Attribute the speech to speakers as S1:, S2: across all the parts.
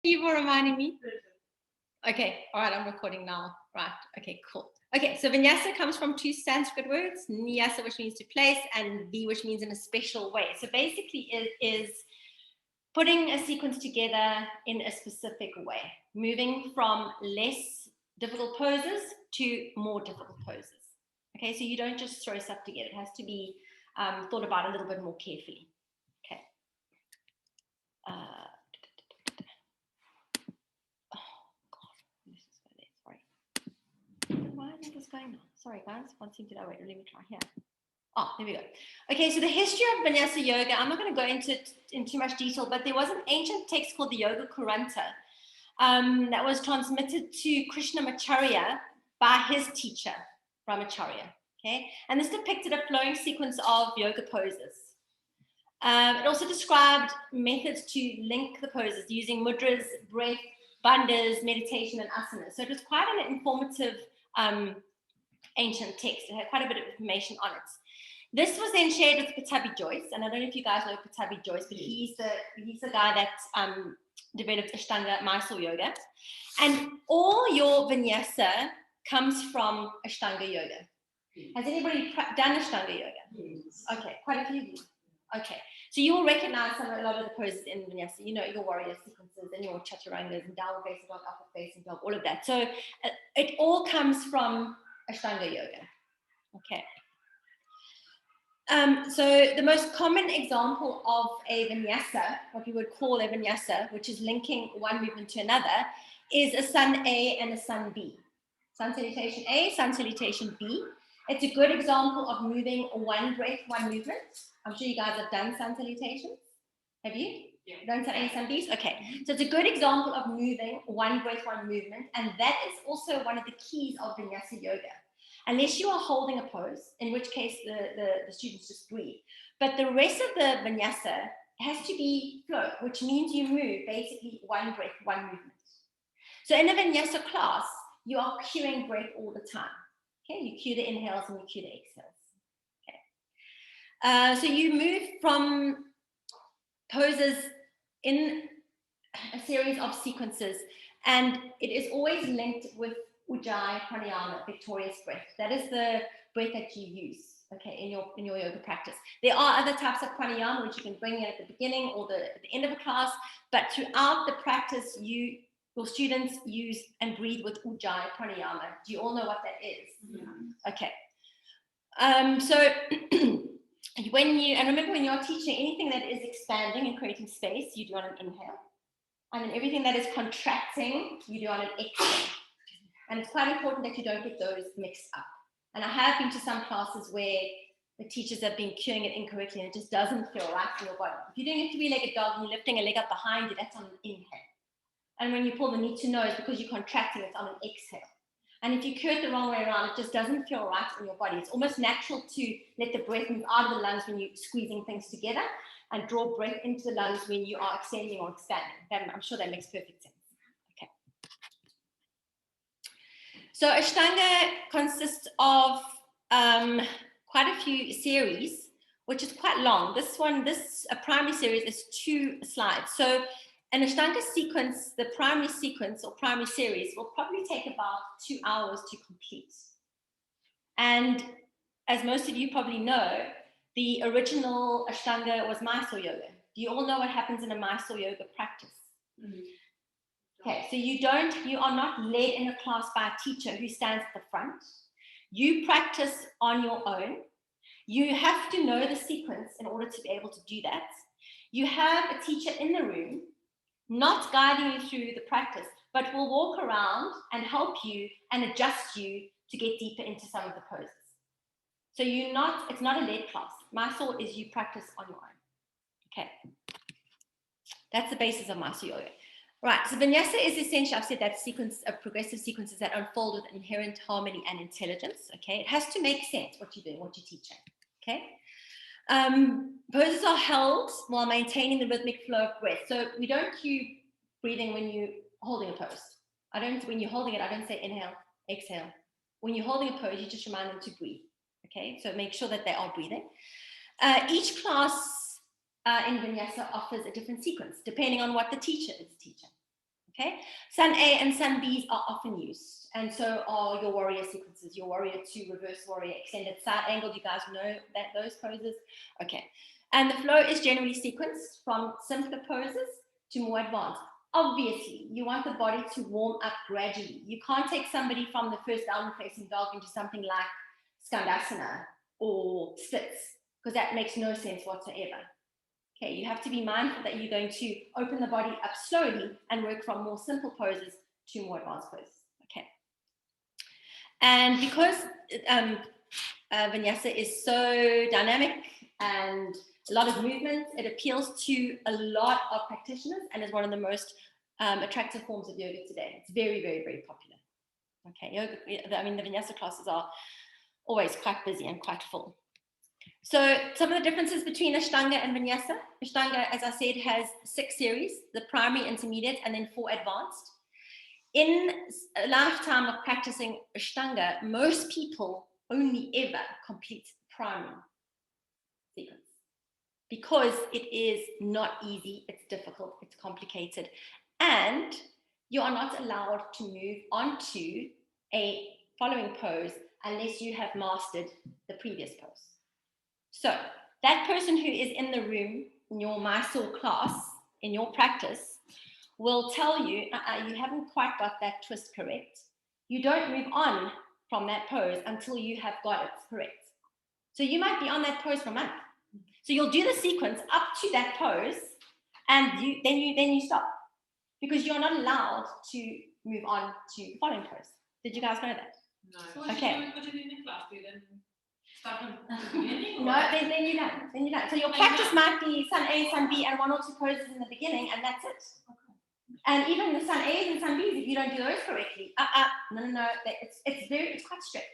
S1: you for reminding me. Okay, all right, I'm recording now. Right, okay, cool. Okay, so vinyasa comes from two Sanskrit words, nyasa, which means to place, and vi, which means in a special way. So basically it is putting a sequence together in a specific way, moving from less difficult poses to more difficult poses. Okay, so you don't just throw stuff together. It has to be thought about a little bit more carefully. Okay. Why isn't this going now? Sorry, guys. One seemed to know. Wait, let me try here. Oh, there we go. Okay, so the history of Vinyasa Yoga, I'm not going to go into it in too much detail, but there was an ancient text called the Yoga Kuranta that was transmitted to Krishnamacharya by his teacher, Brahmacharya. Okay, and this depicted a flowing sequence of yoga poses. It also described methods to link the poses using mudras, breath, bandhas, meditation, and asanas. So it was quite an informative ancient text. It had quite a bit of information on it. This was then shared with Pattabhi Jois, and I don't know if you guys know Pattabhi Jois, but he's the guy that developed Ashtanga Mysore Yoga. And all your vinyasa comes from Ashtanga Yoga. Has anybody done Ashtanga Yoga?
S2: Yes.
S1: Okay, quite a few of you. Okay, so you will recognize a lot of the poses in vinyasa. You know your warrior sequences and your chaturangas and downward facing dog, upward facing dog, all of that. So it all comes from Ashtanga Yoga. Okay. So the most common example of a vinyasa, what we would call a vinyasa, which is linking one movement to another, is a sun A and a sun B. Sun salutation A, sun salutation B. It's a good example of moving one breath, one movement. I'm sure you guys have done sun salutations. Have you?
S2: Yeah.
S1: Done sun A, sun B's? Okay. So it's a good example of moving one breath, one movement. And that is also one of the keys of vinyasa yoga. Unless you are holding a pose, in which case the students just breathe. But the rest of the vinyasa has to be flow, which means you move basically one breath, one movement. So in a vinyasa class, you are cueing breath all the time. Okay, you cue the inhales and you cue the exhales. Okay. So you move from poses in a series of sequences, and it is always linked with Ujjayi Pranayama, victorious breath. That is the breath that you use, okay, in your yoga practice. There are other types of pranayama which you can bring in at the beginning or at the end of a class, but throughout the practice, your students use and breathe with Ujjayi Pranayama. Do you all know what that is?
S2: Yeah.
S1: Okay. So and remember when you're teaching, anything that is expanding and creating space, you do on an inhale. And then everything that is contracting, you do on an exhale. And it's quite important that you don't get those mixed up. And I have been to some classes where the teachers have been cueing it incorrectly and it just doesn't feel right in your body. If you're doing a three-legged dog and you're lifting a leg up behind you, that's on an inhale. And when you pull the knee to nose, because you're contracting, it's on an exhale. And if you cue it the wrong way around, it just doesn't feel right in your body. It's almost natural to let the breath move out of the lungs when you're squeezing things together and draw breath into the lungs when you are extending or expanding. I'm sure that makes perfect sense. Okay. So Ashtanga consists of quite a few series, which is quite long. A primary series is 2 slides. So an Ashtanga sequence, the primary sequence or primary series, will probably take about 2 hours to complete. And as most of you probably know, the original Ashtanga was Mysore Yoga. Do you all know what happens in a Mysore Yoga practice? Mm-hmm. Okay, so you are not led in a class by a teacher who stands at the front. You practice on your own. You have to know the sequence in order to be able to do that. You have a teacher in the room, not guiding you through the practice, but will walk around and help you and adjust you to get deeper into some of the poses. So it's not a led class. Mysore is you practice on your own. Okay. That's the basis of Mysore Yoga. Right, so vinyasa is essentially, I've said that sequence of progressive sequences that unfold with inherent harmony and intelligence. Okay, it has to make sense what you're doing, what you're teaching. Okay. Poses are held while maintaining the rhythmic flow of breath. So we don't cue breathing when you're holding a pose. When you're holding it, I don't say inhale, exhale. When you're holding a pose, you just remind them to breathe. Okay, so make sure that they are breathing. Each class in vinyasa offers a different sequence depending on what the teacher is teaching. Okay, Sun A and Sun Bs are often used, and so are your warrior sequences, your warrior 2, reverse warrior, extended side angle. You guys know that those poses? Okay, and the flow is generally sequenced from simpler poses to more advanced. Obviously, you want the body to warm up gradually. You can't take somebody from the first downward facing dog into something like Skandasana or splits, because that makes no sense whatsoever. Okay, you have to be mindful that you're going to open the body up slowly and work from more simple poses to more advanced poses. Okay. And because Vinyasa is so dynamic and a lot of movement, it appeals to a lot of practitioners and is one of the most attractive forms of yoga today. It's very, very, very popular. Okay, yoga, I mean, the Vinyasa classes are always quite busy and quite full. So some of the differences between Ashtanga and Vinyasa. Ashtanga, as I said, has 6 series, the primary, intermediate, and then 4 advanced. In a lifetime of practicing Ashtanga, most people only ever complete primary sequence because it is not easy, it's difficult, it's complicated, and you are not allowed to move onto a following pose unless you have mastered the previous pose. So that person who is in the room in your Mysore class, in your practice, will tell you, you haven't quite got that twist correct. You don't move on from that pose until you have got it correct. So you might be on that pose for a month. So you'll do the sequence up to that pose, and then you stop, because you're not allowed to move on to the following pose. Did you guys know that?
S2: No. So
S1: okay.
S2: What you do in the class? Do you then start from the beginning?
S1: No, then you don't. Then you don't. So your practice might be Sun A, Sun B, and 1 or 2 poses in the beginning, and that's it. Okay. And even the Sun A's and Sun B's, if you don't do those correctly, no, it's quite strict.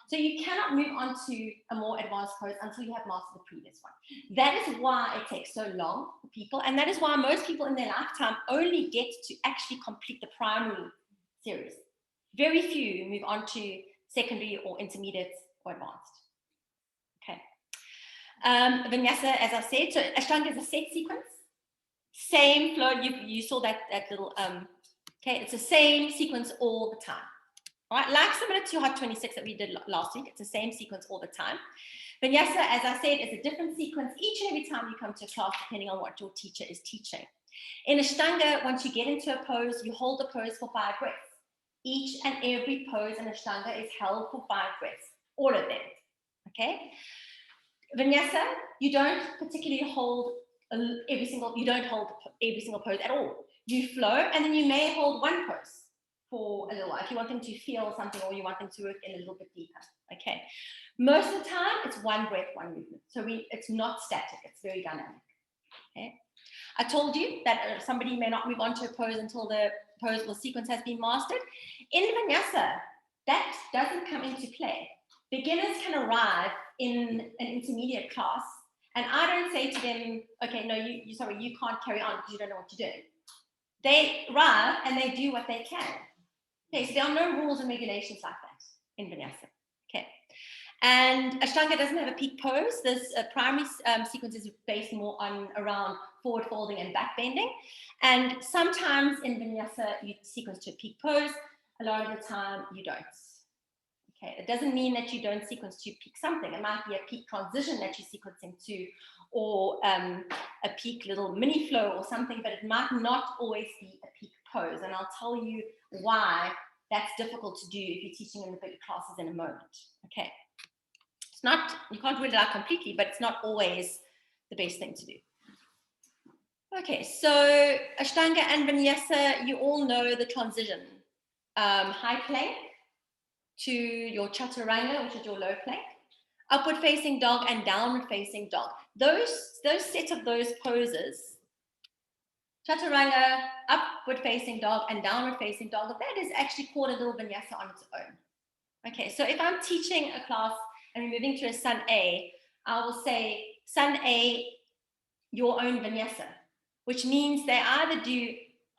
S1: So you cannot move on to a more advanced pose until you have mastered the previous one. That is why it takes so long for people, and that is why most people in their lifetime only get to actually complete the primary series. Very few move on to secondary or intermediate or advanced. Okay. Vinyasa, as I said, so Ashtanga is a set sequence. Same flow, you saw that little, okay, it's the same sequence all the time. All right, like similar to Hot 26 that we did last week, it's the same sequence all the time. Vinyasa, as I said, is a different sequence each and every time you come to a class, depending on what your teacher is teaching. In Ashtanga, once you get into a pose, you hold the pose for 5 breaths. Each and every pose in Ashtanga is held for 5 breaths, all of them, okay? Vinyasa, you don't particularly hold every single pose at all. You flow, and then you may hold one pose for a little while if you want them to feel something or you want them to work in a little bit deeper. Okay. Most of the time, it's 1 breath, 1 movement. So it's not static. It's very dynamic. Okay. I told you that somebody may not move on to a pose until the pose or sequence has been mastered. In Vinyasa, that doesn't come into play. Beginners can arrive in an intermediate class, and I don't say to them, okay, no, you can't carry on because you don't know what you're doing. They arrive and they do what they can. Okay, so there are no rules and regulations like that in Vinyasa. Okay, and Ashtanga doesn't have a peak pose. This primary sequence is based more on around forward folding and back bending. And sometimes in Vinyasa, you sequence to a peak pose. A lot of the time, you don't. Okay, it doesn't mean that you don't sequence to peak something. It might be a peak transition that you're sequencing to, or a peak little mini flow or something, but it might not always be a peak pose. And I'll tell you why that's difficult to do if you're teaching in the bigger classes in a moment. Okay. It's not, you can't rule it out completely, but it's not always the best thing to do. Okay, so Ashtanga and Vinyasa, you all know the transition. High plank to your chaturanga, which is your low plank, upward facing dog and downward facing dog. Those sets of those poses, chaturanga, upward facing dog and downward facing dog, that is actually called a little vinyasa on its own. Okay, so if I'm teaching a class and we're moving to a Sun A, I will say Sun A, your own vinyasa, which means they either do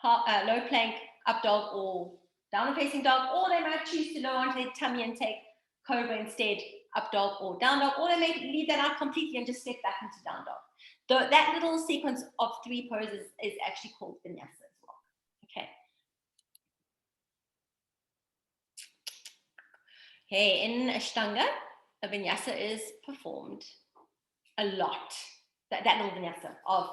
S1: low plank, up dog, or downward facing dog, or they might choose to lower onto their tummy and take Cobra instead, up dog or down dog, or they may leave that out completely and just step back into down dog. That little sequence of 3 poses is actually called vinyasa as well. Okay, Okay, in Ashtanga, a Vinyasa is performed a lot. That little Vinyasa of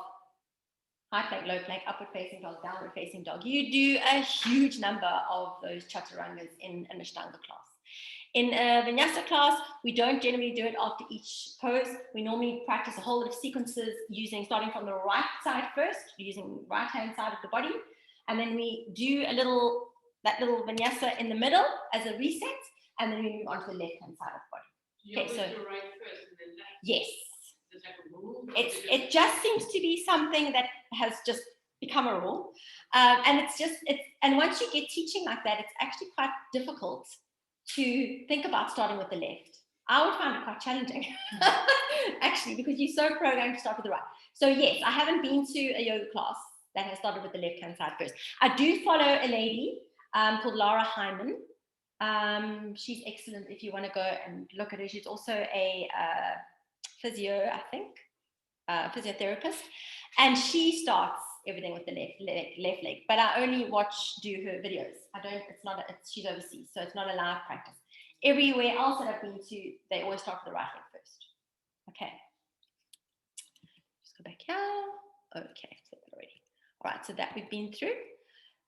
S1: high plank, low plank, upward facing dog, downward facing dog. You do a huge number of those chaturangas in an Ashtanga class. In a Vinyasa class, we don't generally do it after each pose. We normally practice a whole lot of sequences starting from the right side first, using right hand side of the body. And then we do that little Vinyasa in the middle as a reset, and then we move on to the left hand side of the body.
S2: You always do right first and then left.
S1: Yes.
S2: Is that a rule?
S1: It just seems to be something that has just become a rule. And and once you get teaching like that, it's actually quite difficult to think about starting with the left. I would find it quite challenging, actually, because you're so programmed to start with the right. So yes, I haven't been to a yoga class that has started with the left-hand side first. I do follow a lady called Laura Hyman. She's excellent if you want to go and look at her. She's also a physio, I think, physiotherapist. And she starts everything with the left leg, but I only do her videos. She's overseas, so it's not a live practice. Everywhere else that I've been to, they always start with the right leg first. Okay. Just go back here. Okay, said that already. All right, so that we've been through.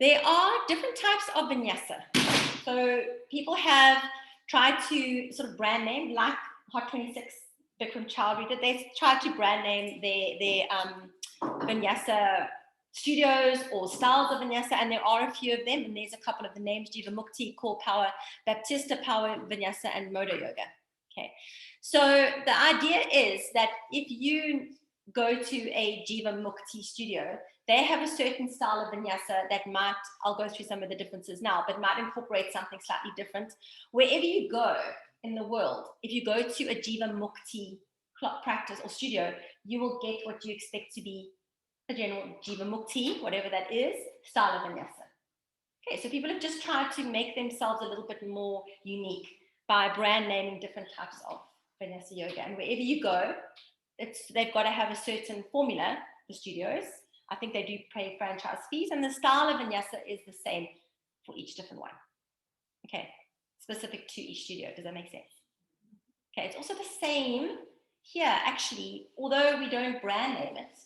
S1: There are different types of vinyasa. So people have tried to sort of brand name, like Hot 26, Bikram Chowdhury did. They tried to brand name their vinyasa studios or styles of vinyasa, and there are a few of them, and there's a couple of the names: Jiva, Mukti, Core Power, Baptista Power, Vinyasa, and Modo Yoga. Okay, so the idea is that if you go to a Jiva Mukti studio, they have a certain style of vinyasa that I'll go through some of the differences now, but might incorporate something slightly different. Wherever you go in the world, if you go to a Jiva Mukti practice or studio, you will get what you expect to be a general Jiva Mukti, whatever that is, style of vinyasa. Okay, so people have just tried to make themselves a little bit more unique by brand naming different types of vinyasa yoga. And wherever you go, they've got to have a certain formula, the studios. I think they do pay franchise fees, and the style of vinyasa is the same for each different one. Okay, specific to each studio. Does that make sense? Okay, it's also the same here, actually, although we don't brand name it.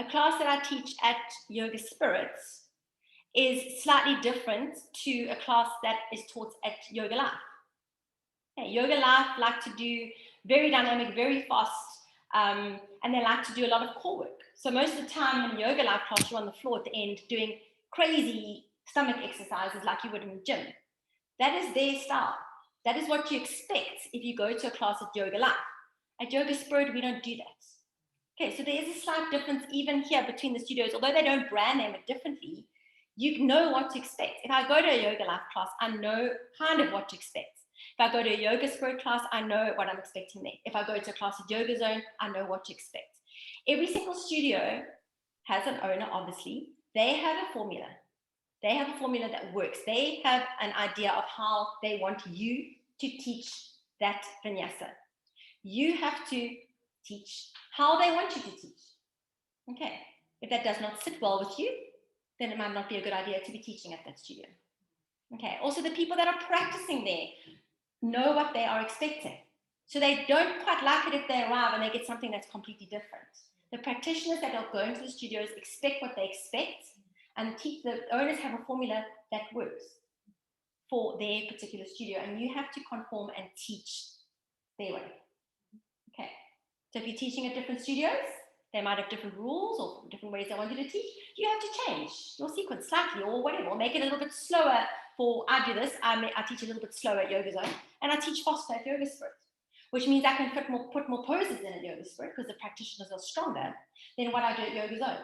S1: A class that I teach at Yoga Spirits is slightly different to a class that is taught at Yoga Life. Okay, Yoga Life like to do very dynamic, very fast, and they like to do a lot of core work. So most of the time in Yoga Life class, you're on the floor at the end doing crazy stomach exercises like you would in the gym. That is their style. That is what you expect if you go to a class at Yoga Life. At Yoga Spirit, we don't do that. Okay, so there is a slight difference even here between the studios. Although they don't brand name it differently, you know what to expect. If I go to a Yoga Life class, I know kind of what to expect. If I go to a Yoga Spirit class, I know what I'm expecting there. If I go to a class at Yoga Zone, I know what to expect. Every single studio has an owner, obviously. They have a formula. They have a formula that works. They have an idea of how they want you to teach that vinyasa. You have to teach how they want you to teach. Okay. If that does not sit well with you, then it might not be a good idea to be teaching at that studio. Okay. Also, the people that are practicing there know what they are expecting. So they don't quite like it if they arrive and they get something that's completely different. The practitioners that are going to the studios expect what they expect, and the owners have a formula that works for their particular studio, and you have to conform and teach their way. Okay. So if you're teaching at different studios, they might have different rules or different ways they want you to teach. You have to change your sequence slightly or whatever, or make it a little bit slower. I do this, I teach a little bit slower at Yoga Zone, and I teach faster at Yoga Spirit, which means I can put more poses in at Yoga Spirit because the practitioners are stronger than what I do at Yoga Zone.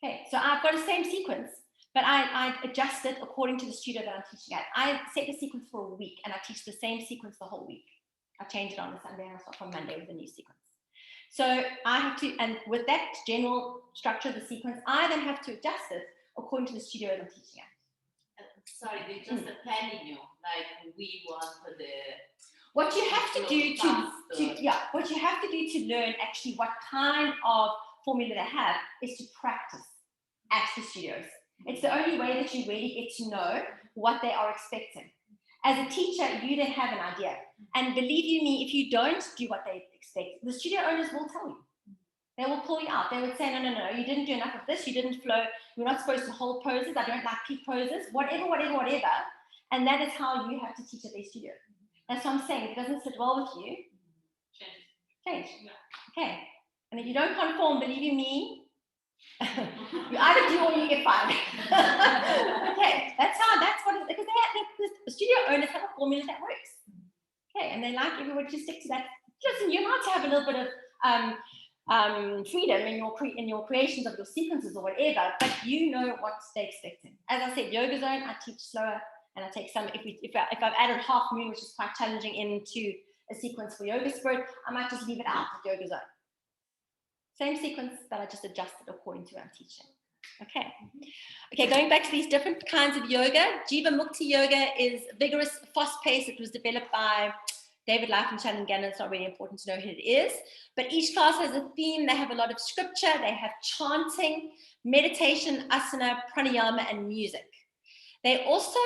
S1: Okay, so I've got the same sequence, but I adjust it according to the studio that I'm teaching at. I set the sequence for a week, and I teach the same sequence the whole week. I change it on the Sunday, and I start from Monday with a new sequence. So I have to, and with that general structure of the sequence, I then have to adjust it according to the studio that I'm teaching at.
S2: Sorry, they're just telling you, like we want for the.
S1: What you have to do what you have to do to learn actually what kind of formula they have is to practice at the studios. It's the only way that you really get to know what they are expecting. As a teacher, you then have an idea. And believe you me, if you don't do what they expect, the studio owners will tell you. They will call you out. They would say, no, you didn't do enough of this. You didn't flow. You're not supposed to hold poses. I don't like peak poses, whatever. And that is how you have to teach at their studio. That's what I'm saying. If it doesn't sit well with you, change. Okay. And if you don't conform, believe you me, you either do or you get fired. Okay, that's what it is, because the studio owners have a formula that works. Okay, and they like everyone to stick to that. Listen, you're allowed to have a little bit of freedom in your creations of your sequences or whatever, but you know what they're expecting. As I said, yoga zone, I teach slower, and I take some. If I've added half moon, which is quite challenging, into a sequence for yoga spirit, I might just leave it out at yoga zone. Same sequence, but I just adjusted according to what I'm teaching. Okay, going back to these different kinds of yoga. Jiva Mukti yoga is vigorous, fast-paced. It was developed by David Life and Shannon Gannon. It's not really important to know who it is. But each class has a theme. They have a lot of scripture. They have chanting, meditation, asana, pranayama, and music. They also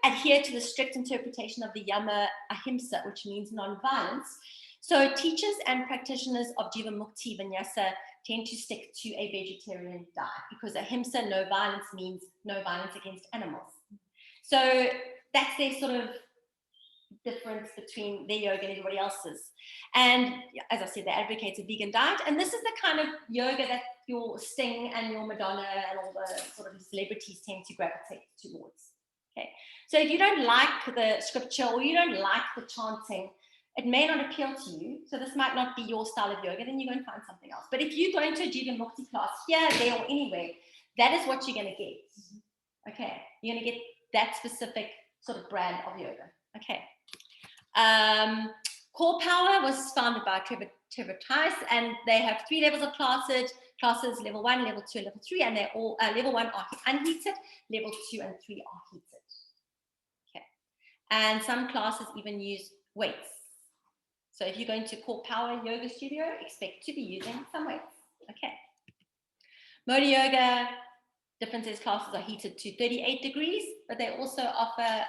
S1: adhere to the strict interpretation of the Yama Ahimsa, which means non-violence. So teachers and practitioners of Jiva Mukti Vinyasa tend to stick to a vegetarian diet because ahimsa, no violence, means no violence against animals. So that's their sort of difference between their yoga and everybody else's. And as I said, they advocate a vegan diet. And this is the kind of yoga that your Sting and your Madonna and all the sort of celebrities tend to gravitate towards. Okay, so if you don't like the scripture or you don't like the chanting, it may not appeal to you, so this might not be your style of yoga, then you're going to find something else. But if you go into a Jiva Mukti class here, there, or anywhere, that is what you're going to get. Okay, you're going to get that specific sort of brand of yoga. Okay. Core Power was founded by Trevor Tice, and they have 3 levels of classes, level 1, level 2, and level 3, and they're all, level 1 are unheated, level 2 and 3 are heated. Okay. And some classes even use weights. So if you're going to Core Power Yoga Studio, expect to be using some weights. Okay. Moda Yoga, differences, classes are heated to 38 degrees, but they also offer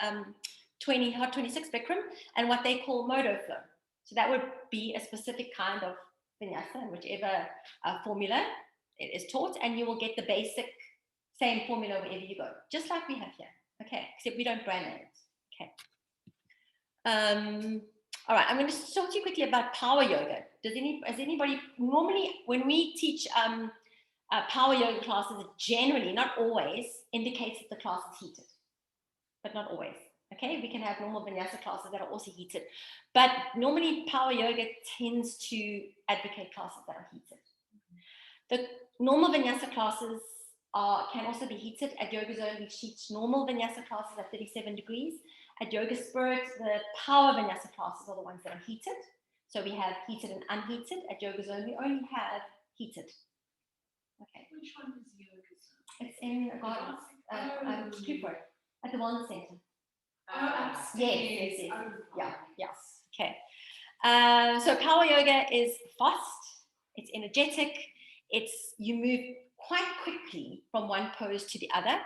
S1: hot 26 Bikram and what they call Modo Flow. So that would be a specific kind of vinyasa in whichever formula it is taught, and you will get the basic same formula wherever you go, just like we have here. Okay, except we don't brand name it. Okay. All right, I'm going to talk to you quickly about power yoga. Has anybody, normally when we teach power yoga classes, it generally, not always, indicates that the class is heated, but not always. Okay, we can have normal vinyasa classes that are also heated, but normally power yoga tends to advocate classes that are heated. The normal vinyasa classes can also be heated. At Yoga Zone, we teach normal vinyasa classes at 37 degrees. At Yoga Spirit, the power vinyasa classes are the ones that are heated. So we have heated and unheated. At Yoga Zone, we only have heated. Okay.
S2: Which one is Yoga Zone?
S1: It's in the gardens, at the Wellness Center. Yes. Yes. Okay. So power yoga is fast. It's energetic. You move quite quickly from one pose to the other,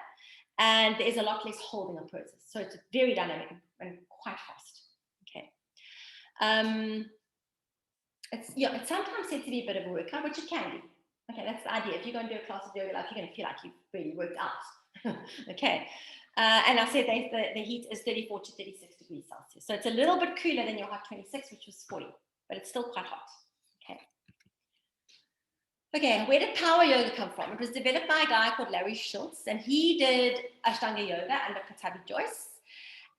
S1: and there's a lot less holding of poses. So it's very dynamic and quite fast. Okay. It's sometimes said to be a bit of a workout, which it can be. Okay, that's the idea. If you're going to do a class of yoga life, you're going to feel like you've really worked out. Okay. And I said the heat is 34 to 36 degrees Celsius. So it's a little bit cooler than your hot 26, which was 40, but it's still quite hot. Okay, where did power yoga come from? It was developed by a guy called Larry Schultz, and he did Ashtanga yoga under Katabi Joyce.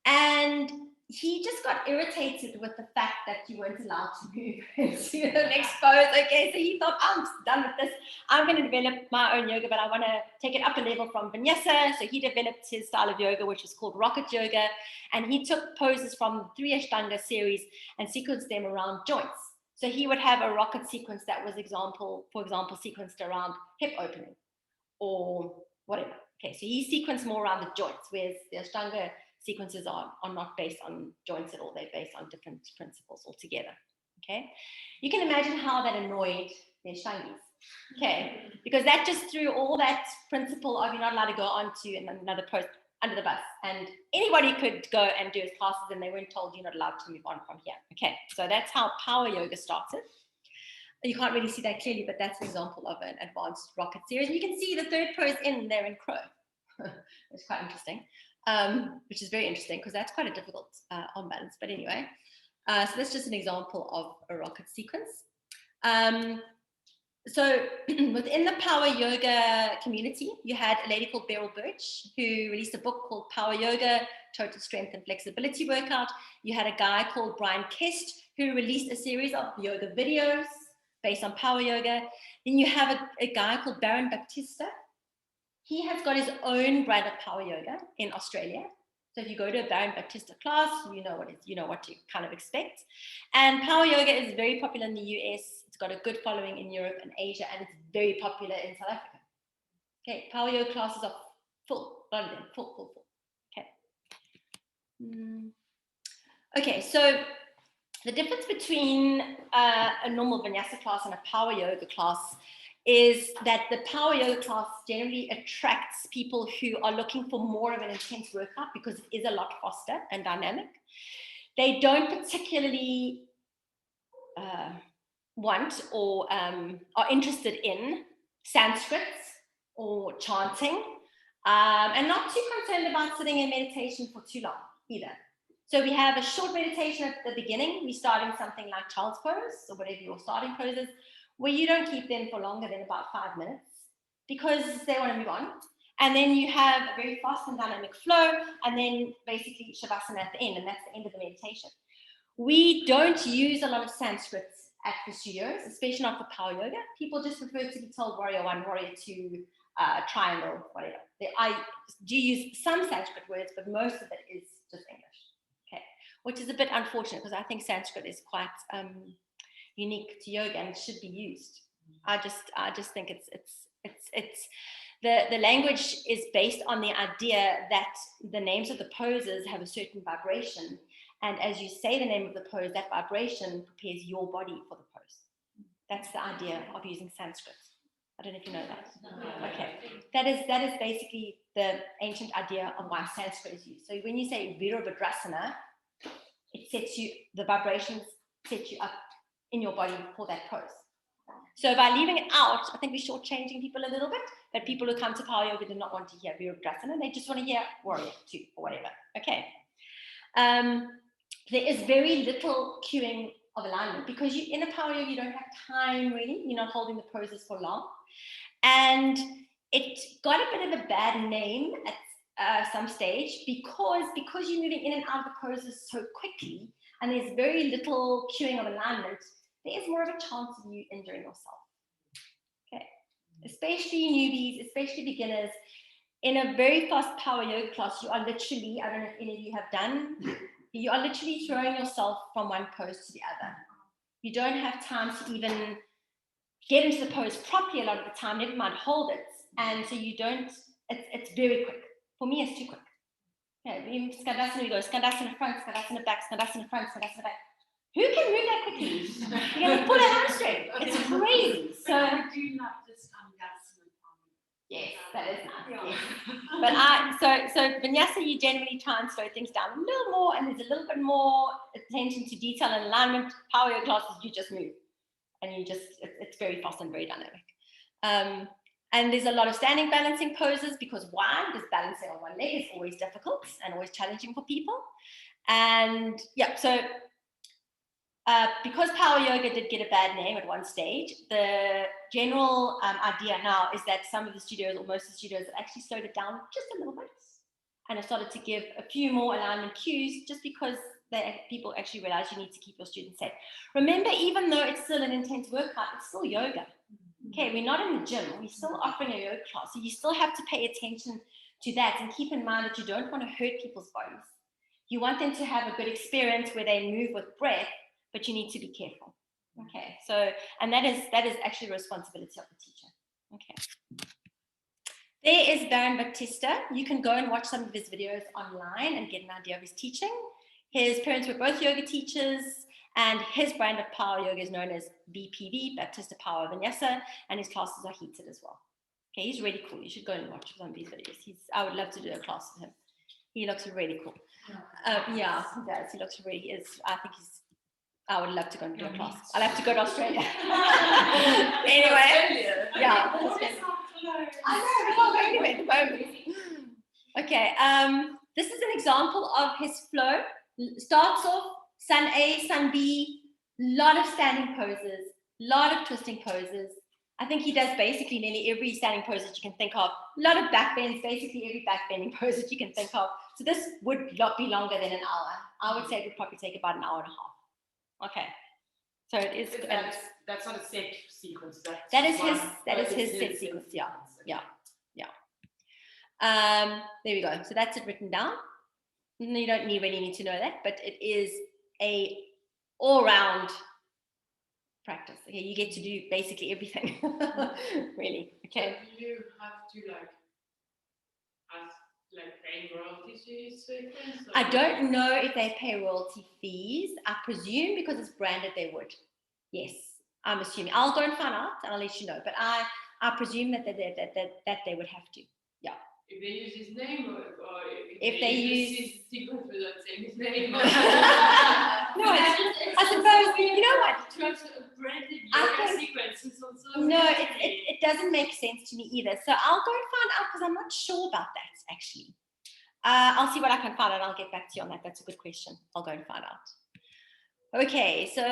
S1: And he just got irritated with the fact that you weren't allowed to move into the next pose. Okay, so he thought, I'm done with this. I'm going to develop my own yoga, but I want to take it up a level from Vinyasa. So he developed his style of yoga, which is called rocket yoga. And he took poses from the 3 Ashtanga series and sequenced them around joints. So he would have a rocket sequence that was, for example, sequenced around hip opening or whatever. Okay, so he sequenced more around the joints, whereas the Ashtanga sequences are not based on joints at all. They're based on different principles altogether. Okay, you can imagine how that annoyed the Ashtangis. Okay, because that just threw all that principle of you're not allowed to go on to another pose under the bus, and anybody could go and do his classes, and they weren't told you're not allowed to move on from here. Okay, so that's how power yoga started. You can't really see that clearly, but that's an example of an advanced rocket series. And you can see the third pose in there in crow. It's quite interesting, which is very interesting because that's quite a difficult arm balance. But anyway, so that's just an example of a rocket sequence. So within the power yoga community, you had a lady called Beryl Birch who released a book called Power Yoga, Total Strength and Flexibility Workout. You had a guy called Brian Kest who released a series of yoga videos based on power yoga. Then you have a guy called Baron Baptista. He has got his own brand of power yoga in Australia. So if you go to a Baron Baptista class, you know what to kind of expect. And power yoga is very popular in the US. It's got a good following in Europe and Asia, and it's very popular in South Africa. Okay, power yoga classes are full, a lot of them, full. Okay. Okay, so the difference between a normal vinyasa class and a power yoga class is that the power yoga class generally attracts people who are looking for more of an intense workout because it is a lot faster and dynamic. They don't particularly want or are interested in Sanskrits or chanting, and not too concerned about sitting in meditation for too long either. So we have a short meditation at the beginning. We start in something like child's pose or whatever your starting pose is, where you don't keep them for longer than about 5 minutes because they want to move on. And then you have a very fast and dynamic flow, and then basically Shavasana at the end, and that's the end of the meditation. We don't use a lot of Sanskrits at the studios, especially not for power yoga. People just prefer to be told warrior 1, warrior 2, triangle, whatever. I do use some Sanskrit words, but most of it is just English. Okay, which is a bit unfortunate because I think Sanskrit is quite unique to yoga and should be used. I just think it's the language is based on the idea that the names of the poses have a certain vibration, and as you say the name of the pose, that vibration prepares your body for the pose. That's the idea of using Sanskrit. I don't know if you know that. Okay, that is basically the ancient idea of why Sanskrit is used. So when you say Virabhadrasana, it sets you, the vibrations set you up in your body for that pose. So by leaving it out, I think we're shortchanging people a little bit, but people who come to power yoga do not want to hear Virabhadrasana, they just want to hear warrior 2 or whatever. Okay. There is very little cueing of alignment because in a power yoga, you don't have time really. You're not holding the poses for long. And it got a bit of a bad name at some stage because you're moving in and out of the poses so quickly and there's very little cueing of alignment, there is more of a chance of you injuring yourself. Okay, especially newbies, especially beginners. In a very fast power yoga class, you are literally, I don't know if any of you have done, you are literally throwing yourself from one pose to the other. You don't have time to even get into the pose properly a lot of the time, never mind hold it. And so you don't, it's very quick. For me, it's too quick. Okay, even Skandasana, we go Skandasana front, Skandasana back, Skandasana front, Skandasana back. Who can move that quickly? You're going to pull a hamstring. It's crazy. So,
S2: do not just
S1: yes, that is nice. Yes. But so Vinyasa, you generally try and slow things down a little more, and there's a little bit more attention to detail and alignment. Power yoga classes, you just move, and it's very fast and very dynamic. And there's a lot of standing balancing poses because why? Because balancing on one leg is always difficult and always challenging for people. And yeah, so because power yoga did get a bad name at one stage, the general idea now is that some of the studios, or most of the studios, have actually slowed it down just a little bit and have started to give a few more alignment cues just because people actually realize you need to keep your students safe. Remember, even though it's still an intense workout, it's still yoga. Okay, we're not in the gym, we're still offering a yoga class, so you still have to pay attention to that and keep in mind that you don't want to hurt people's bodies. You want them to have a good experience where they move with breath, but you need to be careful. Okay, so, and that is actually the responsibility of the teacher. Okay. There is Baron Baptista. You can go and watch some of his videos online and get an idea of his teaching. His parents were both yoga teachers, and his brand of power yoga is known as BPV, Baptista Power Vinyasa, and his classes are heated as well. Okay, he's really cool. You should go and watch some of these videos. I would love to do a class with him. He looks really cool. Yeah, he does. He looks really, he is. I would love to go and do a class. I'll have to go to Australia. Anyway, yeah. I know, we can't go anywhere at the moment. Okay, this is an example of his flow. Starts off sun A, sun B, lot of standing poses, lot of twisting poses. I think he does basically nearly every standing pose that you can think of. A lot of back bends, basically every back bending pose that you can think of. So this would not be longer than an hour. I would say it would probably take about an hour and a half. Okay, so it is.
S3: That's not a set sequence.
S1: That is his set sequence. Yeah. There we go. So that's it written down. You don't really need to know that, but it is a all-round practice. Okay, you get to do basically everything. Really. Okay.
S3: So you have to pay royalties to your sequence?
S1: I don't know if they pay royalty fees. I presume because it's branded they would. Yes, I'm assuming. I'll go and find out and I'll let you know. But I presume that they would have to. Yeah.
S3: If they use his name or
S1: if they use
S3: his sequence without saying his name.
S1: No, I suppose, you know what?
S3: Branded sequences on social
S1: No,
S3: media.
S1: it doesn't make sense to me either. So I'll go and find out because I'm not sure about that actually. I'll see what I can find out. I'll get back to you on that. That's a good question. I'll go and find out. Okay, so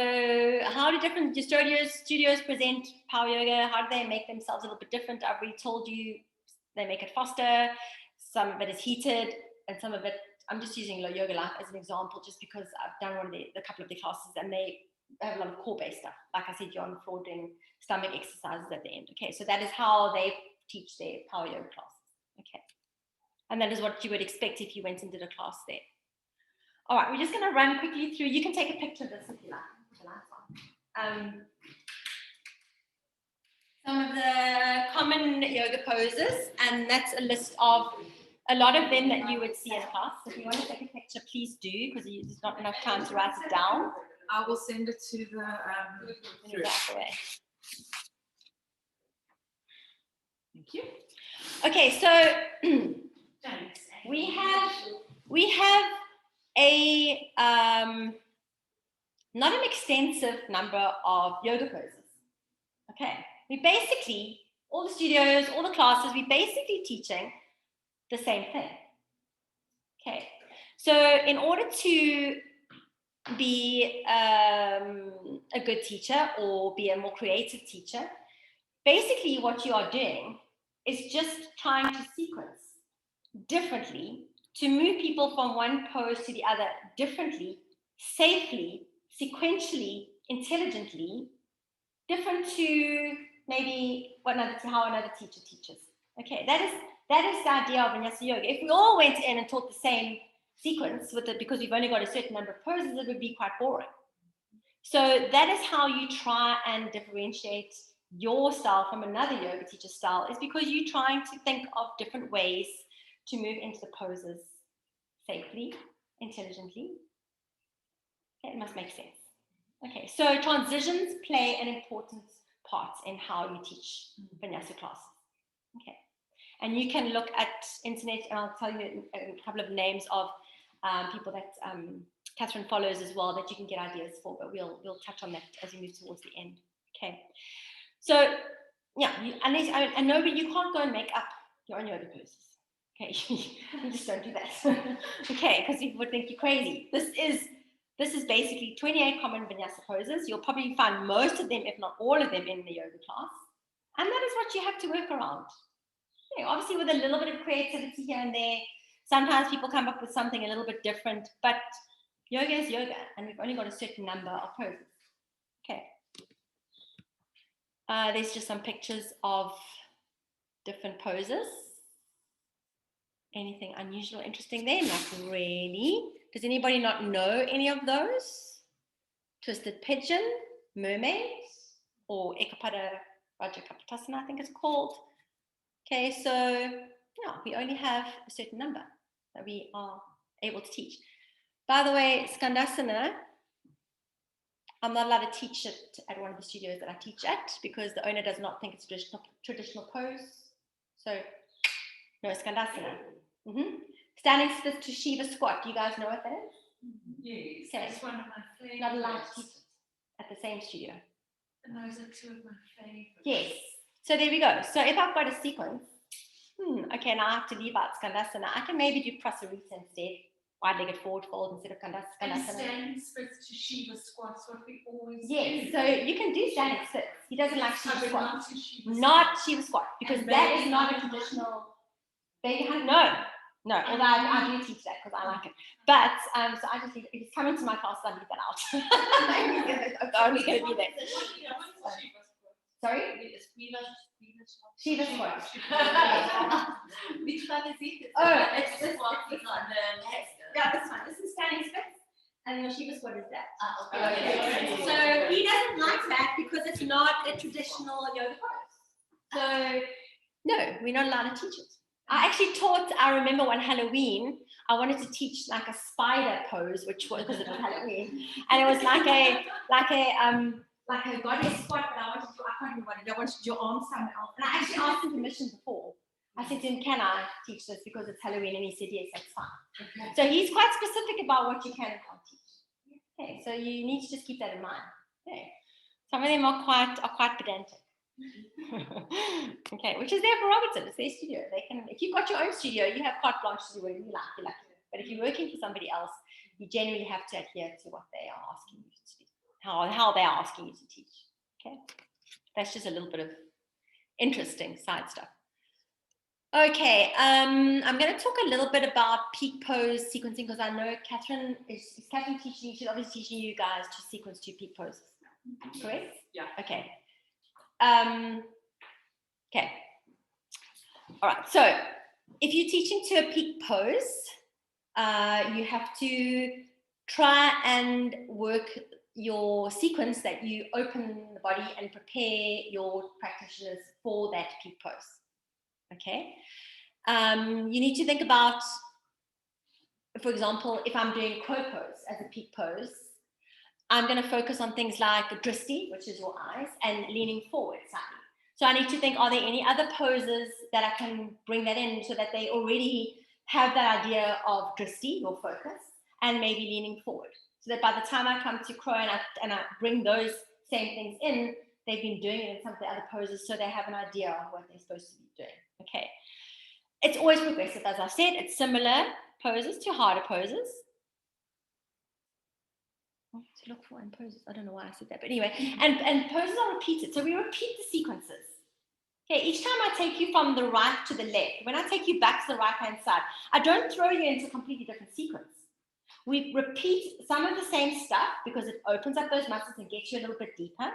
S1: how do different studios present power yoga? How do they make themselves a little bit different? I've already told you they make it faster. Some of it is heated, and some of it, I'm just using Yoga Life as an example, just because I've done a couple of the classes, and they have a lot of core-based stuff. Like I said, you're on the floor doing stomach exercises at the end. Okay, so that is how they teach their power yoga classes. Okay, and that is what you would expect if you went and did a class there. All right, we're just going to run quickly through. You can take a picture of this if you like. Some of the common yoga poses, and that's a list of a lot of them that you would see in class. So if you want to take a picture, please do, because there's not enough time to write it down.
S3: I will send it to the Thank you.
S1: Okay, so we have a not an extensive number of yoga poses. Okay, we basically, all the studios, all the classes, we're basically teaching the same thing. Okay, so in order to be a good teacher or be a more creative teacher, basically what you are doing is just trying to sequence differently to move people from one pose to the other differently, safely, sequentially, intelligently, different to maybe how another teacher teaches. Okay, that is the idea of Vinyasa Yoga. If we all went in and taught the same sequence because we've only got a certain number of poses, it would be quite boring. So that is how you try and differentiate your style from another yoga teacher style, is because you're trying to think of different ways to move into the poses safely, intelligently. Okay, it must make sense. Okay, so transitions play an important part in how you teach Vinyasa classes. Okay, and you can look at internet, and I'll tell you a couple of names of people that Catherine follows as well that you can get ideas for, but we'll touch on that as we move towards the end. Okay, so yeah, I know, but you can't go and make up your own yoga poses. Okay, you just don't do that. Okay, because people would think you're crazy. This is basically 28 common Vinyasa poses. You'll probably find most of them, if not all of them, in the yoga class. And that is what you have to work around. You know, obviously with a little bit of creativity here and there. Sometimes people come up with something a little bit different, but yoga is yoga, and we've only got a certain number of poses. Okay. There's just some pictures of different poses. Anything unusual, interesting there? Not really. Does anybody not know any of those? Twisted pigeon, mermaid, or Ekapada Rajakapatasana, I think it's called. Okay, so yeah, we only have a certain number that we are able to teach. By the way, Skandasana, I'm not allowed to teach it at one of the studios that I teach at because the owner does not think it's a traditional pose. So no Skandasana. Standing split to Shiva squat. Do you guys know what that is?
S3: Yes,
S1: Okay.
S3: that's one of my favorites.
S1: Not allowed to teach it at the same studio.
S3: And those are two of my favorites.
S1: Yes. So there we go. So if I've got a sequence, okay, now I have to leave out Skandasana. I can maybe do Prasarita instead. Wide-legged forward fold instead of
S3: And
S1: Skandasana.
S3: standing splits to Shiva squats, what we always
S1: Yes,
S3: do.
S1: so you can do standing splits. He doesn't like Shiva
S3: But
S1: squat.
S3: not to Shiva
S1: Not
S3: squat.
S1: Shiva squat, because
S3: And
S1: that
S3: baby
S1: is not a
S3: hand.
S1: traditional baby hand. No, although I do teach that because I like it. But so I just leave, if he's coming to my class, I leave that out. I'm only going to be there. Sorry? Shiva squat.
S2: Which one is it?
S1: Oh, it's this
S2: one.
S1: one.
S2: On the next.
S1: Yeah, this one. This is standing splits, and your Shiva squat is that.
S2: Okay.
S1: So he doesn't like that because it's not a traditional yoga pose. So no, we're not allowed to teach it. I actually taught, I remember one Halloween, I wanted to teach like a spider pose, which was because it was Halloween, and it was like a goddess squat, but I wanted to do, I can't remember what it is, I wanted to do your arms somewhere else. And I actually asked him permission before. I said to him, can I teach this because it's Halloween? And he said, yes, that's fine. Okay. So he's quite specific about what you can and can't teach. Okay, so you need to just keep that in mind. Okay. Some of them are quite pedantic. Okay, which is their prerogative, it's their studio. They can, if you've got your own studio, you have carte blanche to do whatever you like, you're lucky. But if you're working for somebody else, you generally have to adhere to what they are asking you to do, how they are asking you to teach. Okay, that's just a little bit of interesting side stuff. Okay, I'm going to talk a little bit about peak pose sequencing because I know Catherine is Catherine teaching you. She's obviously teaching you guys to sequence 2 peak poses. Correct?
S3: Yeah.
S1: Okay. Okay. All right. So if you're teaching to a peak pose, you have to try and work your sequence that you open the body and prepare your practitioners for that peak pose. Okay. You need to think about, for example, if I'm doing crow pose as a peak pose, I'm going to focus on things like dristi, which is your eyes, and leaning forward slightly. So I need to think, are there any other poses that I can bring that in so that they already have that idea of dristi, your focus, and maybe leaning forward. So that by the time I come to crow and I bring those same things in, they've been doing it in some of the other poses, so they have an idea of what they're supposed to be doing. Okay. It's always progressive, as I said. It's similar poses to harder poses. To look for in poses. I don't know why I said that, but anyway, and poses are repeated. So we repeat the sequences. Okay, each time I take you from the right to the left, when I take you back to the right hand side, I don't throw you into a completely different sequence. We repeat some of the same stuff because it opens up those muscles and gets you a little bit deeper.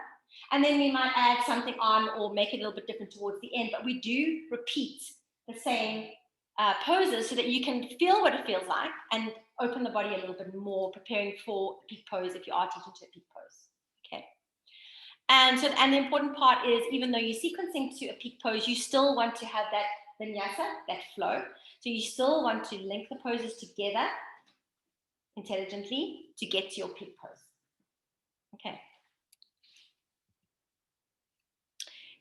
S1: And then we might add something on or make it a little bit different towards the end, but we do repeat the same poses so that you can feel what it feels like and open the body a little bit more, preparing for a peak pose if you are teaching to a peak pose. Okay. And the important part is, even though you're sequencing to a peak pose, you still want to have that vinyasa, that flow. So you still want to link the poses together intelligently to get to your peak pose. Okay.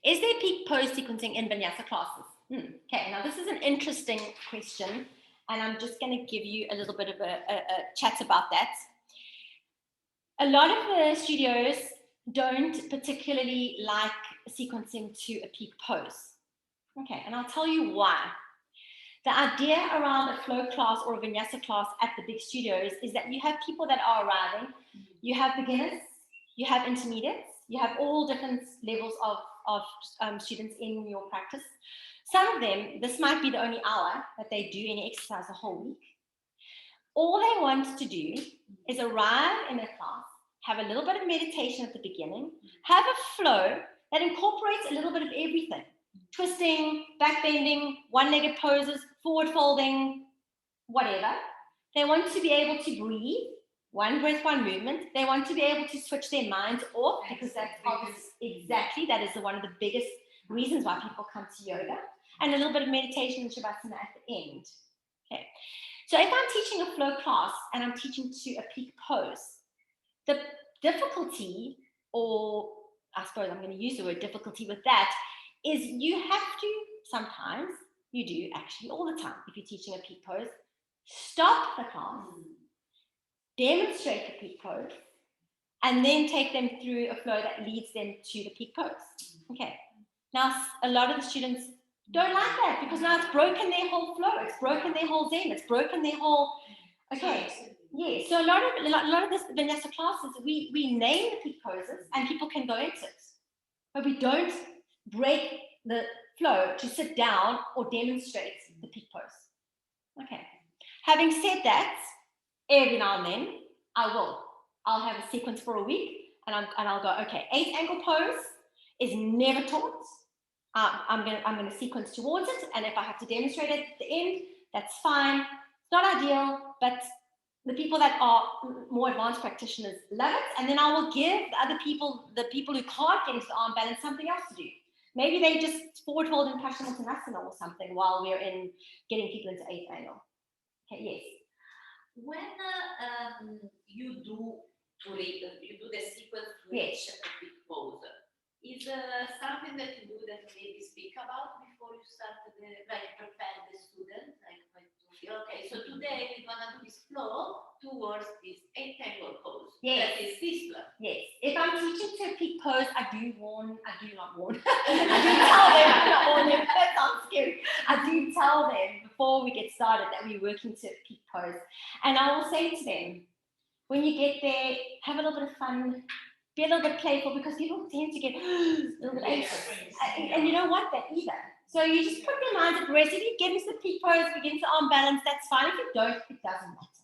S1: Is there peak pose sequencing in vinyasa classes? Okay, now this is an interesting question, and I'm just going to give you a little bit of a chat about that. A lot of the studios don't particularly like sequencing to a peak pose. Okay, and I'll tell you why. The idea around a flow class or a vinyasa class at the big studios is that you have people that are arriving. You have beginners, you have intermediates, you have all different levels of students in your practice. Some of them, this might be the only hour that they do any exercise a whole week. All they want to do is arrive in a class, have a little bit of meditation at the beginning, have a flow that incorporates a little bit of everything. Twisting, back bending, one-legged poses, forward folding, whatever. They want to be able to breathe, one breath, one movement. They want to be able to switch their minds off, because that's exactly, that is one of the biggest reasons why people come to yoga. And a little bit of meditation and shavasana at the end. Okay. So if I'm teaching a flow class and I'm teaching to a peak pose, the difficulty, or I suppose I'm going to use the word difficulty with that, is you have to, sometimes, you do actually all the time, if you're teaching a peak pose, stop the class, demonstrate the peak pose, and then take them through a flow that leads them to the peak pose. Okay. Now, a lot of the students don't like that because now it's broken their whole flow, it's broken their whole zen, it's broken their whole. Okay. Yeah. So a lot of this Vanessa classes, we name the peak poses and people can go into it, but we don't break the flow to sit down or demonstrate the peak pose. Okay. Having said that, every now and then I'll have a sequence for a week and I'll go, okay, 8 angle pose is never taught. I'm gonna sequence towards it, and if I have to demonstrate it at the end, that's fine. It's not ideal, but the people that are more advanced practitioners love it, and then I will give the people who can't get into the arm balance, something else to do. Maybe they just forward fold and Paschimottanasana or something while we're in getting people into 8th angle. Okay, yes.
S2: When you do the sequence to reach a big pose, is something that you do that maybe speak about before you start prepare the student, okay, so today we're gonna do this flow towards this 8th angle pose.
S1: Yes.
S2: That is this one.
S1: Yes. If I'm teaching to a peak pose, I do not warn. I do tell them, not warn them, that sounds scary. I do tell them before we get started that we're working to a peak pose. And I will say to them, when you get there, have a little bit of fun, be a little bit playful, because people tend to get a little bit anxious. And you don't want that either. So you just put their minds at rest. If you get into the peak pose, we get into arm balance, that's fine. If you don't, it doesn't matter.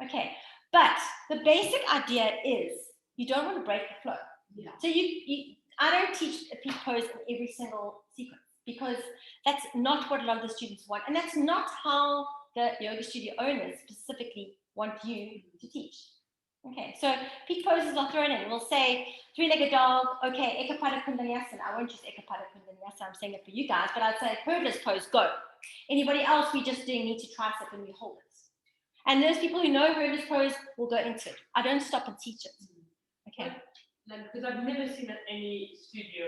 S1: Okay. But the basic idea is you don't want to break the flow.
S2: Yeah.
S1: So I don't teach a peak pose in every single sequence because that's not what a lot of the students want. And that's not how the yoga studio owners specifically want you to teach. Okay, so peak poses are thrown in. We'll say 3-legged dog, okay, Ekapada Kundaliyasana. I won't use Ekapada Kundaliyasana, I'm saying it for you guys, but I'd say hurdler's pose, go. Anybody else, we just doing knee to tricep and we hold it. And those people who know hurdler's pose will go into it. I don't stop and teach it. Okay.
S4: Because I've never seen at any studio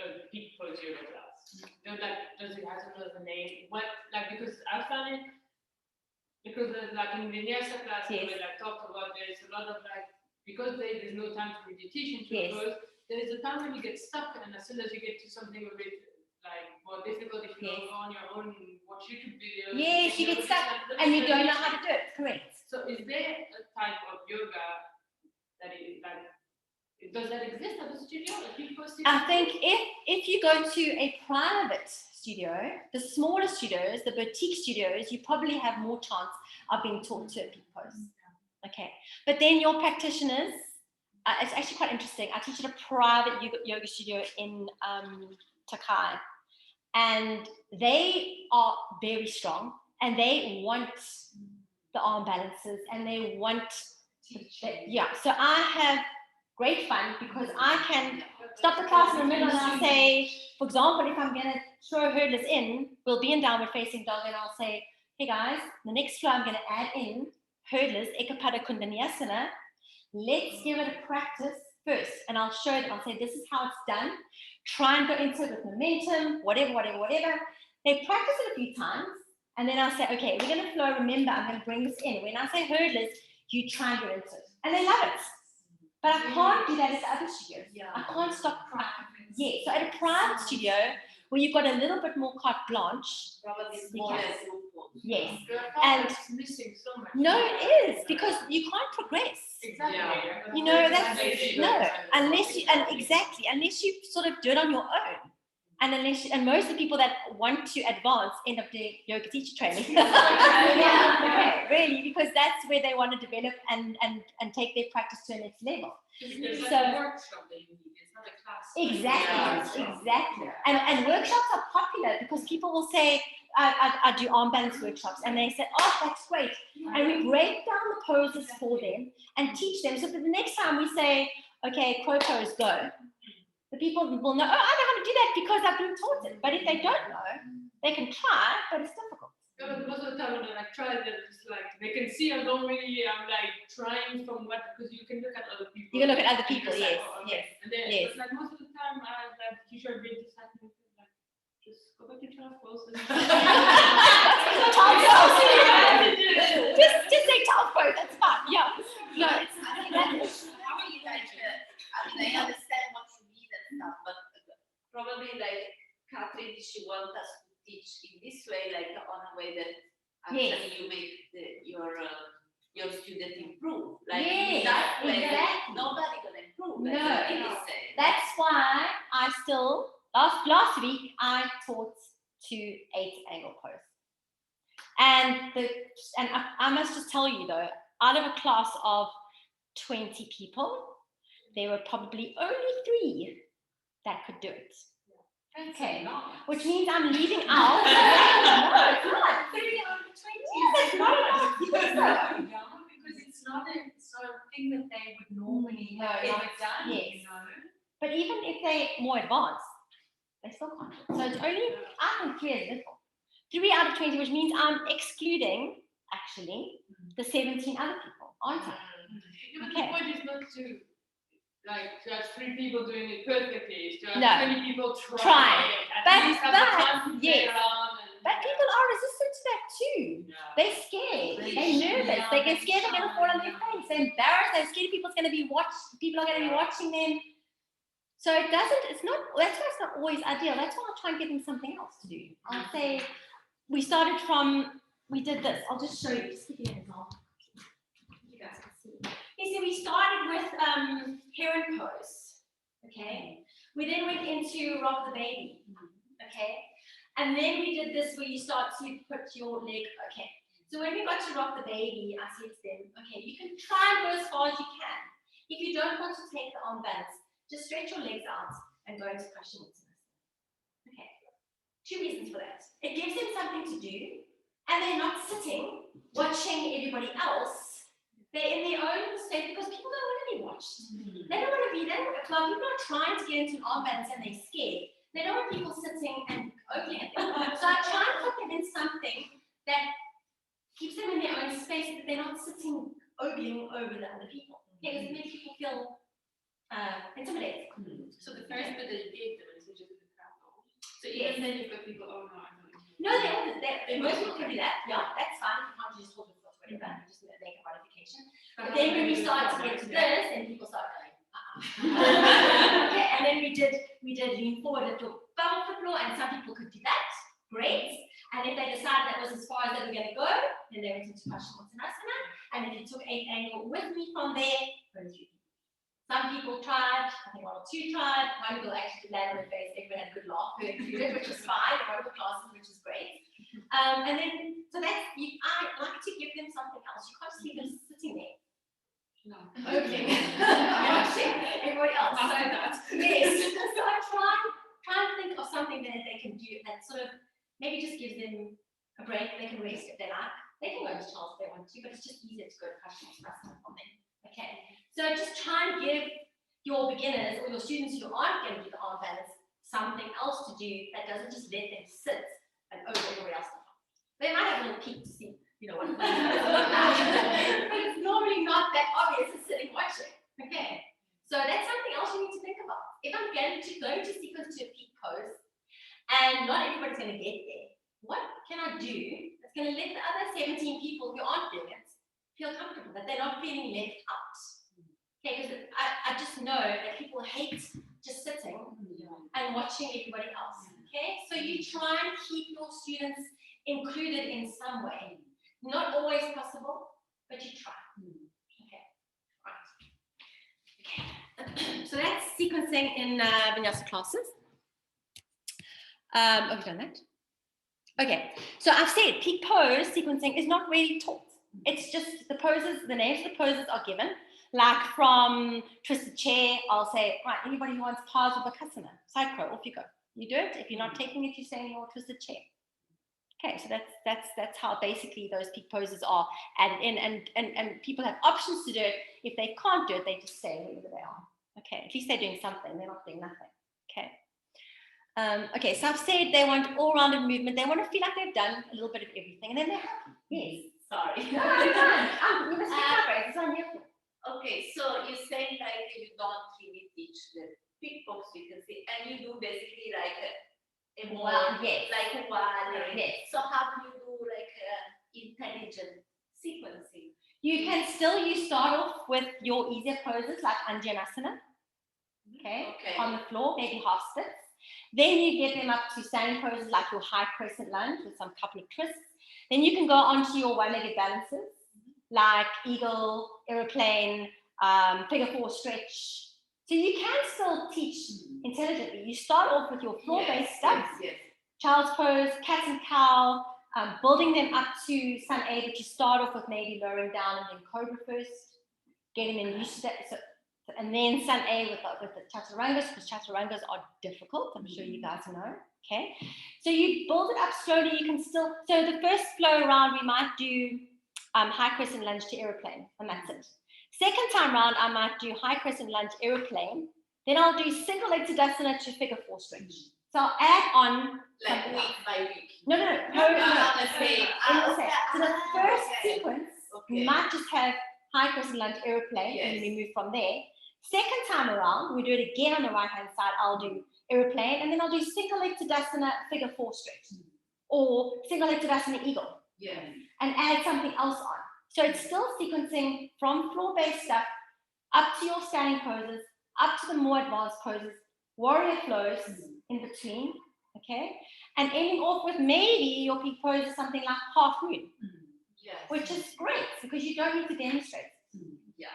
S4: a peak pose yoga class. Does it have another name? Because I found it. Because in Vinyasa class,
S1: yes.
S4: when I talked about, there's a lot of because there's no time for meditation to
S1: yes.
S4: pose, there's a time when you get stuck, and as soon as you get to something a bit more difficult, if you
S1: yes.
S4: go on your own, watch YouTube videos.
S1: Yes, you get stuck and you don't know how to do it. Correct.
S4: So is there a type of yoga that is does that exist at the studio?
S1: I think if you go to a private studio, the smaller studios, the boutique studios, you probably have more chance of being taught to a peak pose. Okay, but then your practitioners, it's actually quite interesting. I teach at a private yoga studio in Takai, and they are very strong, and they want the arm balances, and they want, so I have great fun because I can stop the class in the middle and I'll say, for example, if I'm going to throw hurdlers in, we'll be in downward facing dog and I'll say, hey guys, the next flow I'm going to add in hurdlers, Ekapada Kundaliyasana. Let's give it a practice first. And I'll show them, I'll say, this is how it's done. Try and go into it with momentum, whatever. They practice it a few times and then I'll say, okay, we're going to flow. Remember, I'm going to bring this in. When I say hurdlers, you try and get into it. And they love it. But I can't do that at the other studios.
S2: Yeah.
S1: I can't stop. Yeah, so at a private studio where you've got a little bit more carte blanche.
S2: Probably smaller.
S1: Yes.
S4: And it's missing so much.
S1: No, it is because you can't progress.
S4: Exactly. Yeah.
S1: You know, that's unless you sort of do it on your own. And most of the people that want to advance end up doing yoga teacher training. Okay, really, because that's where they want to develop and take their practice to the next level.
S4: It's
S1: so,
S4: a workshop that you need. It's not a class.
S1: Exactly. And workshops are popular because people will say, I do arm balance workshops, and they say, oh, that's great. And we break down the poses for them and teach them. So that the next time we say, okay, crow pose, go. The people will know, oh, I know how to do that because I've been taught it. But if they don't know, they can try, but it's difficult.
S4: Most of the time when I try that, it's they can see I'm trying from because you can look at other people.
S1: You can look at other people, yes.
S4: And then,
S1: yes.
S4: But most of the time, the teacher will just go back to child pose.
S1: Just say child pose, that's fine. Yeah. No, it's
S2: How are you like, I understand what you mean and stuff, but probably like Catherine, she wants us to teach in this way, like on a way that actually you make your student improve. Like in that way, nobody gonna improve.
S1: No. That's why I still last week I taught to 8-angle pose. And I must just tell you though, out of a class of 20 people, there were probably only 3 that could do it. Okay, which means I'm leaving out. No, it's not.
S3: 3 out of 20
S1: Yes,
S3: is
S1: not
S3: not
S1: enough.
S3: because it's not a thing that they would normally have
S1: No,
S3: ever done,
S1: yes.
S3: you know.
S1: But even if they're more advanced, they still can't. So it's only, I think 3 is little. 3 out of 20, which means I'm excluding, actually, the 17 other people, aren't I?
S4: Even
S1: Okay.
S4: the point is not to have 3 people doing it perfectly. It's to have
S1: No.
S4: 20 people
S1: Try.
S4: try it. At least have the fun to play
S1: yes.
S4: around.
S1: But people are resistant to that too. They're scared. They're nervous. They get scared they're going to fall on their face. They're embarrassed. They're scared people are going to be watching them. So that's why it's not always ideal. That's why I'll try and give them something else to do. I'll say, we did this. I'll just show you, just give you an example. You guys can see. Okay, so we started with heron pose. Okay. We then went into rock the baby. Okay. And then we did this where you start to put your leg, okay. So when we got to rock the baby, I said to them, okay, you can try and go as far as you can. If you don't want to take the arm balance, just stretch your legs out and go into cushion. Okay. 2 reasons for that. It gives them something to do, and they're not sitting watching everybody else. They're in their own state because people don't want to be watched. They don't want to be there. Well, people are trying to get into an arm balance and they're scared. They don't want people sitting and ogling at them. So I try and put them in something that keeps them in their own space, that they're not sitting ogling over the other people. Because it makes people feel intimidated.
S4: So the first bit that you gave them is just the crowd. So even then you've got people, oh no, I don't know.
S1: No, most people can do that. Yeah, that's fine. You can't just hold the foot or whatever. You just make a modification. But then when we start to get to this, and people start going, okay, and then we did lean forward at your bum on the floor, and some people could do that. Great. And if they decided that was as far as they were going to go, then they went into Paschimottanasana. And if you took 8-angle with me from there, go through. Some people tried, I think 1 or 2 tried. One girl actually landed on her face, everyone had a good laugh, her included, which was fine, in one of the classes, which is great. And then, so that's, I like to give them something else. You can't just leave them sitting there.
S4: No.
S1: Okay. Watching everybody else. Yes. So I try and think of something that they can do that sort of maybe just gives them a break. They can rest if they like. They can go to Charles if they want to, but it's just easier to go to Paschimottanasana from them. Okay. So just try and give your beginners or your students who aren't going to do the arm balance something else to do that doesn't just let them sit and over everybody else. They might have a little peek to see, what but it's normally not that obvious as sitting watching. Okay. So that's something else you need to think about. If I'm going to sequence to a peak pose, and not everybody's going to get there, what can I do that's going to let the other 17 people who aren't doing it feel comfortable, that they're not feeling left out? Okay, because I just know that people hate just sitting and watching everybody else. Okay, so you try and keep your students included in some way. Not always possible, but you try. Okay, right. Okay, so that's sequencing in Vinyasa classes. Have you done that? Okay, so I've said peak pose sequencing is not really taught. It's just the poses, the names of the poses are given. Like from twisted chair, I'll say, right, anybody who wants Parsvipakasana, side crow, off you go. You do it. If you're not taking it, you stay in your twisted chair. Okay, so that's how basically those peak poses are added in, and people have options to do it. If they can't do it, they just stay wherever they are. Okay, at least they're doing something. They're not doing nothing. Okay. Okay, so I've said they want all-rounded movement. They want to feel like they've done a little bit of everything, and then they're happy. Yes.
S2: Sorry.
S1: No, I'm fine. You must be covered. It's on your.
S2: Okay, so you say like you don't really teach the peak pose frequency, and you do basically like more,
S1: Well, yes.
S2: like one.
S1: Yes.
S2: So how do you do like intelligent sequencing?
S1: You can still, you start off with your easier poses like Anjanasana, okay, on the floor, maybe half splits. Then you get them up to standing poses like your high crescent lunge with some couple of twists. Then you can go on to your one-legged balances like eagle, aeroplane, figure four stretch. So you can still teach intelligently. You start off with your floor-based stuff, child's pose, cat and cow, building them up to sun A, but you start off with maybe lowering down and then cobra first, getting them used to that. So, and then sun A with the chaturangas, because chaturangas are difficult. I'm sure you guys know. Okay, so you build it up slowly. You can still, so the first flow around we might do high crescent lunge to aeroplane, and that's it. Second time round, I might do high crescent lunge aeroplane. Then I'll do single leg Tadasana to figure four stretch. So I'll add on
S2: Like week by week.
S1: No.
S2: Okay.
S1: So the first sequence, we might just have high crescent lunge aeroplane, and then we move from there. Second time around, we do it again on the right hand side. I'll do aeroplane, and then I'll do single leg Tadasana figure four stretch, or single leg Tadasana eagle, and add something else on. So it's still sequencing from floor-based stuff up to your standing poses, up to the more advanced poses, warrior flows in between, okay? And ending off with maybe your peak pose is something like half moon, which is great because you don't need to demonstrate.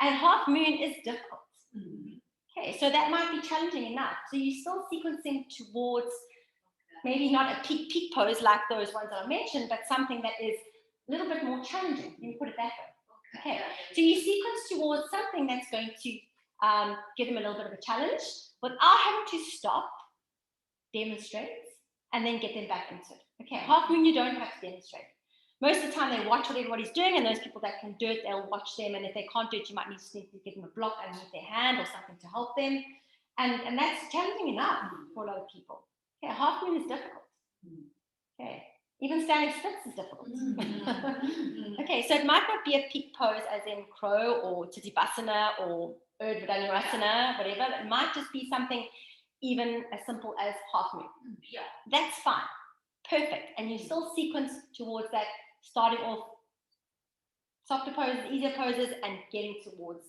S1: And half moon is difficult. Okay, so that might be challenging enough. So you're still sequencing towards maybe not a peak pose like those ones that I mentioned, but something that is a little bit more challenging. Let me put it that way. Okay, so you sequence towards something that's going to give them a little bit of a challenge without having to stop, demonstrate, and then get them back into it. Okay, half moon you don't have to demonstrate. Most of the time they watch what everybody's doing, and those people that can do it, they'll watch them, and if they can't do it, you might need to give them a block underneath their hand or something to help them. And that's challenging enough for a lot of people. Okay, half moon is difficult. Okay, even standing splits is difficult. Okay, so it might not be a peak pose as in crow or Titipasana or Urdhva Dhanurasana, whatever. It might just be something even as simple as half moon. That's fine. Perfect. And you still sequence towards that, starting off softer poses, easier poses, and getting towards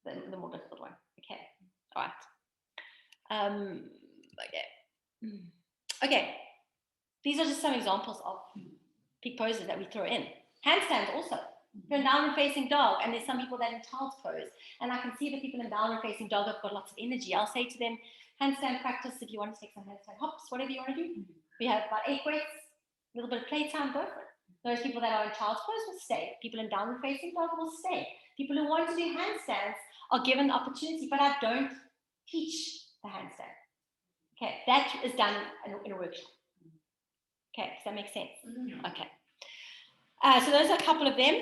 S1: the more difficult one. Okay. All right. Okay. These are just some examples of peak poses that we throw in. Handstands also. You're in downward facing dog, and there's some people that in child's pose, and I can see the people in downward facing dog have got lots of energy. I'll say to them, handstand practice if you want to take some handstand hops, whatever you want to do. We have about 8 breaths, a little bit of playtime, go for it. Those people that are in child's pose will stay. People in downward facing dog will stay. People who want to do handstands are given the opportunity, but I don't teach the handstand. Okay, that is done in a workshop. Okay, does that make sense? Okay. So those are a couple of them.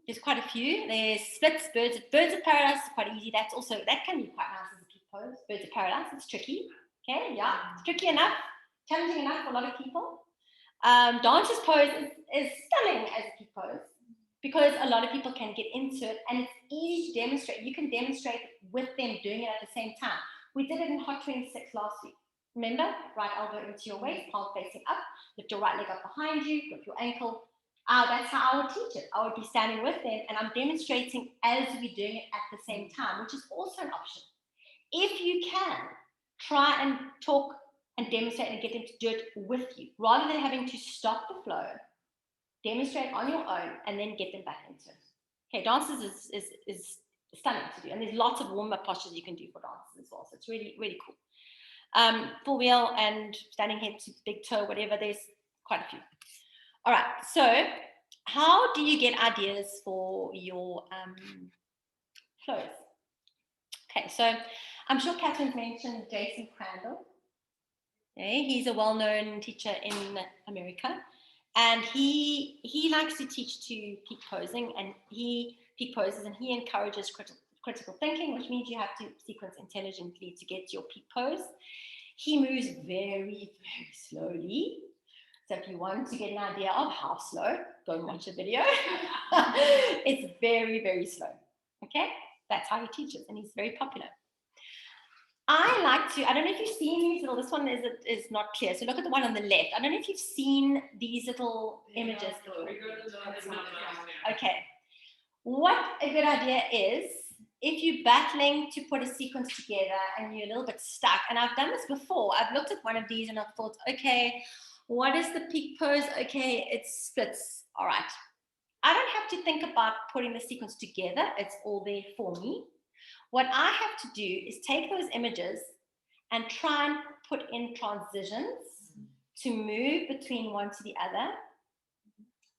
S1: There's quite a few. There's splits, birds of paradise is quite easy. That's also, that can be quite nice as a peak pose. Birds of paradise, it's tricky. Okay, yeah, it's tricky enough, challenging enough for a lot of people. Dancer's pose is stunning as a peak pose because a lot of people can get into it, and it's easy to demonstrate. You can demonstrate with them doing it at the same time. We did it in Hot 26 last week. Remember, right elbow into your waist, palm facing up, lift your right leg up behind you, grip your ankle. That's how I would teach it. I would be standing with them, and I'm demonstrating as we're doing it at the same time, which is also an option. If you can, try and talk and demonstrate and get them to do it with you, rather than having to stop the flow, demonstrate on your own, and then get them back into it. Okay, dances is stunning to do, and there's lots of warm-up postures you can do for dances as well, so it's really, really cool. Full wheel and standing head to big toe, whatever, there's quite a few. All right, so how do you get ideas for your flows? Okay, so I'm sure Catherine's mentioned Jason Crandall. Okay, he's a well-known teacher in America, and he likes to teach to peak posing, and he encourages critical thinking, which means you have to sequence intelligently to get to your peak pose. He moves very, very slowly. So if you want to get an idea of how slow, go and watch a video. It's very, very slow. Okay, that's how he teaches, and he's very popular. I like to, I don't know if you've seen these little, this one is not clear. So look at the one on the left. I don't know if you've seen these little images before. Okay. What a good idea is, if you're battling to put a sequence together and you're a little bit stuck, and I've done this before, I've looked at one of these and I've thought, okay, what is the peak pose? Okay, it splits. All right. I don't have to think about putting the sequence together. It's all there for me. What I have to do is take those images and try and put in transitions to move between one to the other.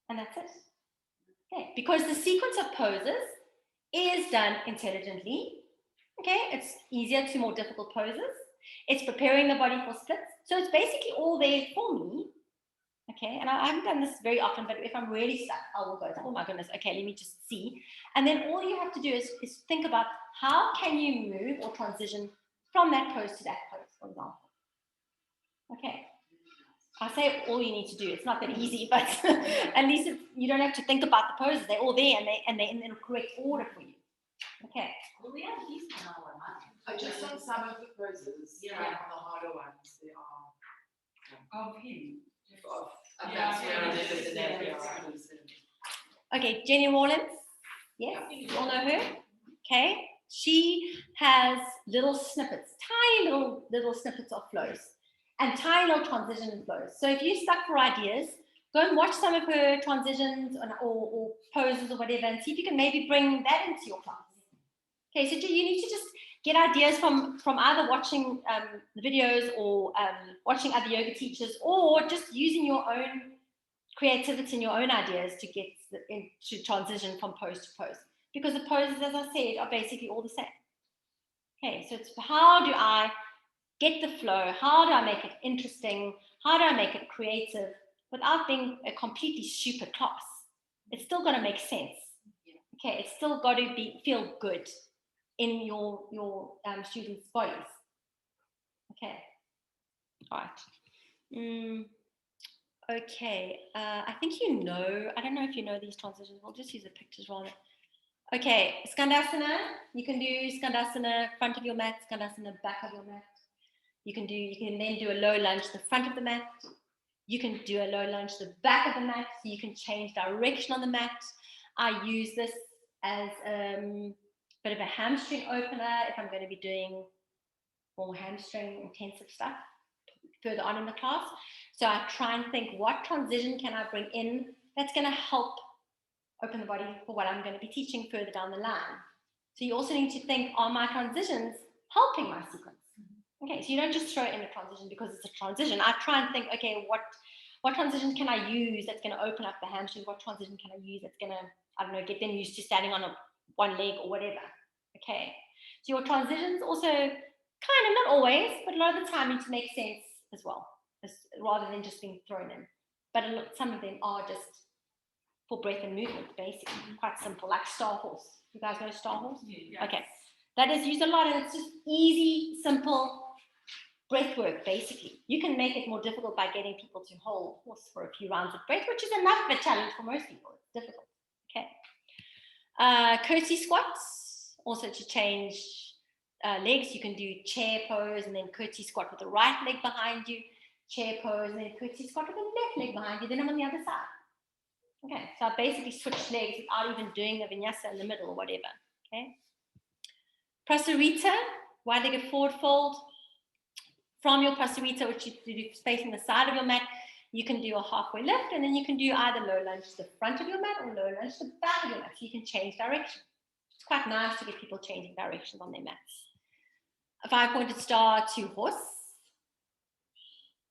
S1: And that's it. Okay, because the sequence of poses is done intelligently. Okay, it's easier to more difficult poses. It's preparing the body for splits. So it's basically all there for me. Okay, and I haven't done this very often, but if I'm really stuck, I will go, oh my goodness, okay, let me just see. And then all you have to do is think about how can you move or transition from that pose to that pose, for example. Okay, I say all you need to do. It's not that easy, but at least you don't have to think about the poses. They're all there and they're in the correct order for you. Okay.
S2: Do we have this on our mat?
S5: Just on some of the poses,
S2: Yeah.
S5: like on the harder ones, they are
S3: Of him.
S5: of.
S3: Yeah,
S5: That's where I
S3: yeah,
S5: did the
S3: yeah,
S5: neck,
S3: yeah.
S1: Okay, Jenny Rawlins. Yes, you all know her. Okay, she has little snippets, tiny little snippets of flows and tiny little transition flows. So if you're stuck for ideas, go and watch some of her transitions or poses or whatever and see if you can maybe bring that into your class. Okay, so you need to just get ideas from either watching the videos or watching other yoga teachers, or just using your own creativity and your own ideas to get to transition from pose to pose. Because the poses, as I said, are basically all the same. Okay, so it's how do I get the flow? How do I make it interesting? How do I make it creative without being a completely stupid class? It's still got to make sense. Okay, it's still got to feel good in your students' bodies. Okay, all right. Okay, I think you know, I don't know if you know these transitions. We'll just use the pictures rather. Okay, Skandasana. You can do Skandasana front of your mat, Skandasana back of your mat. You can then do a low lunge the front of the mat. You can do a low lunge the back of the mat, so you can change direction on the mat. I use this as a bit of a hamstring opener if I'm going to be doing more hamstring intensive stuff further on in the class. So I try and think, what transition can I bring in that's going to help open the body for what I'm going to be teaching further down the line. So you also need to think, are my transitions helping my sequence? Okay, so you don't just throw in a transition because it's a transition. I try and think, okay, what transition can I use that's going to open up the hamstring? What transition can I use that's going to, I don't know, get them used to standing on one leg or whatever? Okay, so your transitions also kind of, not always, but a lot of the time need to make sense as well, rather than just being thrown in. But some of them are just for breath and movement, basically, quite simple, like Star Horse. You guys know Star Horse?
S3: Yeah.
S1: Okay, that is used a lot, and it's just easy, simple breath work, basically. You can make it more difficult by getting people to hold horse for a few rounds of breath, which is enough of a challenge for most people. It's difficult. Okay. Curtsy squats, also to change legs. You can do chair pose and then curtsy squat with the right leg behind you, chair pose, and then curtsy squat with the left leg behind you. Then I'm on the other side. Okay, so I basically switch legs without even doing the vinyasa in the middle or whatever. Okay. Prasarita, wide-legged forward fold. From your prasarita, which you do facing the side of your mat, you can do a halfway lift, and then you can do either low lunge to the front of your mat or low lunge to the back of your mat. So you can change direction. It's quite nice to get people changing directions on their mats. A 5-pointed star to horse.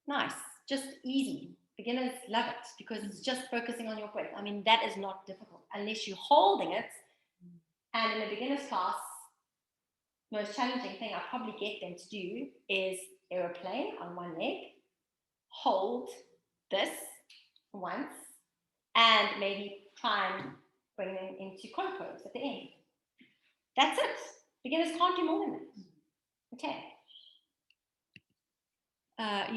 S1: Nice, just easy. Beginners love it because it's just focusing on your breath. I mean, that is not difficult unless you're holding it. And in a beginner's class, most challenging thing I probably get them to do is aeroplane on one leg, hold this once, and maybe try and bring them into crow pose at the end. That's it. Beginners can't do more than that. Okay.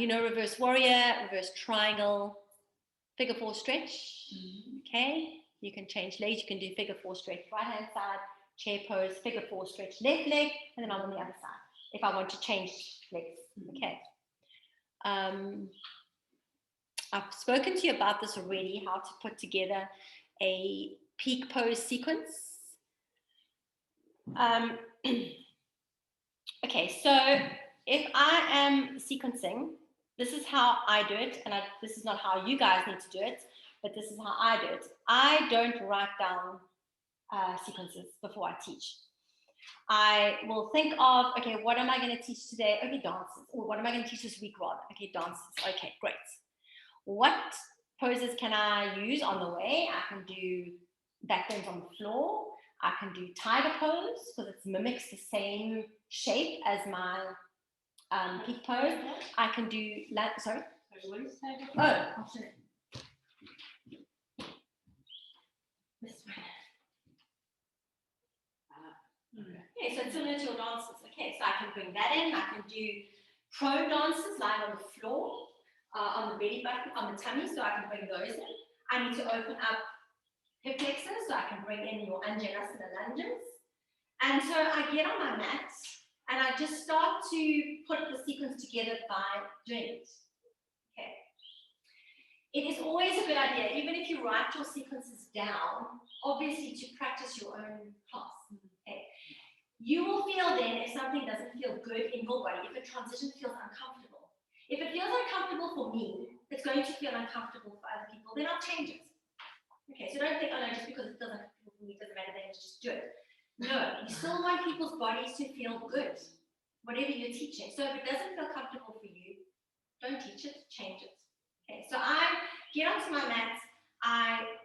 S1: Reverse warrior, reverse triangle, figure 4 stretch. Okay. You can change legs. You can do figure 4 stretch right hand side, chair pose, figure 4 stretch left leg, and then I'm on the other side. if I want to change legs. Okay. I've spoken to you about this already, how to put together a peak pose sequence. Okay, so if I am sequencing, this is how I do it, and this is not how you guys need to do it, but this is how I do it. I don't write down sequences before I teach. I will think of, okay, what am I going to teach today? Okay, dances. Or what am I going to teach this week rather? Okay, dances. Okay, great. What poses can I use on the way? I can do back bends on the floor. I can do tiger pose because it mimics the same shape as my peak pose. I can do, sorry? Oh, sorry. This one. Okay, so it's similar to your dances. Okay, so I can bring that in. I can do prone dances lying on the floor, on the belly button, on the tummy, so I can bring those in. I need to open up hip flexors, so I can bring in your Untitled lunges. And so I get on my mat, and I just start to put the sequence together by doing it. Okay. It is always a good idea, even if you write your sequences down, obviously to practice your own class. Okay. You will feel then if something doesn't feel good in your body, if a transition feels uncomfortable. If it feels uncomfortable for me, it's going to feel uncomfortable for other people, then I'll change it. Okay, so don't think, oh no, just because it doesn't uncomfortable for me, it doesn't matter, then just do it. No, you still want people's bodies to feel good, whatever you're teaching. So if it doesn't feel comfortable for you, don't teach it, change it. Okay, so I get onto my mat, I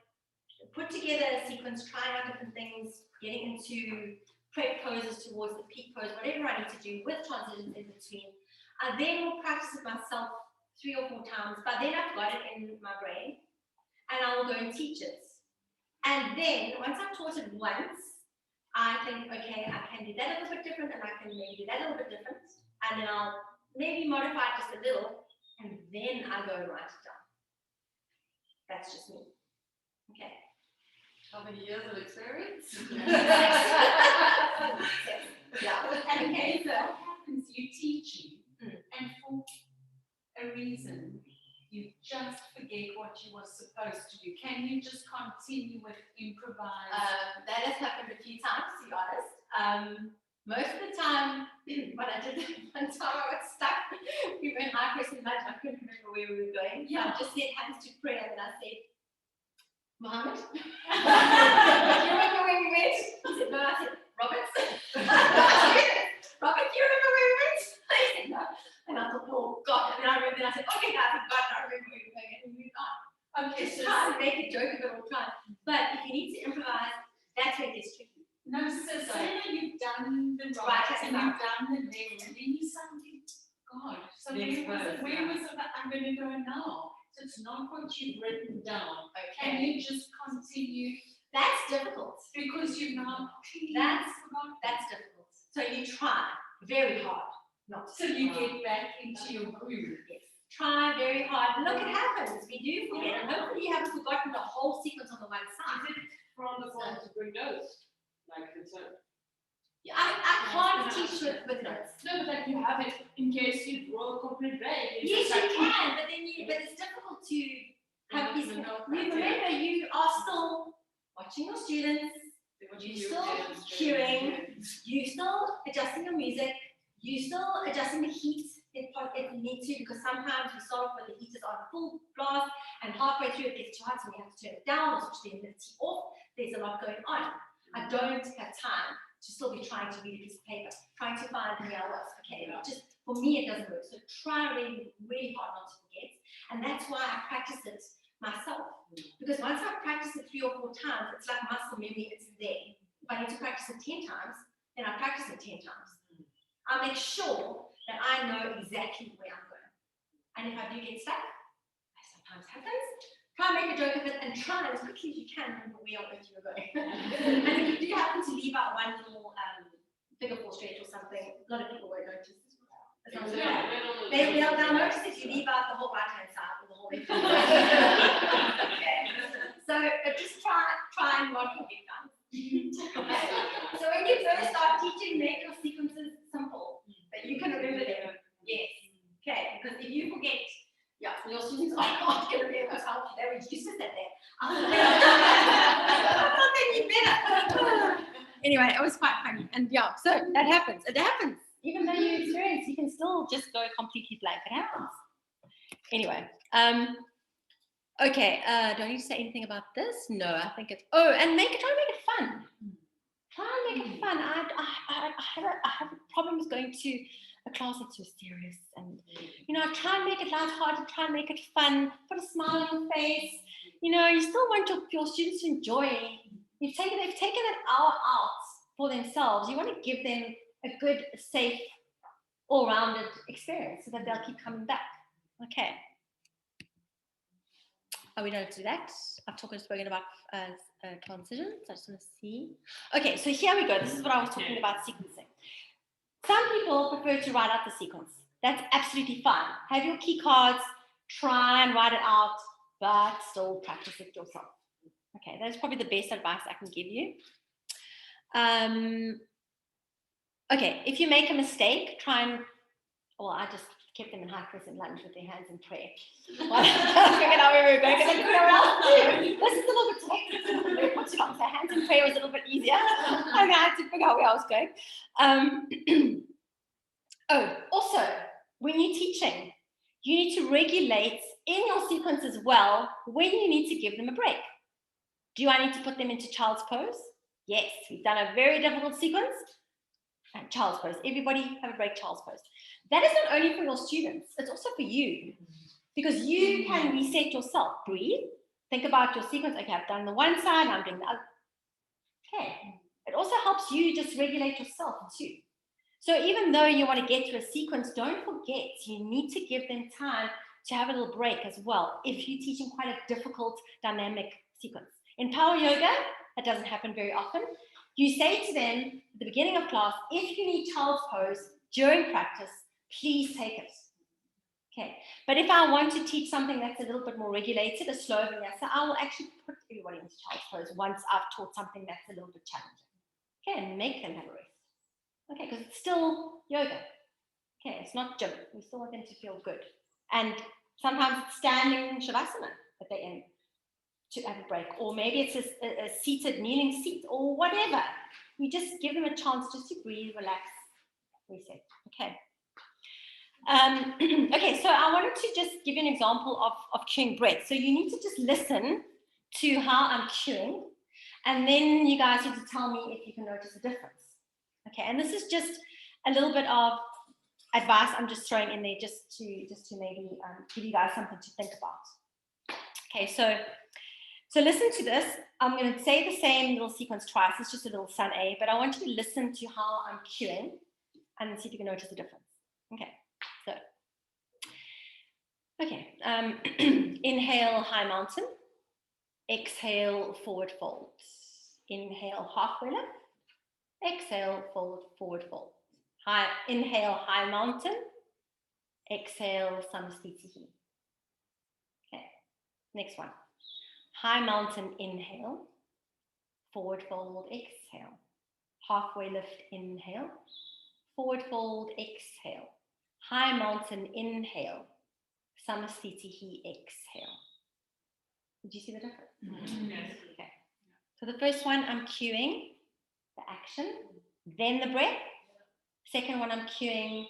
S1: put together a sequence, trying out different things, getting into prep poses towards the peak pose, whatever I need to do with transitions in between. I then will practice it myself 3 or 4 times, but then I've got it in my brain, and I will go and teach it. And then, once I've taught it once, I think, okay, I can do that a little bit different, and I can maybe do that a little bit different, and then I'll maybe modify it just a little, and then I go and write it down. That's just me. Okay.
S5: How many years of experience?
S1: Yeah.
S3: Okay, so what happens, you're teaching, and for a reason, you just forget what you were supposed to do. Can you just continue with improvise?
S1: That has happened a few times, to be honest. Most of the time, what I did one time, I got stuck. We went high press and lunge. I couldn't remember where we were going. Yeah. I just said hands to prayer, and then I said, Mohammed, do you remember where we went? He said, no. I said, Robert. Robert, do you remember where we went? He said, no. And I thought, oh God. And then I remember, and I said, okay, guys, I've got it. I remember where we were going, and we moved on. Okay, just try to make a joke of it all the time. But if you need to improvise, that's where it gets tricky.
S3: No, so say that you've done the right and you've done the thing, and then you suddenly, God, so where was it that I'm going to go now? So it's not what you've written down.
S1: Okay.
S3: Can you just continue?
S1: That's difficult.
S3: Because you've now
S1: That's difficult. So you try very hard not to.
S3: So you get back into your groove.
S1: Yes. Try very hard. Look, it happens. We do forget. And hopefully you haven't forgotten the whole sequence on the one side.
S4: Is it from the point to bring notes? Like it's a...
S1: I can't teach with notes.
S4: No, but like you have it in case you draw a complete blank.
S1: Yes, you can, but then but it's difficult to have these. Remember, you are still watching your students. You're still cueing. You're still adjusting your music. You're still adjusting the heat if you need to, because sometimes we start off when the heat is on full blast, and halfway through it gets too hot, so we have to turn it down or switch the humidity off. There's a lot going on. I don't have time to still be trying to read a piece of paper, trying to find the hours. Okay, just for me it doesn't work. So try really, really hard not to forget, and that's why I practice it myself. Because once I practice it 3 or 4 times, it's like muscle memory. It's there. If I need to practice it 10 times, then I practice it 10 times. I make sure that I know exactly where I'm going. And if I do get stuck, that sometimes happens. Try and make a joke of it, and try as quickly as you can remember where on earth you were going. And if you do happen to leave out one little figure 4 stretch or something, a lot of people won't notice. They'll notice if you leave out the whole right-hand side or the whole left-hand side. Okay. So just try and not forget that. Okay. So when you first start teaching, make your sequences simple. But Anyway, it was quite funny. And yeah, so that happens. It happens. Even though you experience, you can still just go completely blank. It happens. Anyway, okay, do I need to say anything about this? No, I think it's, oh, and try and make it fun. Try and make it fun. I have problems going to a class that's so serious, and try and make it lighthearted, try and make it fun, put a smile on your face. You still want your students to enjoy. They've taken an hour out for themselves. You want to give them a good, safe, all-rounded experience so that they'll keep coming back. Okay. Oh, we don't do that. I've spoken about transitions. I just want to see. Okay, so here we go. This is what I was talking about, sequencing. Some people prefer to write out the sequence. That's absolutely fine. Have your key cards, try and write it out, but still practice it yourself. Okay, that's probably the best advice I can give you. Okay, if you make a mistake, I just kept them in high crescent lunge with their hands in prayer. I figured out where we were going, because I didn't know where else to do. This is a little bit technical. So hands in prayer was a little bit easier. I had to figure out where I was going. Also, when you're teaching, you need to regulate in your sequence as well when you need to give them a break. Do I need to put them into child's pose? Yes, we've done a very difficult sequence. And child's pose. Everybody have a break, child's pose. That is not only for your students, it's also for you. Because you can reset yourself. Breathe. Think about your sequence. Okay, I've done the one side, I'm doing the other. Okay. It also helps you just regulate yourself too. So even though you want to get to a sequence, don't forget, you need to give them time to have a little break as well if you're teaching quite a difficult dynamic sequence. In power yoga, that doesn't happen very often. You say to them at the beginning of class, if you need child's pose during practice, please take it. Okay, but if I want to teach something that's a little bit more regulated, a slow vinyasa, I will actually put everybody into child's pose once I've taught something that's a little bit challenging. Okay, and make them have a rest. Okay, because it's still yoga. Okay, it's not gym. We still want them to feel good. And sometimes it's standing shavasana at the end to have a break, or maybe it's a seated kneeling seat, or whatever. You just give them a chance just to breathe, relax, reset. Okay. Okay, so I wanted to just give you an example of cueing breath. So you need to just listen to how I'm cueing, and then you guys need to tell me if you can notice a difference. Okay, and this is just a little bit of advice I'm just throwing in there just to maybe give you guys something to think about. Okay, so listen to this. I'm going to say the same little sequence twice. It's just a little sun A, but I want you to listen to how I'm cueing and see if you can notice the difference. Okay, so, inhale, high mountain. Exhale, forward fold. Inhale, halfway lift. Exhale, forward fold. Inhale, high mountain. Exhale, samastitihi. Okay, next one. High mountain, inhale. Forward fold, exhale. Halfway lift, inhale. Forward fold, exhale. High mountain, inhale. Samastitihi, exhale. Did you see the difference?
S4: Mm-hmm. Yes.
S1: Okay. So the first one, I'm cueing the action, then the breath. Second one, I'm cueing.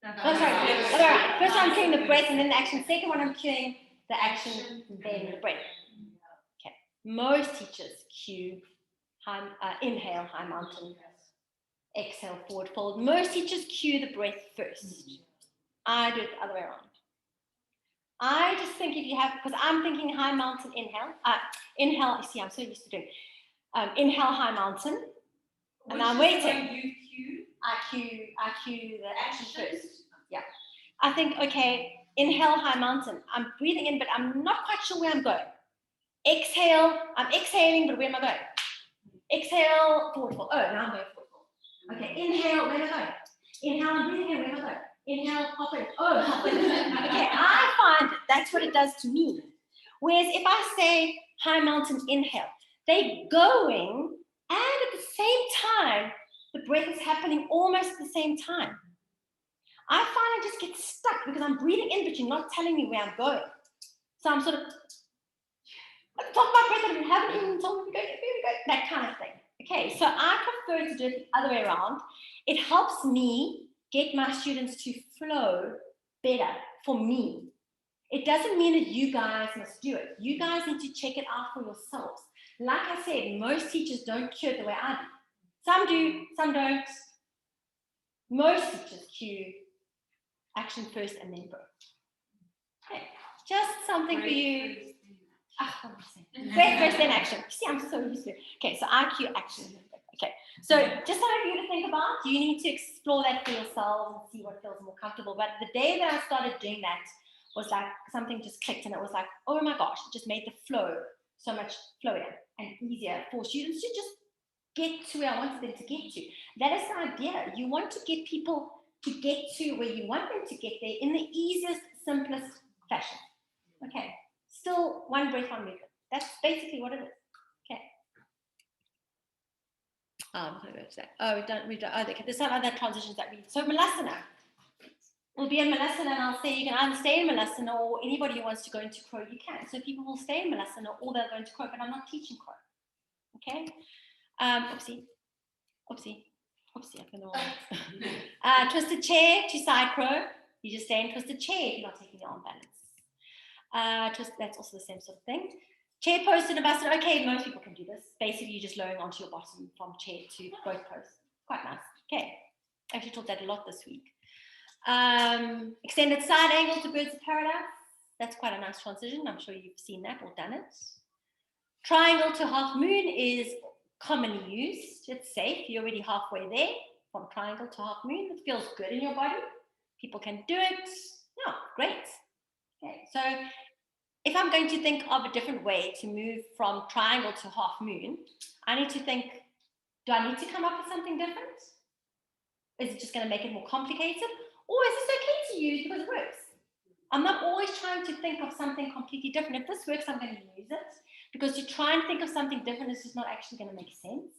S1: Oh, sorry. First one, I'm cueing the breath and then the action. Second one, I'm cueing the action, then the breath. Okay. Most teachers cue inhale, high mountain. Exhale, forward fold. Most teachers cue the breath first. I do it the other way around. I just think if you have, because I'm thinking high mountain, inhale. Inhale, you see, I'm so used to doing. Inhale, high mountain. And I'm waiting. I cue the action first. Yeah. I think, okay, inhale, high mountain. I'm breathing in, but I'm not quite sure where I'm going. Exhale, I'm exhaling, but where am I going? Exhale, forward fold. Oh, now I'm going forward fold. Okay, inhale, where am I going? Inhale, I'm breathing in, where am I going? Inhale, halfway. Oh, halfway. Okay, I find that's what it does to me. Whereas if I say high mountain, inhale, they're going, and at the same time, the breath is happening almost at the same time. I find I just get stuck because I'm breathing in, but you're not telling me where I'm going. So I'm sort of at the top of my breath, and you haven't even told me where we go, that kind of thing. Okay, so I prefer to do it the other way around. It helps me get my students to flow better for me. It doesn't mean that you guys must do it. You guys need to check it out for yourselves. Like I said, most teachers don't cue it the way I do. Some do, some don't. Most teachers cue action first and then go. Okay, just something for you. Breath first, then action. See, I'm so used to it. Okay, so I cue action. Okay, so just something for you to think about. You need to explore that for yourselves and see what feels more comfortable. But the day that I started doing that was like something just clicked, and it was like, oh my gosh, it just made the flow so much flowier and easier for students to just get to where I wanted them to get to. That is the idea. You want to get people to get to where you want them to get there in the easiest, simplest fashion. Okay, still one breath, one movement. That's basically what it is. Okay. We've done, okay, there's some other transitions that we, so Malasana. We'll be in Malasana, and I'll say you can either stay in Malasana, or anybody who wants to go into crow, you can. So people will stay in Malasana or they'll go into crow, but I'm not teaching crow. Okay? Oopsie, I've been the wrong one. Twisted chair to side crow. You just stay in twisted chair if you're not taking your arm balance. That's also the same sort of thing. Chair pose to Navasana. Okay, most people can do this. Basically, you're just lowering onto your bottom from chair to both pose. Quite nice. Okay. I actually taught that a lot this week. Extended side angle to birds of paradise. That's quite a nice transition. I'm sure you've seen that or done it. Triangle to half moon is commonly used. It's safe. You're already halfway there from triangle to half moon. It feels good in your body. People can do it. Yeah, great. Okay, so if I'm going to think of a different way to move from triangle to half moon, I need to think, do I need to come up with something different? Is it just going to make it more complicated? Or is this okay to use because it works? I'm not always trying to think of something completely different. If this works, I'm going to use it. Because to try and think of something different is just not actually going to make sense.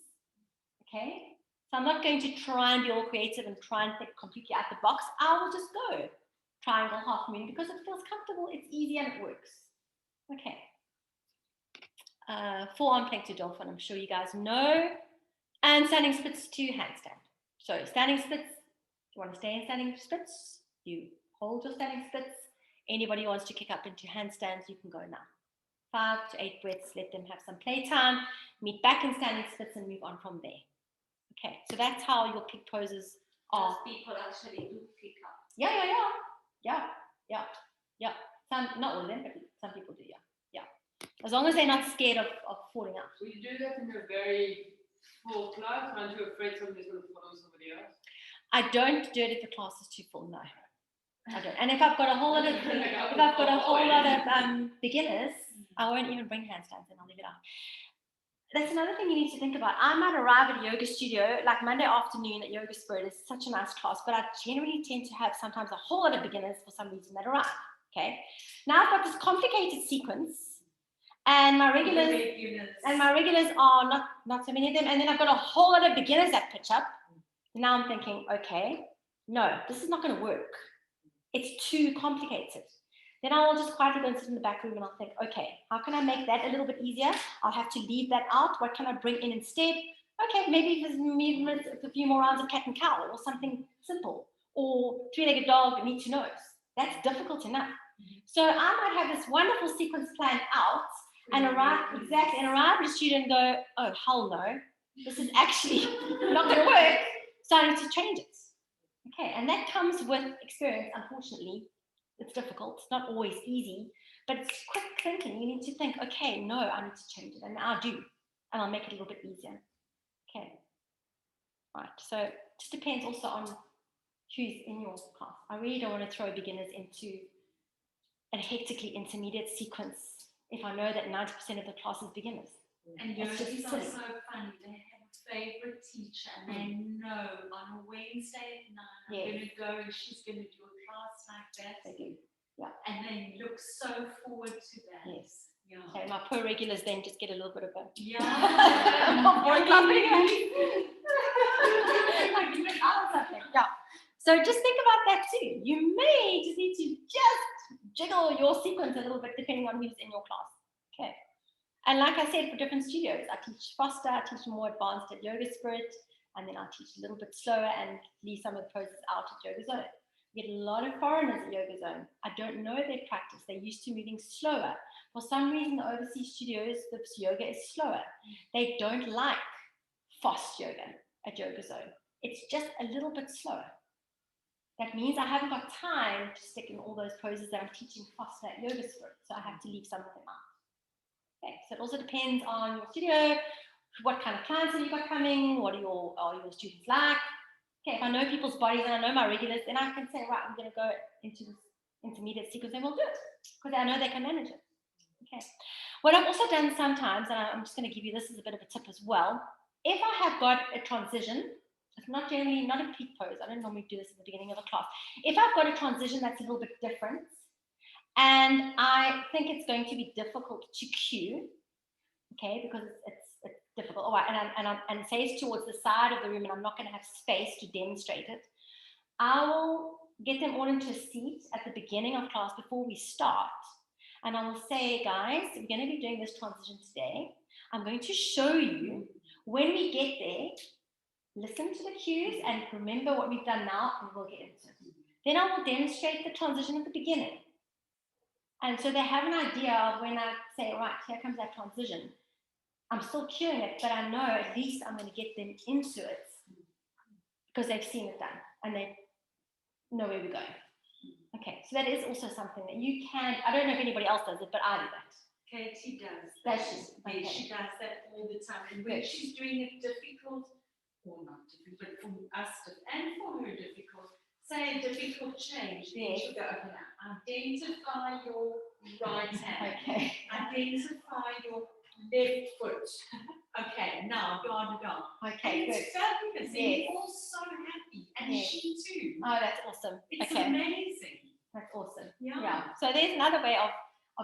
S1: Okay? So I'm not going to try and be all creative and try and think completely out the box. I will just go triangle, half moon, because it feels comfortable, it's easy, and it works. Okay. Forearm plank to dolphin, I'm sure you guys know. And standing splits to handstand. So standing splits, if you want to stay in standing splits, you hold your standing splits. Anybody who wants to kick up into handstands, you can go now. 5 to 8 breaths, let them have some playtime, meet back in standing splits and move on from there. Okay, so that's how your kick poses are.
S2: People actually do kick up.
S1: Yeah. Some, not all of them, but some people do, yeah. As long as they're not scared of falling out.
S4: Will you do that in a very full class? Aren't you afraid somebody's going to follow somebody else?
S1: I don't do it if the class is too full, no. I don't. And if I've got a whole lot of beginners, I won't even bring handstands and I'll leave it out. That's another thing you need to think about. I might arrive at a yoga studio, like Monday afternoon at Yoga Spirit is such a nice class, but I generally tend to have sometimes a whole lot of beginners for some reason that arrive. Okay. Now I've got this complicated sequence, and my regulars are not so many of them, and then I've got a whole lot of beginners that pitch up. Now I'm thinking, okay, no, this is not going to work. It's too complicated. Then I will just quietly go and sit in the back room and I'll think, okay, how can I make that a little bit easier? I'll have to leave that out. What can I bring in instead? Okay, maybe there's movements, a few more rounds of cat and cow or something simple, or three-legged dog, knee to nose. That's difficult enough. So I might have this wonderful sequence planned out and arrive at a student and go, oh, hell no, this is actually not going to work. So I need to change it. Okay, and that comes with experience, unfortunately. It's difficult, it's not always easy, but it's quick thinking. You need to think, okay, no, I need to change it, and I'll do, and I'll make it a little bit easier. Okay, right, so it just depends also on who's in your class. I really don't want to throw beginners into a hectically intermediate sequence if I know that 90% of the class is beginners.
S3: And yogis are so funny. They have a favorite teacher, and they know on a Wednesday at 9, I'm going to go and she's going to do a class like that.
S1: They do. Yeah.
S3: And they look so forward to that.
S1: Yes.
S3: Yeah.
S1: Okay, my poor regulars then just get a little bit of a yeah. So just think about that too. You may just need to just jiggle your sequence a little bit depending on who's in your class. Okay. And like I said, for different studios, I teach faster, I teach more advanced at Yoga Spirit, and then I teach a little bit slower and leave some of the poses out at Yoga Zone. We get a lot of foreigners at Yoga Zone. I don't know their practice. They're used to moving slower. For some reason, the overseas studios, the yoga is slower. They don't like fast yoga at Yoga Zone. It's just a little bit slower. That means I haven't got time to stick in all those poses that I'm teaching faster at Yoga Spirit. So I have to leave some of them out. Okay, so it also depends on your studio, what kind of clients have you got coming, what are your students like. Okay, if I know people's bodies and I know my regulars, then I can say, right, I'm going to go into this intermediate sequence and we'll do it because I know they can manage it. Okay. What I've also done sometimes, and I'm just going to give you this as a bit of a tip as well, if I have got a transition, it's not a peak pose. I don't normally do this at the beginning of a class. If I've got a transition that's a little bit different, and I think it's going to be difficult to cue, okay, because it's difficult. All right, and say it's towards the side of the room and I'm not going to have space to demonstrate it, I will get them all into a seat at the beginning of class before we start. And I will say, guys, we're going to be doing this transition today. I'm going to show you when we get there, listen to the cues and remember what we've done now and we'll get into it. Then I will demonstrate the transition at the beginning. And so they have an idea of when I say, right, here comes that transition. I'm still cueing it, but I know at least I'm going to get them into it because they've seen it done and they know where we're going. Okay, so that is also something that you can, I don't know if anybody else does it, but I do that.
S3: Katie does.
S1: Does she? Okay.
S3: She does that all the time. And when she's doing it difficult, or not difficult, but for us and for her difficult, say a difficult change, then she'll go, okay, now identify your right hand.
S1: Okay.
S3: Identify your left foot. Okay, now da da da.
S1: Okay,
S3: and
S1: good.
S3: it's fabulous.
S1: Yes.
S3: And we're all so happy. And
S1: Yes.
S3: she too.
S1: Oh, that's awesome.
S3: It's
S1: okay.
S3: amazing.
S1: That's awesome.
S3: Yeah.
S1: So there's another way of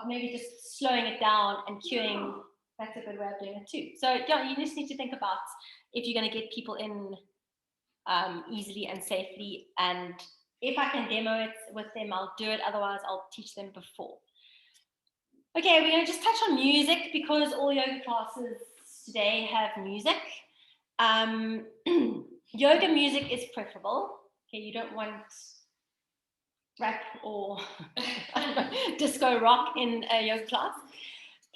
S1: maybe just slowing it down and cueing. Yeah. That's a good way of doing it too. So yeah, you just need to think about if you're going to get people in easily and safely. And if I can demo it with them, I'll do it. Otherwise, I'll teach them before. Okay, we're going to just touch on music because all yoga classes today have music. Yoga music is preferable. Okay, you don't want rap or disco rock in a yoga class.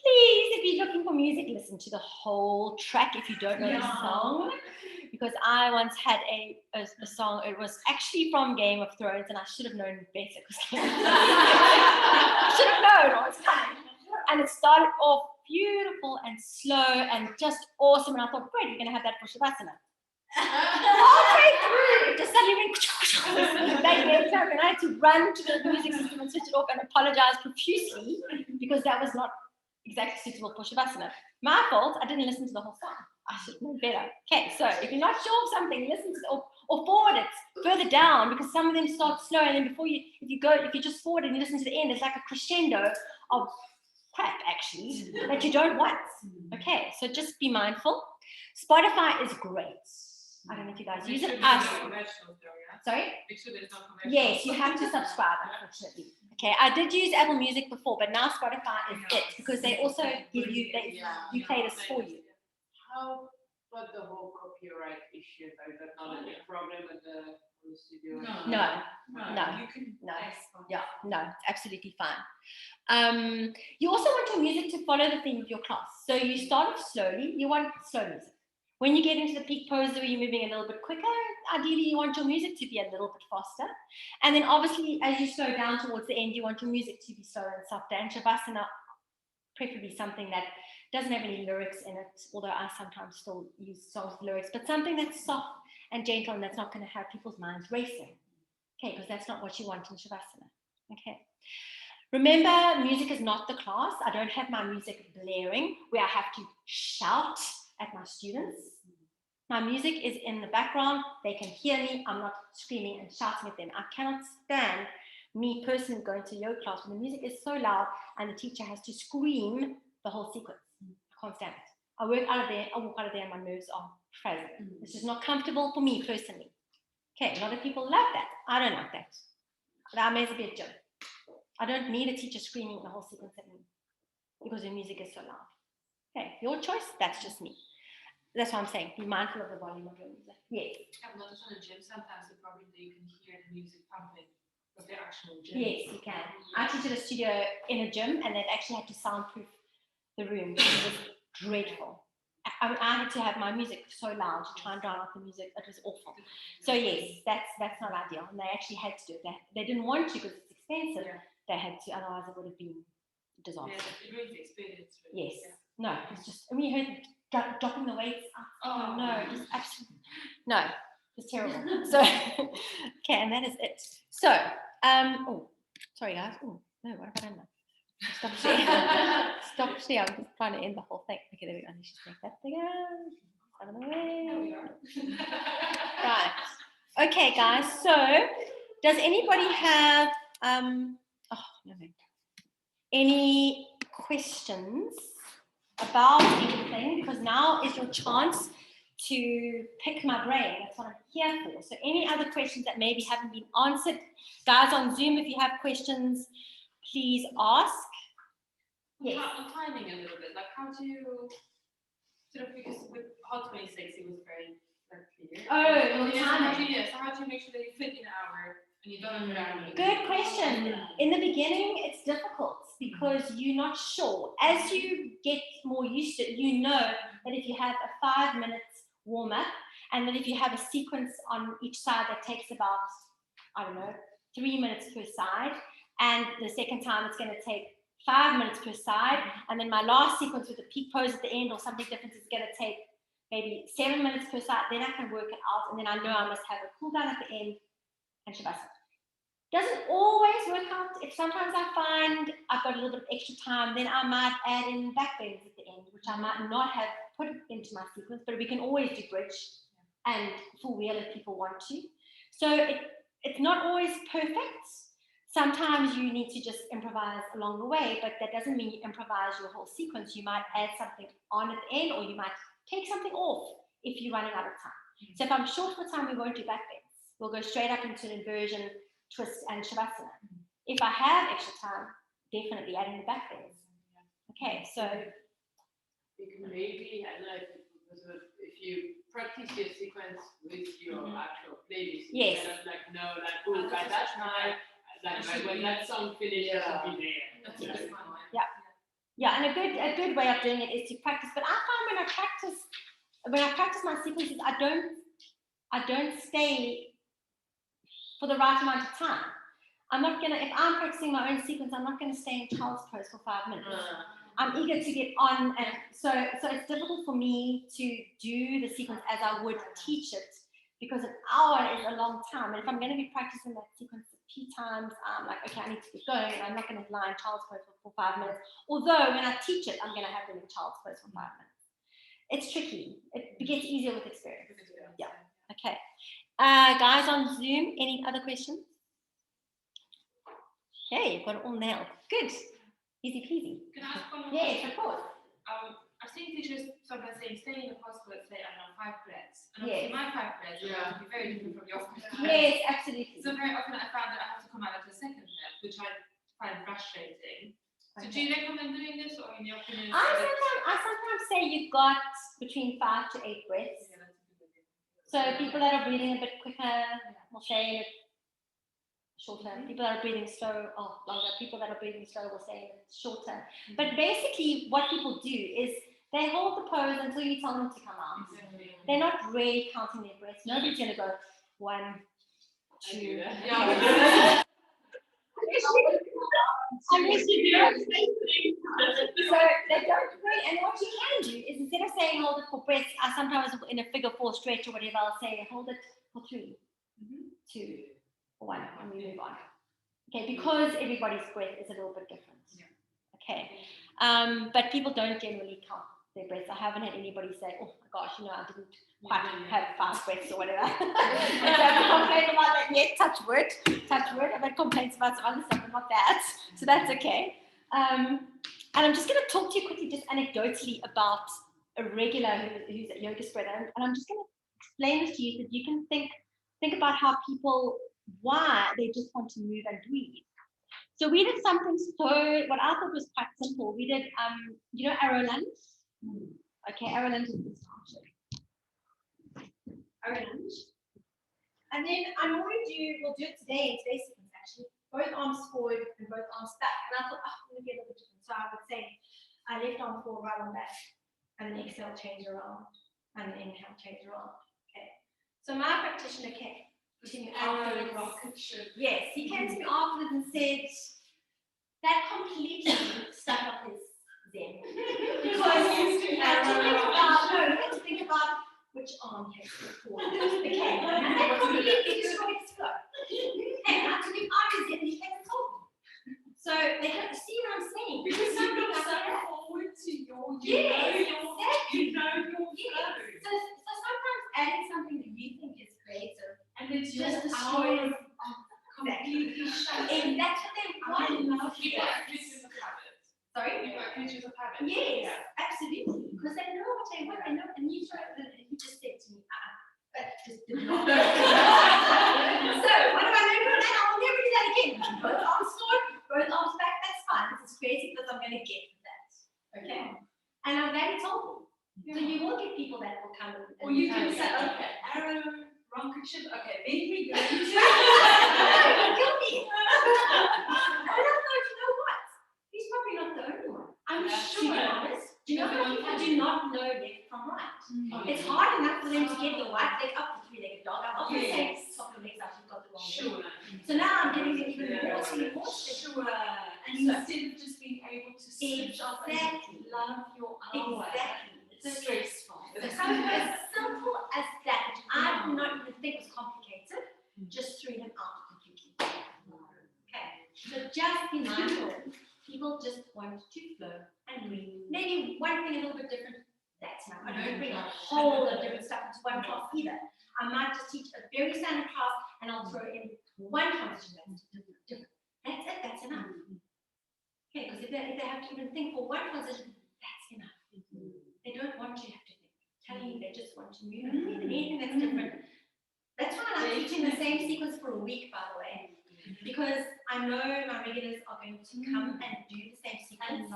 S1: Please, if you're looking for music, listen to the whole track if you don't know the song. Because I once had a song, it was actually from Game of Thrones, and I should have known better. I should have known what was coming. And it started off beautiful and slow and just awesome. And I thought, great, we're going to have that for Shavasana. Halfway through, it just suddenly went and I had to run to the music system and switch it off and apologize profusely because that was not exactly suitable for Shavasana. My fault, I didn't listen to the whole song. I should know better. Okay, so if you're not sure of something, listen to it or forward it further down because some of them start slow and then if you just forward it and you listen to the end, it's like a crescendo of crap actually that you don't want. Okay, so just be mindful. Spotify is great. I don't know if you guys use it. Sorry? Yes, you have to subscribe, unfortunately. Okay, I did use Apple Music before, but now Spotify is it because they also give you, you play this for you.
S5: How about the whole copyright issue? Is that not a problem at the studio?
S1: No.
S3: You can
S1: It's absolutely fine. You also want your music to follow the theme of your class. So you start off slowly, you want slow music. When you get into the peak pose where you're moving a little bit quicker, ideally you want your music to be a little bit faster. And then obviously as you slow down towards the end, you want your music to be slower and softer. And Shavasana, preferably something that doesn't have any lyrics in it, although I sometimes still use songs with lyrics, but something that's soft and gentle and that's not going to have people's minds racing. Okay, because that's not what you want in Shavasana. Okay. Remember, music is not the class. I don't have my music blaring where I have to shout at my students. My music is in the background. They can hear me. I'm not screaming and shouting at them. I cannot stand me personally going to yoga class when the music is so loud and the teacher has to scream the whole sequence. I can't stand it. I walk out of there and my nerves are frozen. It's just not comfortable for me personally. Okay, a lot of people love that. I don't like that. That may be a joke. I don't need a teacher screaming the whole sequence at me because the music is so loud. Okay, your choice. That's just me. That's what I'm saying. Be mindful of the volume of your music. Yes.
S6: I've noticed on the gym sometimes the problem that you can hear the music pumping of the actual gym.
S1: Yes, you can. I teach at a studio in a gym, and they've actually had to soundproof the room. It was dreadful. I had to have my music so loud to try and drown out the music. It was awful. So yes, that's not ideal. And they actually had to do it. They didn't want to because it's expensive.
S6: Yeah.
S1: They had to, otherwise it would have been a disaster.
S6: Yeah, it ruins the experience. Really.
S1: Yes.
S6: Yeah.
S1: No, it's just, I mean, you heard dropping the weights. Oh no, just absolutely, no, it's terrible. So, okay, and that is it. So, oh, sorry guys. Oh, no, what have I done now? Stop sharing. Stop sharing. I'm just trying to end the whole thing. Okay, there we go. Let's just make that bigger. Out of the way.
S6: There we are.
S1: Right. Okay, guys. So, does anybody have any questions about anything? Because now is your chance to pick my brain. That's what I'm here for. So, any other questions that maybe haven't been answered, guys on Zoom, if you have questions, please ask. Yes.
S6: On timing a little bit, like how do you sort of, because with Hot 26 it was very clear.
S1: Oh,
S6: yeah,
S1: timing.
S6: so how do you make sure that you fit in an hour and you don't understand?
S1: Good question. In the beginning, it's difficult because you're not sure. As you get more used to it, you know that if you have a 5 minutes warm up, and then if you have a sequence on each side that takes about, I don't know, 3 minutes per side, and the second time it's going to take 5 minutes per side, and then my last sequence with the peak pose at the end or something different is going to take maybe 7 minutes per side, then I can work it out, and then I know I must have a cool down at the end and Shavasana. Doesn't always work out. If sometimes I find I've got a little bit of extra time, then I might add in back bends at the end, which I might not have put into my sequence, but we can always do bridge and full wheel if people want to. So it's not always perfect. Sometimes you need to just improvise along the way, but that doesn't mean you improvise your whole sequence. You might add something on at the end, or you might take something off if you're running out of time. So if I'm short for time, we won't do back bends. We'll go straight up into an inversion, twist, and Shavasana. If I have extra time, definitely adding the back bends. Okay, so
S5: You can maybe, I don't know if you practice your sequence with your actual playlist.
S1: Yes.
S5: Instead of like, no, like, oh, by that time, like when that song finishes, I'll be there.
S1: yeah, and a good way of doing it is to practice. But I find when I practice my sequences, I don't stay for the right amount of time. I'm not gonna, if I'm practicing my own sequence, I'm not gonna stay in child's pose for 5 minutes. I'm eager to get on, and so it's difficult for me to do the sequence as I would teach it, because an hour is a long time. And if I'm going to be practicing that sequence a few times, I'm like, okay, I need to get going, and I'm not going to lie in child's pose for 5 minutes. Although when I teach it, I'm going to have them in child's pose for 5 minutes. It's tricky. It gets easier with experience. Yeah. Okay. Guys on Zoom, any other questions? Okay, you've got it all nailed. Good. Easy peasy.
S6: Can I ask one more
S1: Yes,
S6: question?
S1: of course.
S6: I've seen teachers sometimes saying stay in the pose for, let's say, I don't know, 5 breaths. And
S1: Yes.
S6: obviously my 5 breaths are going to be very different from your 5 breaths.
S1: Yes, absolutely.
S6: So very often I found that I have to come out of the second breath, which I find frustrating. So do you recommend doing this, or in your opinion?
S1: I sometimes say you've got between 5 to 8 breaths.
S6: Yeah, that's a good idea.
S1: So people that are breathing a bit quicker will say it shorter. People that are breathing slow, longer. People that are breathing slow will say it's shorter. But basically what people do is they hold the pose until you tell them to come out. They're not really counting their breaths. Nobody's going to go 1, 2.
S6: Yeah.
S1: Unless you do it. So they don't really, and what you can do is instead of saying hold it for breaths, I sometimes in a figure 4 stretch or whatever, I'll say hold it for 3, 2, 1, and we move on. Okay, because everybody's breath is a little bit different. Okay, but people don't generally count their breaths. I haven't had anybody say, oh my gosh, I didn't quite have 5 breaths or whatever. I haven't complained about that yet. Touch wood. I've had complaints about some other stuff, but not that. So that's okay. And I'm just going to talk to you quickly, just anecdotally, about a regular who's a yoga spreader. And I'm just going to explain this to you so that you can think about how people, why they just want to move and breathe. So we did something what I thought was quite simple. We did, arrow lunge. Okay, arrow lunge is this one. Arrow lunge. And then we'll do it today in today's sequence actually. Both arms forward and both arms back. And I thought, I'm going to get a little bit different. So I would say left arm forward, right arm back. And then exhale, change around. And then inhale, change around. Okay. So my practitioner came to me afterwards. Yes, he came to me afterwards and said, that completely stuck up his zen. Because you had to think about which arm he has to forward. Okay. And that completely destroyed his flow. Hey, I had to think out his zen and he came and told me. So they have to see what I'm saying.
S3: Because you look so forward to your,
S1: exactly.
S3: you know your
S1: Yes.
S3: flow.
S1: So sometimes adding something that you think is creative
S3: And it's
S1: just
S3: your
S1: destroys.
S3: completely shut.
S1: And that's what they want.
S4: Keep that creatures of habit.
S1: Sorry?
S4: Keep that creatures of habit.
S1: Yes, absolutely. Because they know what they want. They know, and you try, and he just said to me, that just did not. So what do I learn from that? I'll never do that again. Both arms forward, both arms back. That's fine. This is creative because I'm going to get that. Okay. And I'm glad he told me. So you will get people that will come and
S3: Or you can say, okay, arrow, rocket ship. Okay, then we go to.
S1: Kill me. I don't know if you know what. He's probably not the only one. I'm sure. Do you know how people do not know left from right? It's hard enough for them to get the right leg up the three-legged dog. I'm often saying stop your legs out, you've got the wrong leg. So now I'm getting them even more
S3: Sure. And instead of just being able to switch off and love your hour.
S1: Exactly.
S3: It's stressful.
S1: So something as simple as that, which I did not even think was complicated, just threw him out completely. Okay. So just be mindful. People just want to flow and breathe. Maybe one thing a little bit different. That's enough. I don't bring a whole lot of different stuff into one class either. I might just teach a very standard class and I'll throw in one transition that's different. That's it. That's enough. Okay, because if they have to even think for one transition, that's enough. They don't want you to have to think. Telling you they just want to move and breathe. Anything that's different. That's why I'm teaching the same sequence for a week, by the way. Because I know my regulars are going to come and do the same sequence.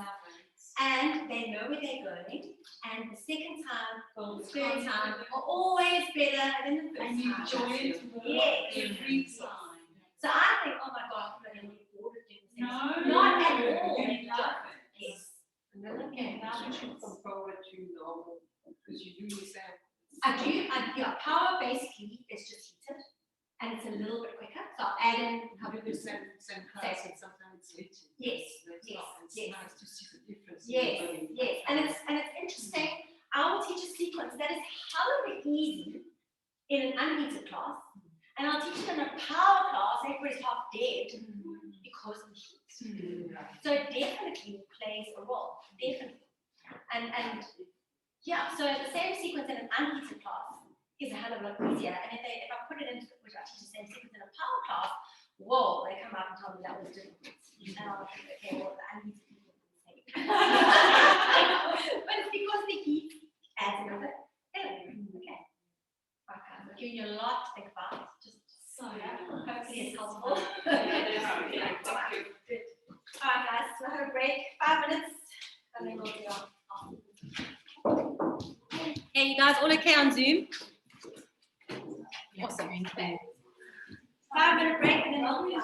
S1: And they know where they're going. And the second time or the third time are always better than the first time.
S3: And you join it every time.
S1: So I think, oh my God, I'm going to get bored of doing the same.
S3: No,
S1: Not at all.
S3: You love it.
S1: Yes.
S5: And then again, switching from power to normal, because you do the same.
S1: Yeah, power basically is just heated. And it's a little bit quicker. So I'll add in
S5: How do the same class and sometimes it's hitting.
S1: Yes,
S5: It's
S1: yes,
S5: nice to see the difference.
S1: Yes, and it's interesting. I will teach a sequence that is hella easy in an unheated class, and I'll teach it in a power class. Everybody's half dead because of the heat. So it definitely plays a role, definitely. And yeah, so the same sequence in an unheated class is a hell of a lot easier. And if I put it into which I teach the same sequence in a power class, whoa, they come out and tell me that was difficult. And I'll think, okay, well, I need to do the same. But it's because the heat adds another element. Okay. Okay. I'm giving you a lot to think about. Just so hopefully it's helpful. Alright, guys, so we'll have a break, 5 minutes, and then we'll do our Hey, you guys all okay on Zoom? Awesome. 5-minute break and then I'll be on.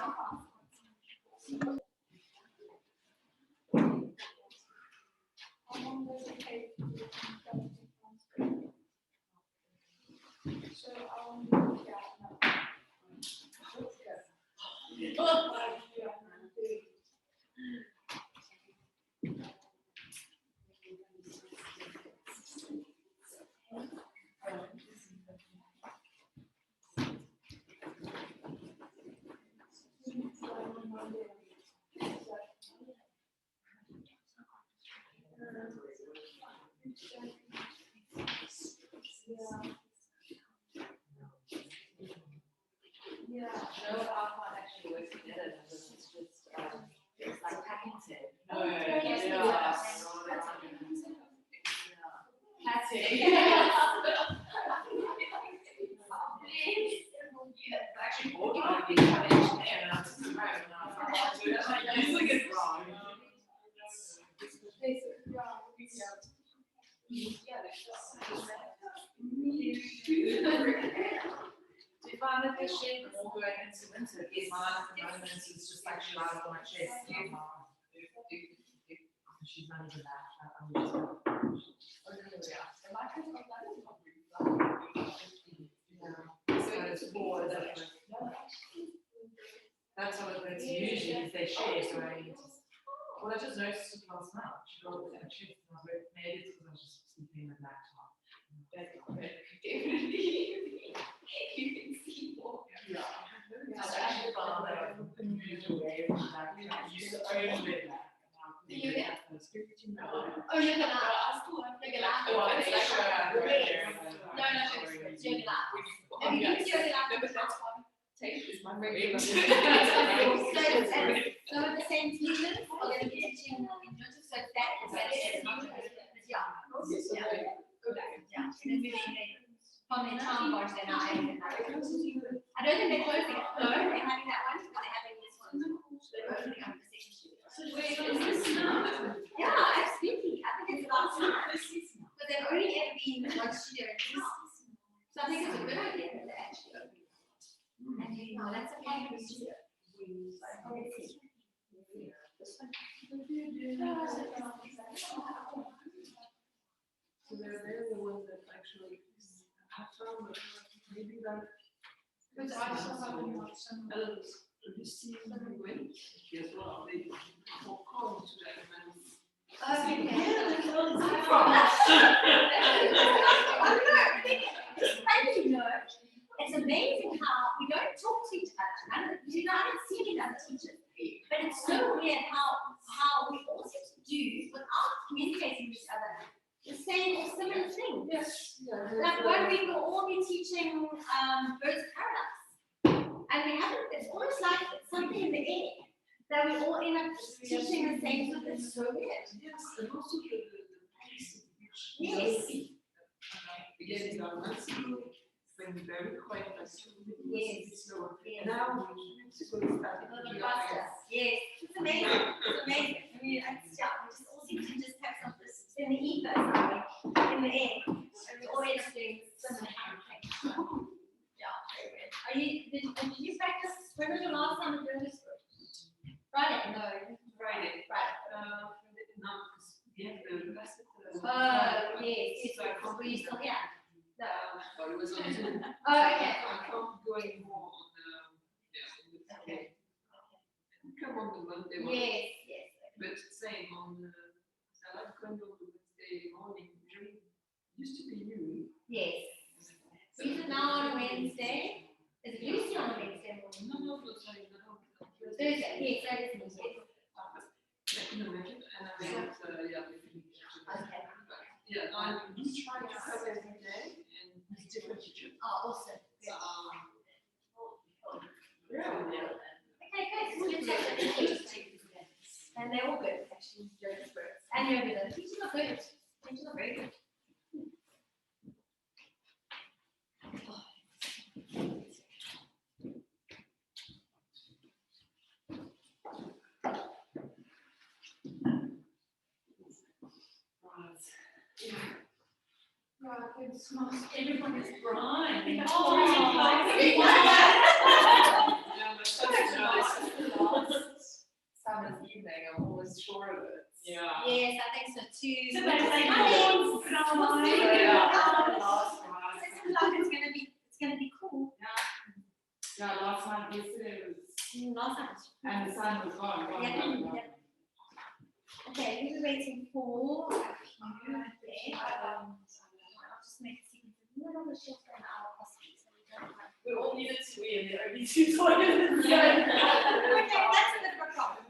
S2: No, our part actually works together because it's just it's like patented. No, actually automatically connection there, and I'm just using it wrong.
S7: a shape or going into winter. It's hard at the moment. It's just like she lies on my chest. She's not even that. I'm just that's how it's usually if they share, so well, I just noticed it last night. She got it and she was maybe it's because I was just sleeping with laptop.
S2: Definitely. You can see more.
S7: Yeah. It's actually fun that I moved away from that. I used to own it.
S2: Oh, you're gonna ask for it. You're gonna ask.
S7: Oh, it's like sure.
S2: No, you're gonna ask. Have you been to yoga lab? Tape is my regular. So some of the same teachers are going to be teaching in Joseph, so that is yeah. From the town boards, they're not having that. I don't think they're closing it. No, they're having that one, but they're having this one. They're opening up the second studio.
S7: Wait, is this now?
S2: Yeah, absolutely. I think it's the last time. But they've only ever been one studio in this. So I think it's a good idea that they're actually opening. And you know, that's a kind of studio.
S7: So they're the ones that actually have found that maybe that.
S3: But I also have
S7: You see them went as well. They will come to that event.
S2: Okay. It's amazing how we don't talk to each other. I don't see any other teachers, but it's so weird how we all seem to do without communicating with each other the same or similar things.
S7: Yes.
S2: Like 1 week we'll all be teaching birds of paradise, and we haven't. It's almost like it's something in the air that we all end up teaching the same. So it's so weird.
S7: Yes, and also the pace at which
S2: Yes.
S7: Again, it's not once ago, when very quiet, but still
S2: Yes.
S7: slower.
S2: Yes.
S7: Now, we it's going to start
S2: A little faster. Yes, it's amazing. It's amazing. I mean, it's, yeah, we just all seem to just have some this in the ether, somewhere, in the air, and we all end up doing similar kind of things. Yeah, very weird. Did you practice? When was your last time doing this? Friday? No.
S7: Friday.
S2: Friday.
S7: No, because we have the rest of the.
S2: Yes. Were you still here? No.
S7: But it was on Zoom.
S2: Oh, okay.
S7: I can't go anymore on the
S2: Okay.
S7: come on the Monday one.
S2: Yes.
S7: But same on the I like going on the Wednesday morning. Usually used to be you.
S2: Yes. So is it now on a Wednesday? Is it usually on a Wednesday morning?
S7: No, sorry, no.
S2: Thursday. Yes, that is Wednesday.
S7: I can imagine, and I went, yeah,
S2: Okay.
S7: yeah, I'm just trying to have every day and with different teachers.
S2: Oh, awesome.
S7: Yeah.
S2: Okay, good. So let's have the teachers. And they're all good, actually. And you're good. The teachers are good. Teachers are very good.
S3: Everyone is blind.
S7: Summer's evening, I'm always sure of it.
S4: Yeah.
S2: Yes, I think so too.
S3: So that's like,
S2: It's gonna be cool.
S7: Yeah, last night, yesterday was,
S2: Last time.
S7: and the sun was gone.
S2: Yeah. Okay, we were waiting for. I'll just make a sequence a little bit shorter in our possibly, so we don't have.
S7: We all needed to be in the only two toilets.
S2: Okay, that's a bit of a problem.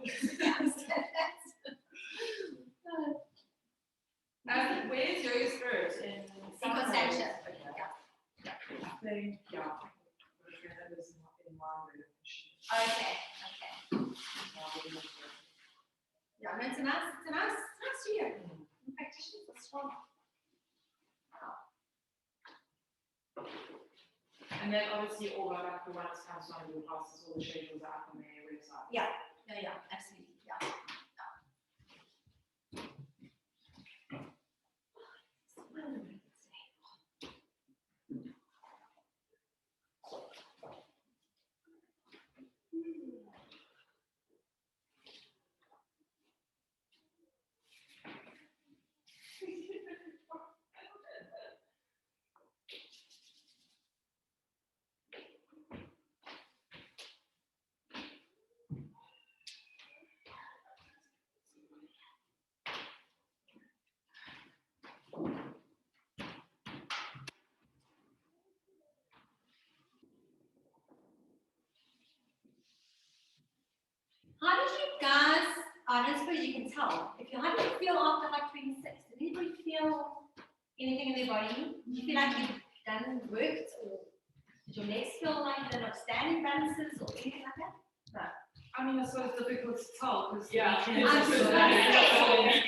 S7: Where's your spirit? In
S2: Constantia. Okay. Yeah, no, it's a nice studio. Practitioners are strong.
S7: And then obviously all of that, the ones comes on your classes, all the schedules are up on their website.
S2: Yeah, absolutely. Yeah.
S1: I don't suppose you can tell. How do you feel after like 26? Did anybody feel anything in their body? Do you feel like you've done worked, or did your legs feel like they're not standing balances or anything like that? No.
S7: I mean, I suppose it's difficult to tell because
S4: Yeah.
S1: I'm just going to say,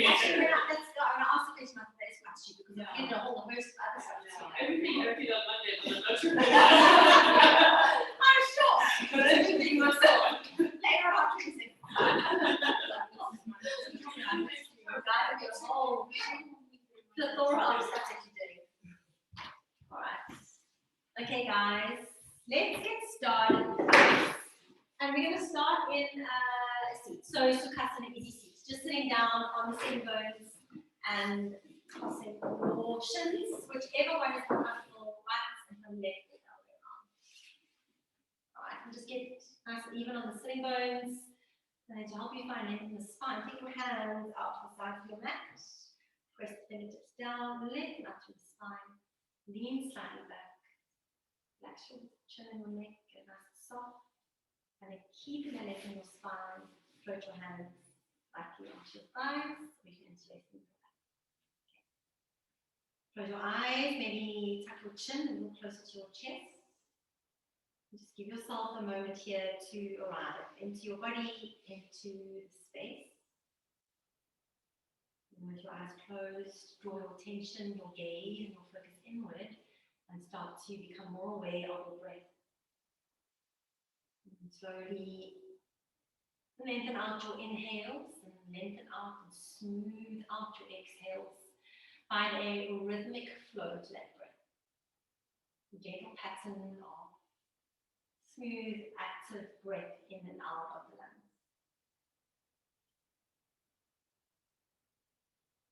S1: let's go. I'm going to ask the question after this question because I'm getting a whole host of other stuff.
S7: Yeah.
S4: Everything on Monday, but I'm not sure.
S1: I'm sure. But everything was later on. Plethora of stuff that you're doing. All right. Okay, guys, let's get started. And we're going to start in a seat. So, Sukhasana, easy seats. Just sitting down on the sitting bones and crossing your shins, whichever one is more comfortable, right and from left or the other way around. All right, and just get nice and even on the sitting bones. And then to help you find length in the spine, take your hands out to the side of your mat. Press the fingertips down, lengthen up through the spine. Lean slightly back. Relax your chin and your neck, get nice and soft. And then keep the neck in your spine. Float your hands lightly onto your thighs. We can interlace them. Okay. Close your eyes, maybe tuck your chin a little closer to your chest. Just give yourself a moment here to arrive into your body, into space. And with your eyes closed, draw your attention, your gaze, and your focus inward, and start to become more aware of your breath. And slowly lengthen out your inhales, and lengthen out and smooth out your exhales. Find a rhythmic flow to that breath. A gentle pattern of smooth, active breath in and out of the lungs.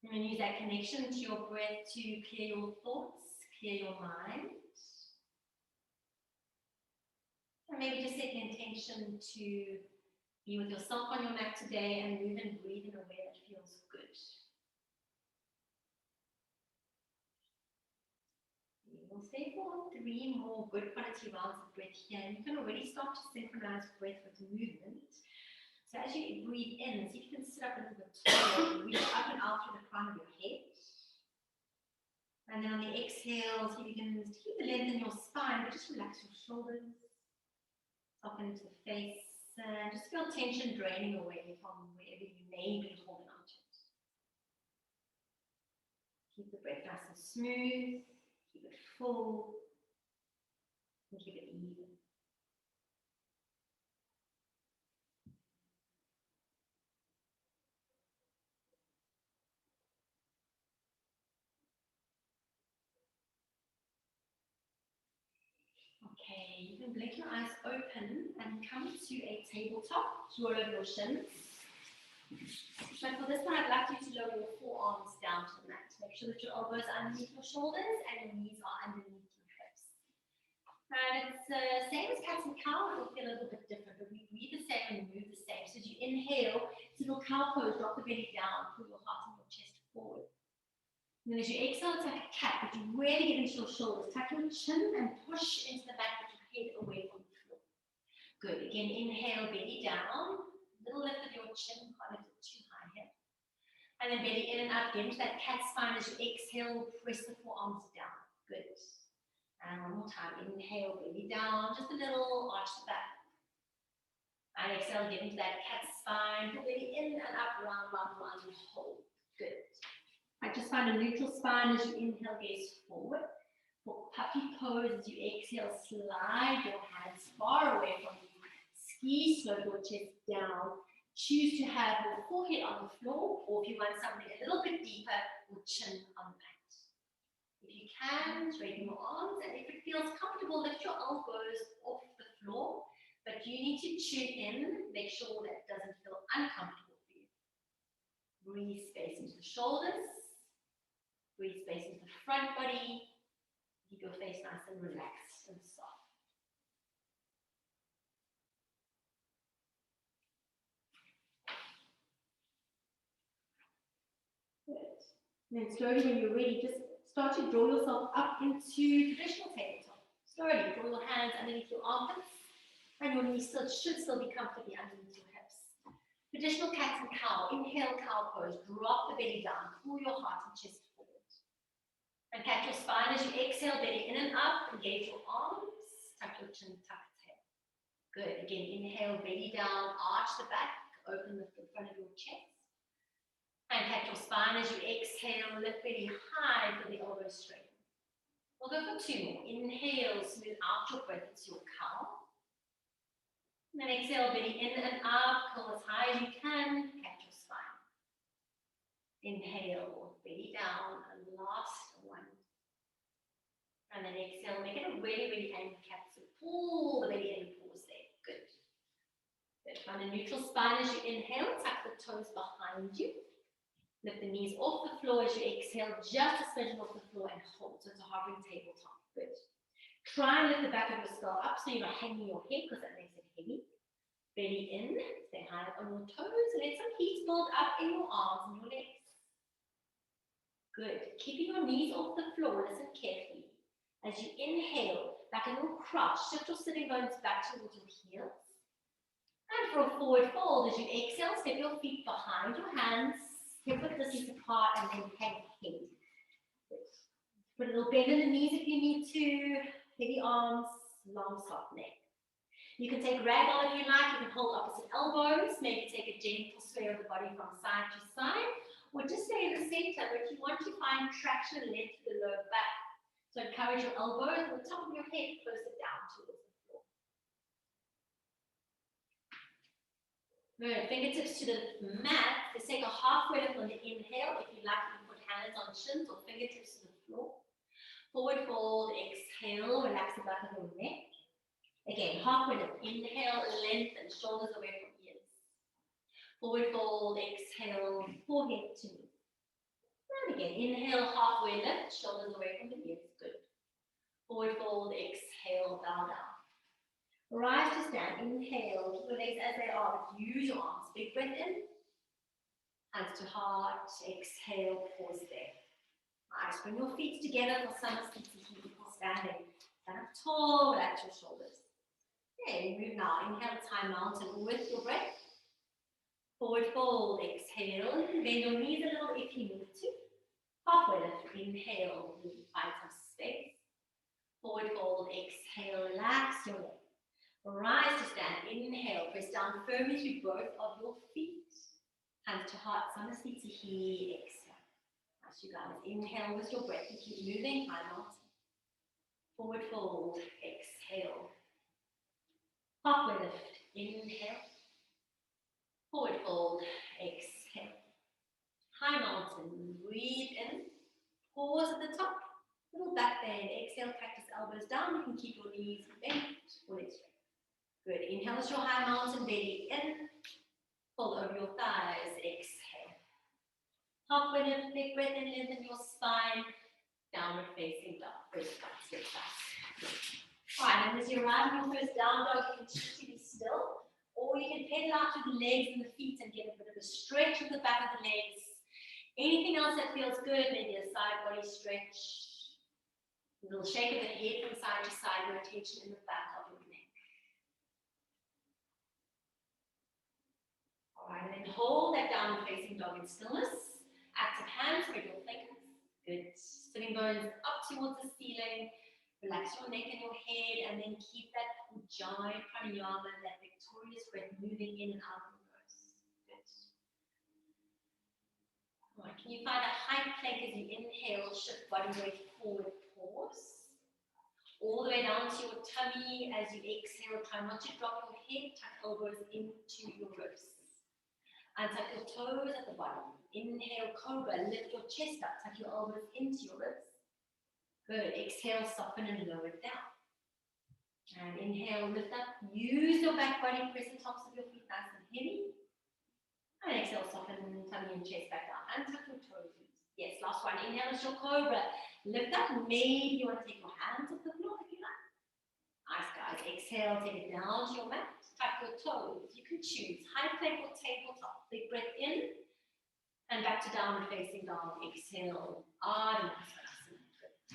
S1: And then use that connection to your breath to clear your thoughts, clear your mind. And maybe just set the intention to be with yourself on your mat today and move and breathe in a way that feels good. We'll stay for 3 more good quality rounds of breath here. And you can already start to synchronize breath with movement. So as you breathe in, see if you can sit up a little bit taller, reach up and out through the crown of your head. And then on the exhale, see if you can keep the length in your spine, but just relax your shoulders. Soften into the face. And just feel tension draining away from wherever you may be holding on to it. Keep the breath nice and smooth. Keep it full, and keep it even. Okay, you can blink your eyes open and come to a tabletop. Roll over your shins. But for this one, I'd like you to lower your forearms down to the mat. Make sure that your elbows are underneath your shoulders and your knees are underneath your hips. And it's the same as cat and cow. It will feel a little bit different, but we breathe the same and move the same. So as you inhale, it's a little cow pose, drop the belly down, pull your heart and your chest forward. And then as you exhale, it's like a cat, but you really get into your shoulders. Tuck your chin and push into the mat with your head away from the floor. Good. Again, inhale, belly down. Little lift of your chin, can't lift it too high here. And then belly in and up, get into that cat spine as you exhale, press the forearms down. Good. And one more time, inhale, belly down, just a little, arch the back. And exhale, get into that cat spine, pull belly in and up, round, and hold. Good. I just find a neutral spine as you inhale, gaze forward. For puppy pose, as you exhale, slide your hands far away from you. Ski slow your chest down. Choose to have your forehead on the floor, or if you want something a little bit deeper, your chin on the mat. If you can, straighten your arms, and if it feels comfortable, lift your elbows off the floor, but you need to tune in, make sure that it doesn't feel uncomfortable for you. Breathe space into the shoulders, breathe space into the front body, keep your face nice and relaxed and soft. And then slowly, when you're ready, just start to draw yourself up into traditional tabletop. Slowly, draw your hands underneath your armpits, and your knees should still be comfortably underneath your hips. Traditional cat and cow. Inhale, cow pose. Drop the belly down. Pull your heart and chest forward. And catch your spine as you exhale, belly in and up. Engage your arms. Tuck your chin, tuck the tail. Good. Again, inhale, belly down. Arch the back. Open the front of your chest. And catch your spine as you exhale. Lift belly high for the elbows straight. We'll go for 2 more. Inhale, smooth out your breath. It's your cow. And then exhale, belly in and up. Pull as high as you can. Catch your spine. Inhale, belly down. And last one. And then exhale, make it a really, really angry cat. So pull the belly in and pause there. Good. Good. Find a neutral spine as you inhale. Tuck the toes behind you. Lift the knees off the floor as you exhale, just a smidgen off the floor and hold. So it's a hovering tabletop. Good. Try and lift the back of your skull up so you're not hanging your head because that makes it heavy. Belly in, stay high up on your toes, and let some heat build up in your arms and your legs. Good. Keeping your knees off the floor, listen carefully. As you inhale, back in your crouch, shift your sitting bones back towards your heels. And for a forward fold, as you exhale, step your feet behind your hands. Hip width distance apart and then hang head. Put a little bend in the knees if you need to. Heavy arms, long soft neck. You can take ragdoll if you like. You can hold opposite elbows. Maybe take a gentle sway of the body from side to side. Or just stay in the center, but you want to find traction and length to the lower back. So encourage your elbows on the top of your head closer down towards the floor. Good. Fingertips to the mat. Let's take a halfway lift on the inhale. If you like, you can put hands on shins or fingertips to the floor. Forward fold, exhale, relax the back of your neck. Again, halfway lift. Inhale, lengthen, shoulders away from ears. Forward fold, exhale, forehead to knee. And again, inhale, halfway lift, shoulders away from the ears. Good. Forward fold, exhale, bow down. Rise to stand, inhale, keep your legs as they are, but use your arms. Big breath in, hands to heart, exhale, pause there. Nice, bring your feet together for some standing. Stand up tall, relax your shoulders. Okay, move now, inhale, high mountain with your breath. Forward fold, exhale, bend your knees a little if you need to. Halfway lift, inhale, find some space. Forward fold, exhale, relax your neck. Rise to stand, inhale, press down firmly through both of your feet. Hands to heart, samasthiti, exhale. As you guys inhale with your breath, you keep moving, high mountain. Forward fold, exhale. Halfway lift, inhale. Forward fold, exhale. High mountain, breathe in. Pause at the top, little back bend. Exhale, cactus elbows down. You can keep your knees bent or legs straight. Good. Inhale as your high mountain, belly in. Fold over your thighs, exhale. Halfway lift, big breath in, lengthen your spine. Downward facing dog. First back, step back. Alright, and as you arrive in your first down dog, you can choose to be still, or you can pedal out to the legs and the feet and get a bit of a stretch with the back of the legs. Anything else that feels good, maybe a side body stretch. A little shake of the head from side to side, rotation in the back of your neck. Alright, and then hold that downward facing dog in stillness. Active hands, spread your fingers. Good. Sitting bones up towards the ceiling. Relax your neck and your head, and then keep that Ujjayi Pranayama, that victorious breath moving in and out of your nose. Good. Alright, can you find a high plank as you inhale, shift body weight forward, pause. All the way down to your tummy as you exhale, try not to drop your head, tuck elbows into your ribs. And tuck your toes at the bottom. Inhale, Cobra, lift your chest up, tuck your elbows into your ribs. Good. Exhale, soften and lower it down. And inhale, lift up. Use your back body, press the tops of your feet nice and heavy. And exhale, soften tummy and chest back down. And tuck your toes. Yes, last one. Inhale as your Cobra. Lift up. Maybe you want to take your hands off the floor if you like. Nice, guys. Exhale, take it down to your mat. Tuck your toes. You can choose high plank or tabletop. Big breath in. And back to downward facing dog. Exhale. Ardha Matsyenasana.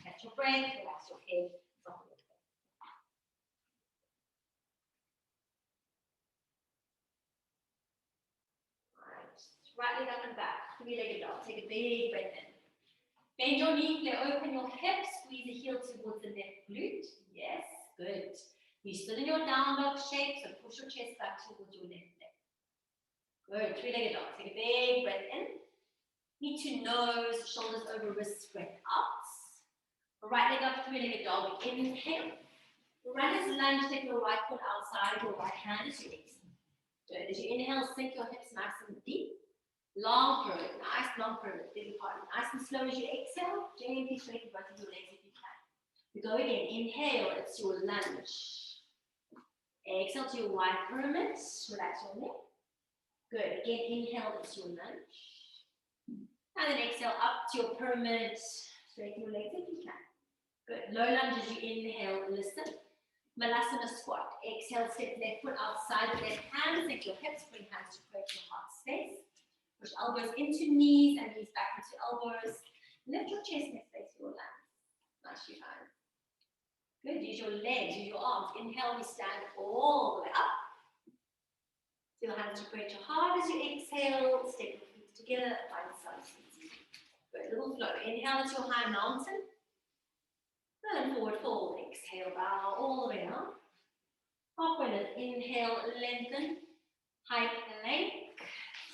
S1: Catch your breath, relax your head, soften your head. Right leg up and back. Three-legged dog. Take a big breath in. Bend your knee, flare open your hips, squeeze the heel towards the left glute. Yes, good. You're still in your down dog shape, so push your chest back towards your left leg. Good. Three-legged dog. Take a big breath in. Knee to nose, shoulders over wrists, spread out. Right leg up, three-legged dog. Inhale. Runner's lunge, take your right foot outside, your right hand as you exhale. Good. As you inhale, sink your hips nice and deep. Long pyramid, nice long pyramid, big part. Nice and slow as you exhale, gently straighten both of your legs if you can. We go again, inhale, it's your lunge. Exhale to your wide pyramid, relax your neck. Good, again, inhale, it's your lunge. And then exhale up to your pyramid, straighten your legs if you can. Good, low lunge as you inhale, listen. Molasses Squat, exhale, step left foot outside the left hand, sink your hips, bring hands to create your heart space. Push elbows into knees and knees back into elbows. Lift your chest next face to your lungs. Nice, you guys. Good. Use your legs, use your arms. Inhale, we stand all the way up. Feel hands to create your heart as you exhale. Step your feet together. Find some seat. Good. Little flow. Inhale as your high mountain. Then forward fold. Exhale, bow all the way up. Halfway lift. Inhale, lengthen. High plank.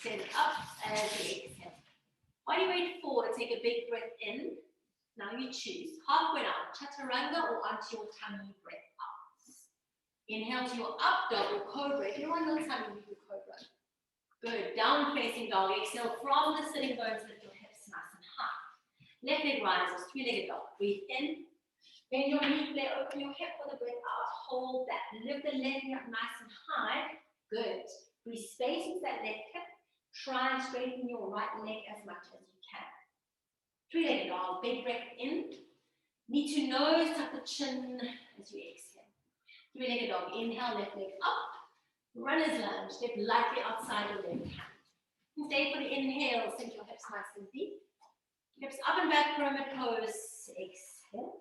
S1: Send up as you exhale. Body weight forward, take a big breath in. Now you choose. Halfway down, chaturanga or onto your tummy, breath out. Inhale to your up dog or cobra. If you're on your tummy, you do cobra. Good. Down facing dog. Exhale from the sitting bones, lift your hips nice and high. Left leg rises, three-legged dog. Breathe in. Bend your knee, flare open your hip for the breath out. Hold that. Lift the leg up nice and high. Good. Breathe space into that left hip. Try and straighten your right leg as much as you can. Three-legged dog, big breath in. Knee to nose, tuck the chin as you exhale. Three-legged dog, inhale, left leg up. Runner's lunge, step lightly outside your left hand. And stay for the inhale, sink your hips nice and deep. Hips up and back, pyramid pose, exhale.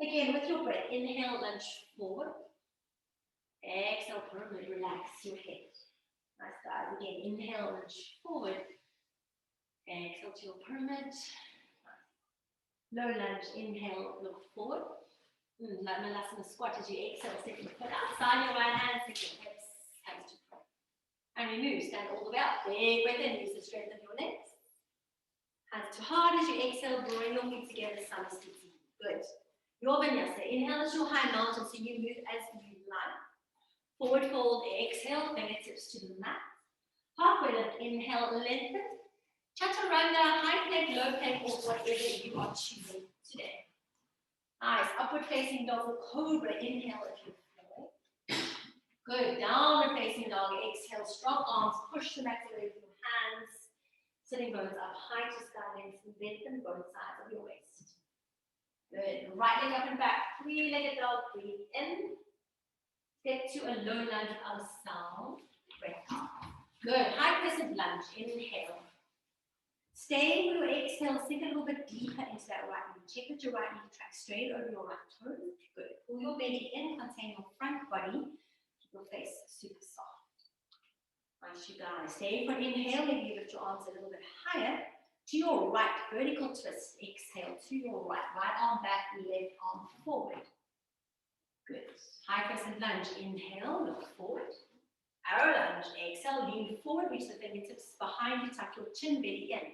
S1: Again, with your breath, inhale, lunge forward. Exhale, pyramid, relax your head. Nice guys. Again, inhale, lunge forward. Exhale to your pyramid. Low lunge, inhale, look forward. Molasses Squat as you exhale, step your foot outside your right hand, stick your hips, hands to front. And we move, stand all the way up. Big breath in, use the strength of your legs. Hands to heart as you exhale, bring your feet together, Samastiti. Good. Your Vinyasa, inhale as your high mountain, so you move as you like. Forward fold, exhale, fingertips to the mat. Halfway lift, inhale, lengthen. Chaturanga, high plank, low plank, or whatever you are choosing today. Nice, upward facing dog or cobra, inhale if you're flowing. Good, downward facing dog, exhale, strong arms, push the mat away with your hands. Sitting bones up high to sky length, lengthen both sides of your waist. Good, right leg up and back, three-legged dog, breathe in. Step to a low lunge without a sound. Breath out. Good. High crescent lunge. Inhale. Stay with your exhale. Sink a little bit deeper into that right knee. Check that your right knee tracks straight over your right toe. Good. Pull your belly in. Contain your front body. Keep your face super soft. Nice, you guys. Stay for inhale. Maybe lift your arms a little bit higher. To your right. Vertical twist. Exhale. To your right. Right arm back. Left arm forward. Good. High crescent lunge. Inhale, look forward. Arrow lunge. Exhale, lean forward, reach the fingertips behind you, tuck your chin, belly in.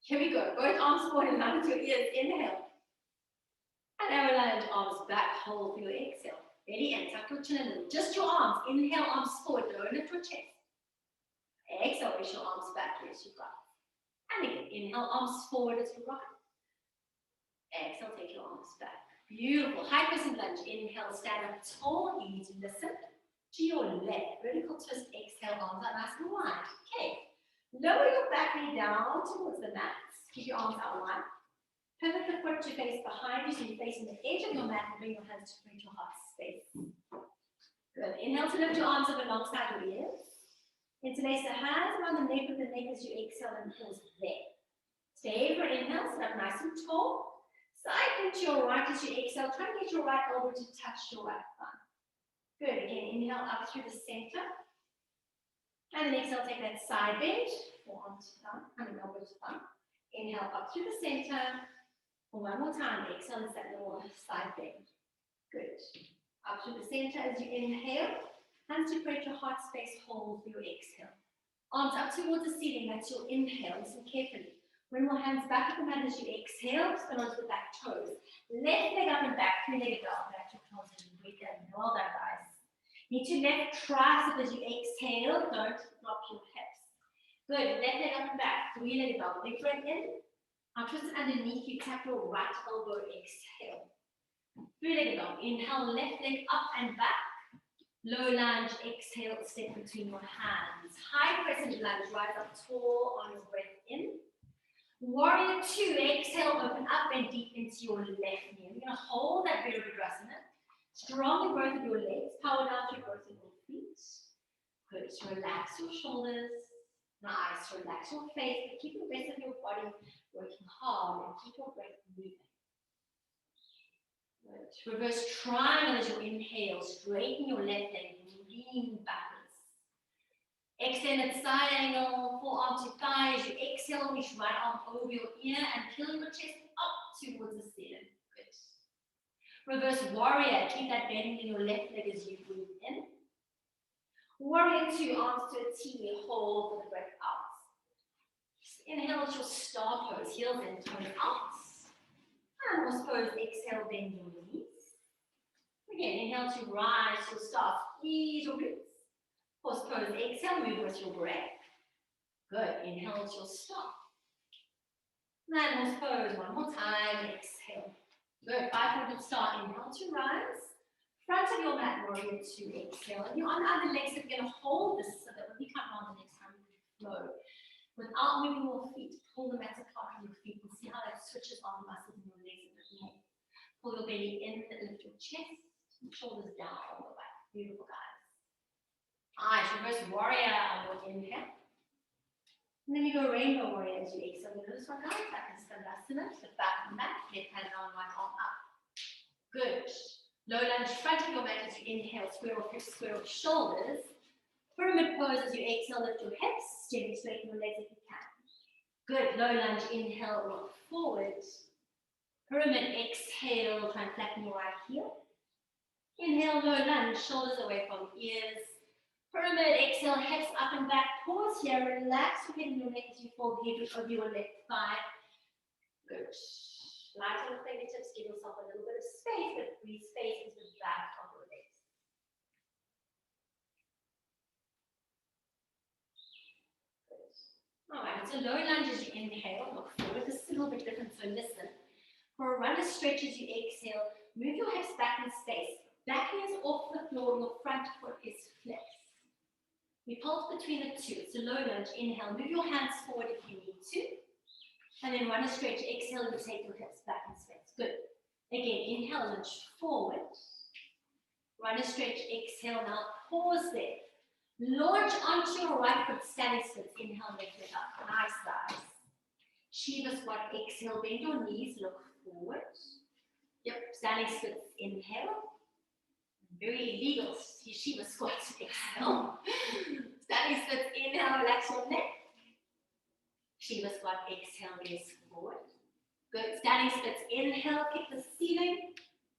S1: Here we go. Both arms forward and down to your ears. Inhale. And arrow lunge, arms back, hold for your exhale. Belly in, tuck your chin a little. Just your arms. Inhale, arms forward, lower lift your chest. Exhale, reach your arms back, yes, you got it. And again, inhale, arms forward as you rock. Exhale, take your arms back. Beautiful. High crescent lunge. Inhale, stand up tall. You need to listen to your left. Vertical twist. Exhale, arms out nice and wide. Okay. Lower your back knee down towards the mat. Keep your arms out wide. Pivot the foot to face behind you so you're facing the edge of your mat and bring your hands to create your heart space. Good. Inhale to lift your arms up alongside your ears. Interlace the hands around the nape of the neck as you exhale and pause there. Stay for inhale. Sit up nice and tall. Side into your right as you exhale. Try to get your right elbow to touch your right thigh. Good. Again, inhale up through the center. And then exhale, take that side bend, forearm to thumb, elbow to thumb. Inhale up through the center. One more time, exhale, it's that little side bend. Good. Up through the center as you inhale. Hands to create your heart space, hold for your exhale. Arms up towards the ceiling, that's your inhale. Listen carefully. Bring your hands back up the mat as you exhale, spin onto the back toes. Left leg up and back, three-legged dog, back to toes and breathe in. Well done, guys. Need to left tricep as you exhale, don't drop your hips. Good, left leg up and back, three-legged dog, big breath in. Now twist it underneath you, tap your right elbow, exhale. Three-legged dog, inhale, left leg up and back. Low lunge, exhale, step between your hands. High crescent lunge, rise up tall on your breath in. Warrior two, exhale, open up and deep into your left knee. You're going to hold that Virabhadrasana. Strong growth of your legs, power down to growth of your feet. Good, relax your shoulders. Nice, relax your face, but keep the rest of your body working hard and keep your breath moving. Good. Reverse triangle as you inhale, straighten your left leg, lean backwards. Extended side angle, forearm to thigh. As you exhale, reach right arm over your ear and peel your chest up towards the ceiling. Good. Reverse warrior, keep that bend in your left leg as you breathe in. Warrior two, arms to a T, hold for the breath out. Just inhale to your star pose, heels in, toes out. And horse pose, exhale, bend your knees. Again, inhale to rise to star, squeeze your glutes. Horse pose, exhale, move with your breath. Good, inhale to your star. And horse pose, one more time, exhale. Good, 500 star, inhale to rise. Front of your mat, warrior two, exhale. And your other legs are going to hold this so that when we come on the next time, we can flow. Without moving your feet, pull the mat apart from your feet and see how that switches on the muscles in your legs a bit more. Pull your belly in, lift your chest, shoulders down, all the way. Beautiful, guys. Alright, reverse warrior on your inhale. And then we go rainbow warrior as you exhale. You know this one, guys? Back in Skandasana, the back of the mat, left hand down, right arm up. Good. Low lunge, front of your mat as you inhale, square off your shoulders. Pyramid pose as you exhale, lift your hips, gently straighten your legs if you can. Good, low lunge, inhale, rock forward. Pyramid, exhale, try and flatten your right heel. Inhale, low lunge, shoulders away from ears. Pyramid, exhale, hips up and back. Pause here, relax your head and your neck as you fold heavily over your left thigh. Good. Light on the fingertips, give yourself a little bit of space, but breathe space into the back of your legs. Good. Alright, so low lunge as you inhale, look forward. This is a little bit different, so listen. For a runner stretch as you exhale, move your hips back in space. Back knee is off the floor, your front foot is flexed. We pulse between the two. So low lunge, inhale, move your hands forward if you need to. And then run a stretch, exhale, you take your hips back in space. Good. Again, inhale, lunge forward. Run a stretch, exhale, now pause there. Launch onto your right foot, standing splits. Inhale, lift it up. Nice, guys. Jiva squat, exhale, bend your knees, look forward. Yep, standing splits, inhale. Very illegal, Jiva squat, exhale. Standing splits, inhale, relax your neck. Jiva squat, exhale, gaze forward. Good, standing splits, inhale, kick the ceiling.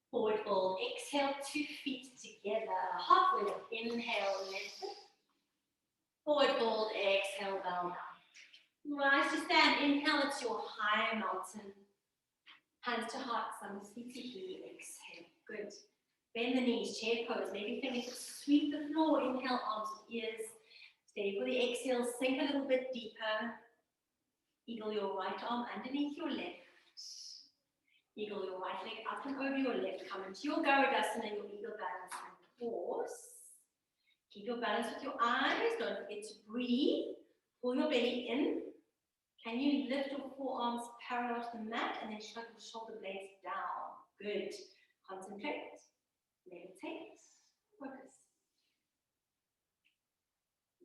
S1: Forward fold, exhale, 2 feet together. Halfway lift, inhale, lift it. Forward fold, exhale, bow down. Rise to stand, inhale, it's your high mountain. Hands to heart, thumbs, feet to heel, exhale. Good. Bend the knees, chair pose, maybe fingertips sweep the floor. Inhale, arms with ears. Steady for the exhale, sink a little bit deeper. Eagle your right arm underneath your left. Eagle your right leg up and over your left. Come into your Garudasana, your eagle balance, and pause. Keep your balance with your eyes. Don't forget to breathe. Pull your belly in. Can you lift your forearms parallel to the mat and then shrug your shoulder blades down? Good. Concentrate. Meditate. Focus.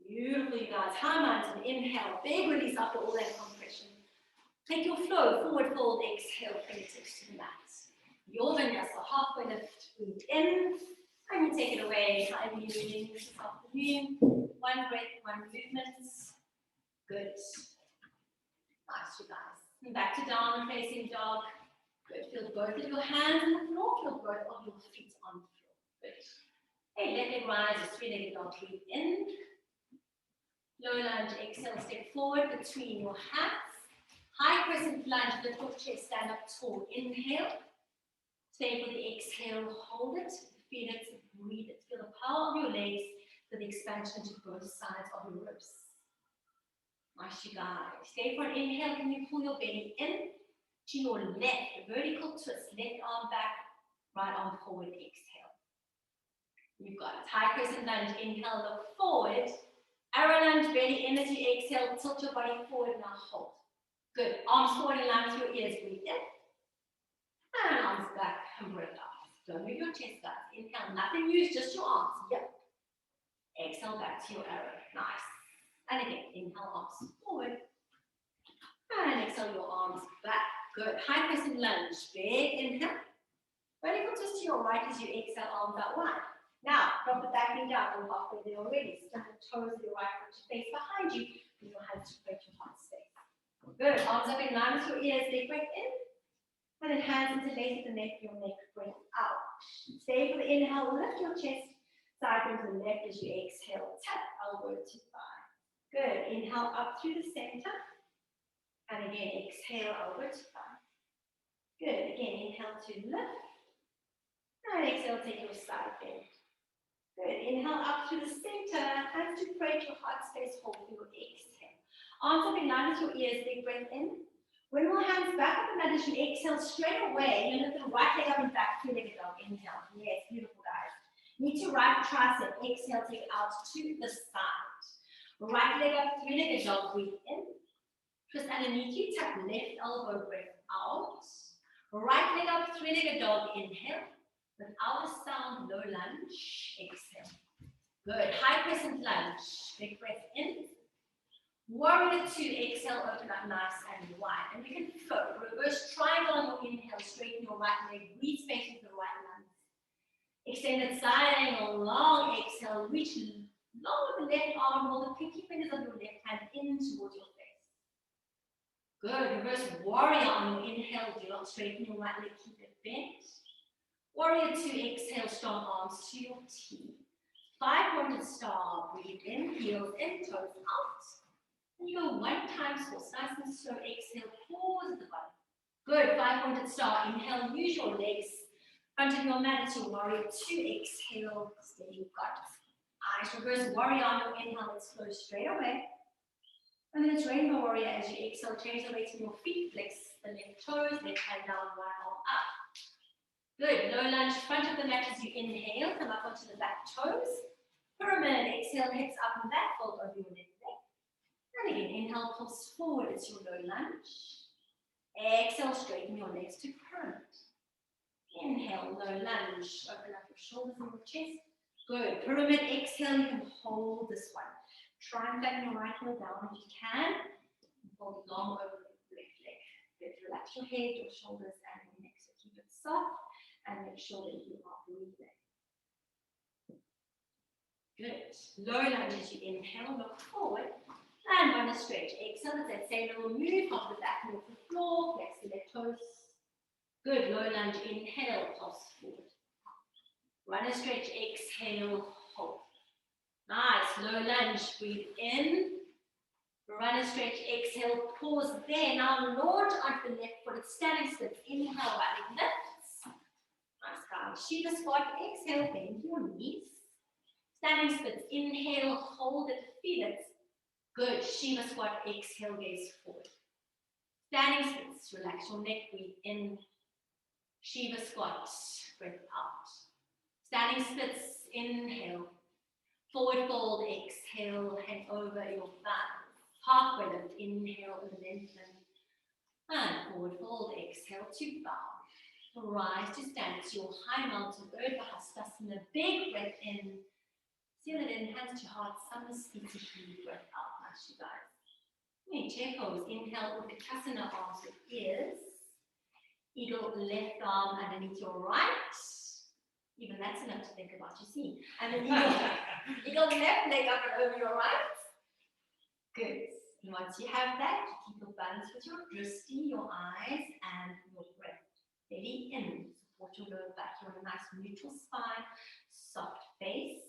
S1: Beautiful, you guys. High mountain. Inhale. Big release after all that compression. Take your flow. Forward fold. Exhale. Fingertips to the mat. Your Vanessa. Halfway lift. Breathe in. And you take it away. However you're doing this afternoon. one breath, one movement. Good. Nice, you guys. And back to downward facing dog. Good. Feel both of your hands on the floor. Feel both of your feet on the floor. Good. Hey, let leg rise. Three-legged dog. Breathe in. Low lunge. Exhale. Step forward between your hands. High crescent lunge. Lift your chest. Stand up tall. Inhale. Stay for the exhale. Hold it. Feel it. Breathe it. Feel the power of your legs for the expansion to both sides of your ribs. Nice, you guys. Stay for an inhale. Can you pull your belly in to your left? A vertical twist. Left arm back. Right arm forward. Exhale. You've got it. High crescent lunge. Inhale. Look forward. Arrow lunge. Belly in as you exhale. Tilt your body forward. Now hold. Good. Arms forward in line with your ears. Breathe in. And arms back. And breathe out. Don't move your chest, guys. Inhale. Nothing used. Just your arms. Yep. Exhale back to your arrow. Nice. And again, inhale, arms forward. And exhale your arms back. Good. High crescent lunge. Big inhale. Vertical twist to your right as you exhale, arms out wide. Now, drop the back knee down. We're halfway there already. Stand the toes of your right foot to face behind you. With your hands to break your heart space. Good. Arms up in line with your ears. Big breath in. And then hands interlace at the neck, your neck, breath out. Stay for the inhale, lift your chest, side bend to the left as you exhale, tap elbow to thigh. Good, inhale up through the center, and again, exhale, elbow to thigh. Good, again, inhale to lift, and exhale, take your side bend. Good, inhale up through the center, hands to create your heart space, hold for your exhale. Arms up in line with your ears, big breath in. When your hands back up the mat as you exhale straight away, you lift the right leg up and back, three-legged dog. Inhale. Yes, beautiful, guys. Knee to right tricep. Exhale, take it out to the side. Right leg up, three-legged dog. Breathe in. Twist underneath you. Tap left elbow, breath out. Right leg up, three-legged dog. Inhale. Without a sound, low lunge. Exhale. Good. High crescent lunge. Big breath in. Warrior two, exhale, open up nice and wide. And we can float. Reverse triangle on your inhale, straighten your right leg, breathe space with the right lunge. Extended side angle, long exhale, reach long with the left arm, hold the pinky fingers of your left hand in towards your face. Good. Reverse warrior on your inhale, do not straighten your right leg, keep it bent. Warrior two, exhale, strong arms to your T. Five-pointed star, breathe in, heels in, toes out. And you go 1 time force, nice and slow. Exhale, pause at the bottom. Good, five-pointed star. Inhale, use your legs. Front of your mat as your warrior two. Exhale, steady, got it. Nice, reverse warrior on your inhale. Let's flow straight away. And then it's rainbow warrior as you exhale. Change the weight in your feet. Flex the left toes, left hand down, right arm up. Good, low lunge, front of the mat as you inhale. Come up onto the back toes. Pyramid, exhale, hips up and back. Fold over your left leg. And again, inhale, pulse forward as your low lunge. Exhale, straighten your legs to pyramid. Inhale, low lunge. Open up your shoulders and your chest. Good. Pyramid, exhale, you can hold this one. Try and flatten your right heel down if you can. Fold long over the left leg. Good. Relax your head, your shoulders, and your neck. So keep it soft and make sure that you are breathing. Good. Low lunge as you inhale, look forward. And run a stretch. Exhale, it's that same little move off the back of the floor. Flex the left toes. Good. Low lunge. Inhale, pulse forward. Run a stretch. Exhale, hold. Nice. Low lunge. Breathe in. Run a stretch. Exhale, pause there. Now launch onto the left foot. It's standing splits. Inhale, right leg lifts. Nice, guys. Jiva squat. Exhale, bend your knees. Standing splits. Inhale, hold it, feel it. Good. Jiva squat. Exhale, gaze forward. Standing splits. Relax your neck. Breathe in. Jiva squat. Breath out. Standing splits. Inhale. Forward fold. Exhale. Hand over your thighs. Halfway lift. Inhale and lengthen. And forward fold. Exhale to bow. Rise to stand. It's your high mountain. Urdhva Hastasana. Big breath in. Seal it in. Hands to heart. Samasthiti. Breath out. Nice, you guys. Okay, chair pose. Inhale, Utkatasana, arms with ears. Eagle, left arm underneath your right. Even that's enough to think about, you see. And then you got left leg up and over your right. Good. And once you have that, you keep your balance with your drishti, your eyes, and your breath. Belly in. Support your lower back. You're on a nice neutral spine, soft face.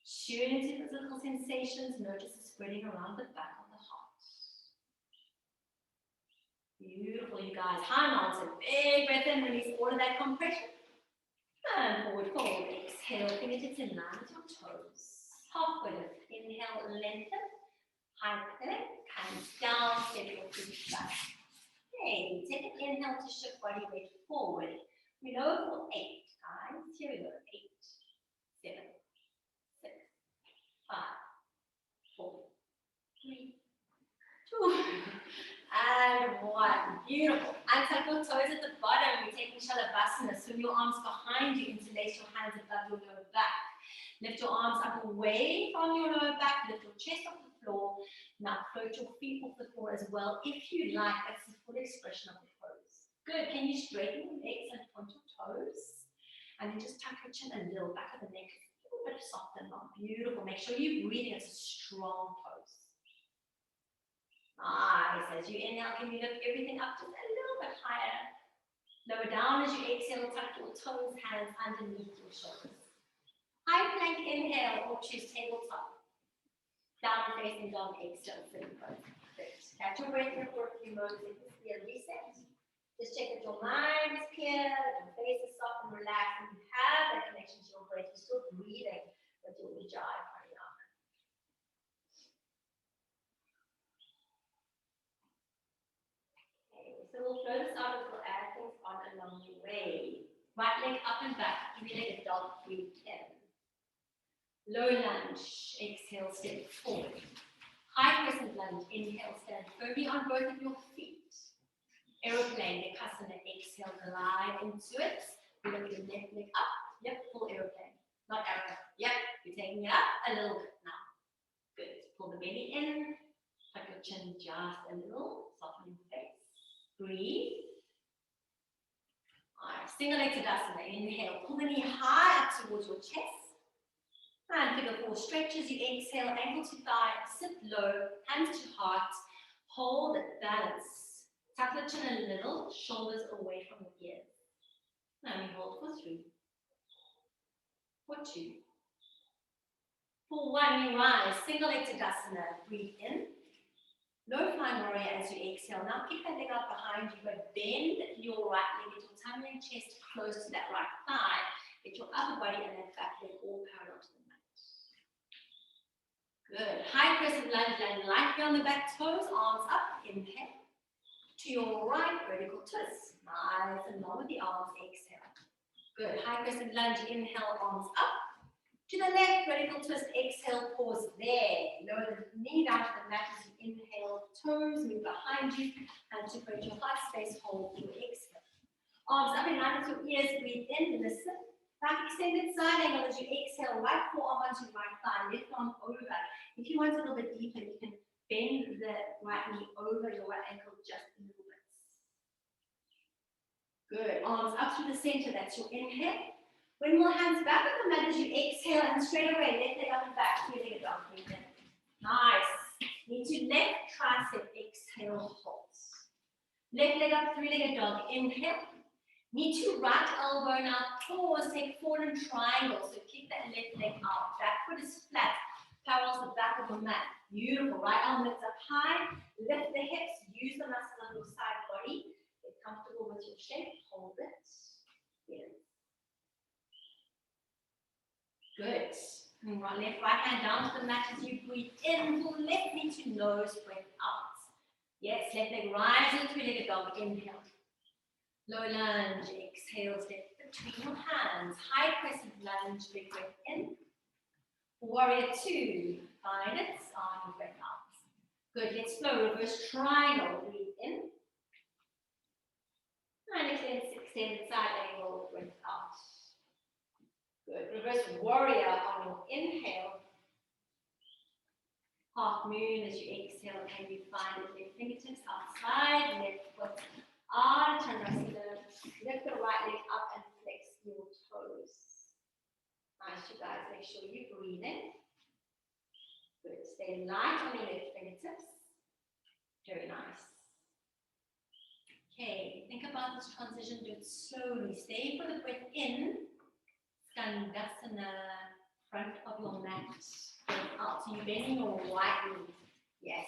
S1: Tune into physical sensations. Notice the spreading around the back of the heart. Beautiful, you guys. High mountain. Big breath in. Release all of that compression. And forward fold. Exhale. Fingertips in line with your toes. Halfway lift. Inhale, lengthen. High plank. Hands down. Step your feet back. Okay. Take an inhale to shift body weight forward. We lower for 8, guys. Here we go. 8, 7, 6, 5, 4, 3, 2, and 1. Beautiful. Untuck your toes at the bottom. We're taking Shalabhasana. Swing your arms behind you. Interlace your hands above your lower back. Lift your arms up away from your lower back. Lift your chest off the floor. Now float your feet off the floor as well. If you like, that's the full expression of the pose. Good. Can you straighten your legs and point your toes? And then just tuck your chin a little, back of the neck a little bit soft and long. Beautiful. Make sure you're breathing. It's a strong pose. Nice. As you inhale, can you lift everything up just a little bit higher? Lower down as you exhale. Tuck your toes, hands underneath your shoulders. High plank inhale or choose tabletop. Down facing dog, exhale, sitting pose. Good. Catch your breath here for a few moments. It can be a reset. Just check that your mind is clear, that your face is soft and relaxed, and you have that connection to your breath. You're still breathing with your Ujjayi Pranayama. Okay, so we'll flow this out as we'll add things on along the way. Right leg up and back, three-legged dog, breathe in. Low lunge, exhale, step forward. High crescent lunge, inhale, stand firmly on both of your feet. Aeroplane, Vikasana, exhale, glide into it. We're going to get the left leg up. Yep, full aeroplane. Not arrow. Yep, you're taking it up a little bit now. Good. Pull the belly in. Tuck your chin just a little. Soften your face. Breathe. Alright, single leg Tadasana. Inhale, pull the knee high up towards your chest. And figure 4 stretches. You exhale, ankle to thigh, sit low, hands to heart. Hold balance. Tuck the chin a little, shoulders away from the ears. Now we hold for 3, for 2, for 1. You rise, single leg Tadasana. Breathe in. Low flying warrior as you exhale. Now kick that leg out behind you, but bend your right leg, get your tummy and chest close to that right thigh. Get your upper body and that back leg all parallel to the mat. Good. High crescent lunge, land lightly on the back toes, arms up. Inhale. To your right, vertical twist. Nice and long with the arms, exhale. Good. High crescent lunge, inhale, arms up. To the left, vertical twist, exhale, pause there. Lower the knee down to the mat as you inhale, toes move behind you, and separate your heart space, hold your exhale. Arms up in line with your ears, breathe in, listen. Back extended side angle as you exhale, right forearm onto your right thigh, left arm over. If you want a little bit deeper, you can bend the right knee over your right ankle just a little bit. Good. Arms up to the center. That's your inhale. Windmill hands back on the mat as you exhale and straight away, left leg up and back. Three-legged dog. Breathe in. Nice. Knee to left tricep. Exhale. Hold. Left leg up. Three-legged dog. Inhale. Knee to right elbow. Now pause. Take forward and triangle. So kick that left leg out. Back foot is flat. Parallels the back of the mat. Beautiful. Right arm lifts up high. Lift the hips. Use the muscle on your side body. Get comfortable with your shape. Hold it. Here. Good. And left, right hand down to the mat as you breathe in. Pull left knee to nose. Breath out. Yes. Left leg rises. Three-legged dog. Inhale. Low lunge. Exhale. Step between your hands. High crescent lunge. Big breath in. Warrior 2, find it, arm breath out. Good, let's flow, reverse triangle, breathe in. And extend side angle, breath out. Good, reverse warrior on your inhale. Half moon as you exhale, can you find it? Left fingertips outside, left foot out, Chandrasana. Lift the right leg up and flex your toes. Nice, you guys, make sure you're breathing. Good, stay light on your left fingertips. Very nice. Okay, think about this transition, do it slowly. Stay for the breath in. Skandasana, front of your mat. Breath out, so you're bending your right knee. Yes,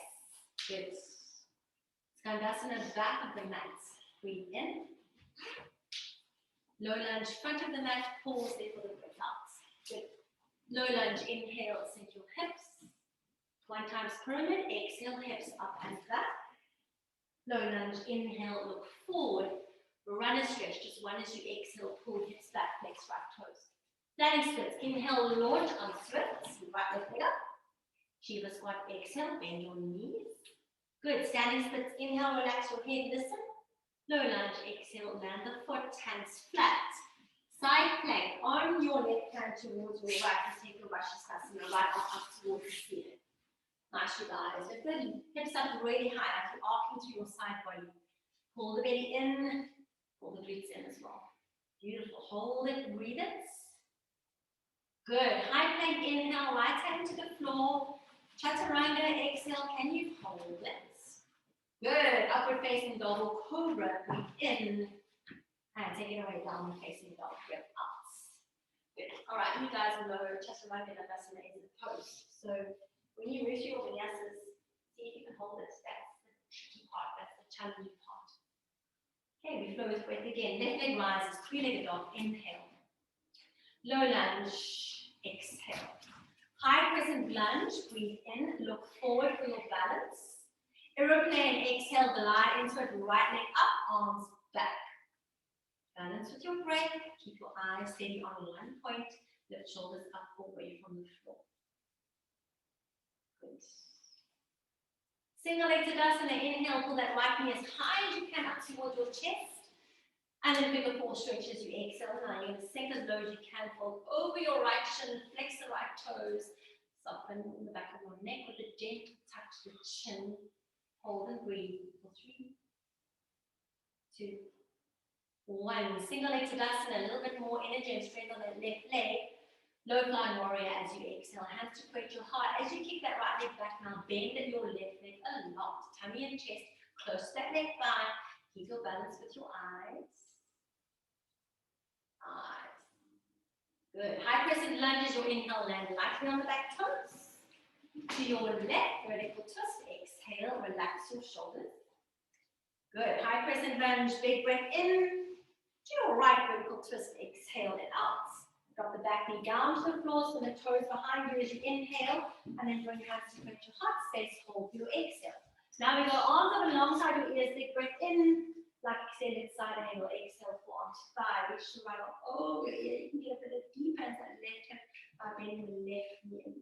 S1: good. Skandasana, back of the mat. Breathe in. Low lunge, front of the mat, pause there for the breath out. Good. Low lunge, inhale, sink your hips. 1 times pyramid, exhale, hips up and back. Low lunge, inhale, look forward. Runner stretch, just one as you exhale, pull hips back, flex right toes. Standing splits, inhale, launch on splits, right leg up. Jiva squat, exhale, bend your knees. Good, standing splits, inhale, relax your head, listen. Low lunge, exhale, land the foot, hands flat. Side plank, on your left hand towards your right, and take a Rashasana, right arm up towards the ceiling. Nice, you guys. Lift the hips up really high, like you're arcing through your side body. Pull the belly in, pull the glutes in as well. Beautiful. Hold it, breathe it. Good. High plank, inhale, right hand to the floor. Chaturanga, exhale. Can you hold it? Good. Upward facing dog or cobra. Breathe in. And take it away, downward facing dog. Breath out. Good. All right, you guys know Chaturanga Navasana is a pose. So when you move your vinyasas, see if you can hold it. That's the tricky part. That's the challenging part. Okay, we flow with breath again. Left leg rises, 3-legged dog. Inhale. Low lunge. Exhale. High crescent lunge. Breathe in. Look forward for your balance. Aeroplane, exhale, glide into it, right leg up, arms back. Balance with your breath, keep your eyes steady on one point, lift shoulders up away from the floor. Good. Single leg Tadasana, inhale, pull that right knee as high as you can up towards your chest. And then figure 4 stretch as you exhale. Now you're going to sink as low as you can, fold over your right shin, flex the right toes, soften in the back of your neck with a gentle touch to the chin. Hold and breathe for 3, 2, 1. Single leg Tadasana, a little bit more energy and strength on that left leg. Low flying warrior as you exhale. Hands to create your heart. As you kick that right leg back now, bend your left leg a lot. Tummy and chest, close to that left thigh. Keep your balance with your eyes. Eyes. Good. High crescent lunges, your inhale, land lightly on the back toes. To your left, vertical twist. Exhale, relax your shoulders. Good. High crescent lunge, big breath in. To your right, vertical twist. Exhale it out. Drop the back knee down to the floor, so the toes behind you as you inhale, and then bring your hands to create your heart space. Hold your exhale. Now we go arms up alongside your ears. Big breath in, like extended side angle. Exhale, forearm to thigh. Reach the right arm over your ear. You can get a bit of deep hands at left hip by bending the left knee in.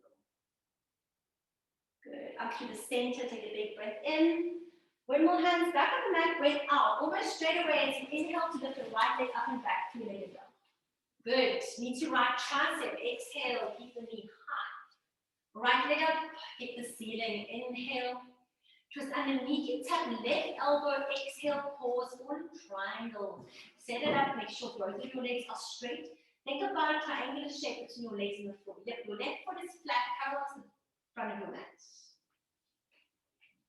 S1: Good. Up to the center, take a big breath in. Windmill hands back on the mat, breath out. Almost straight away as you inhale to lift the right leg up and back, 3-legged dog. Good. Knee to right tricep. Exhale, keep the knee high. Right leg up, hit the ceiling. Inhale. Twist underneath you, tap left elbow. Exhale, pause, or triangle. Set it up, make sure both of your legs are straight. Think about a triangular shape between your legs and the floor. Your left foot is flat, parallel to the front of your mat.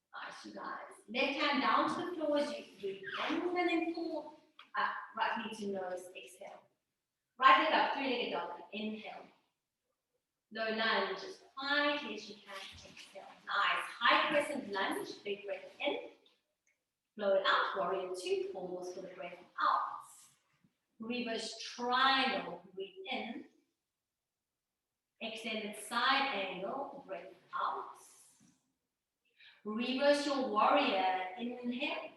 S1: Nice, you guys. Left hand down to the floor as you breathe in and then pull up. Right knee to nose. Exhale. Right leg up, 3-legged dog. Inhale. Low lunge as quietly as you can. Exhale. Nice. High crescent lunge. Big breath in. Blow it out. Warrior 2. Pause for the breath out. Reverse triangle. Breathe in. Extended side angle. Breath out. Reverse your warrior. Inhale.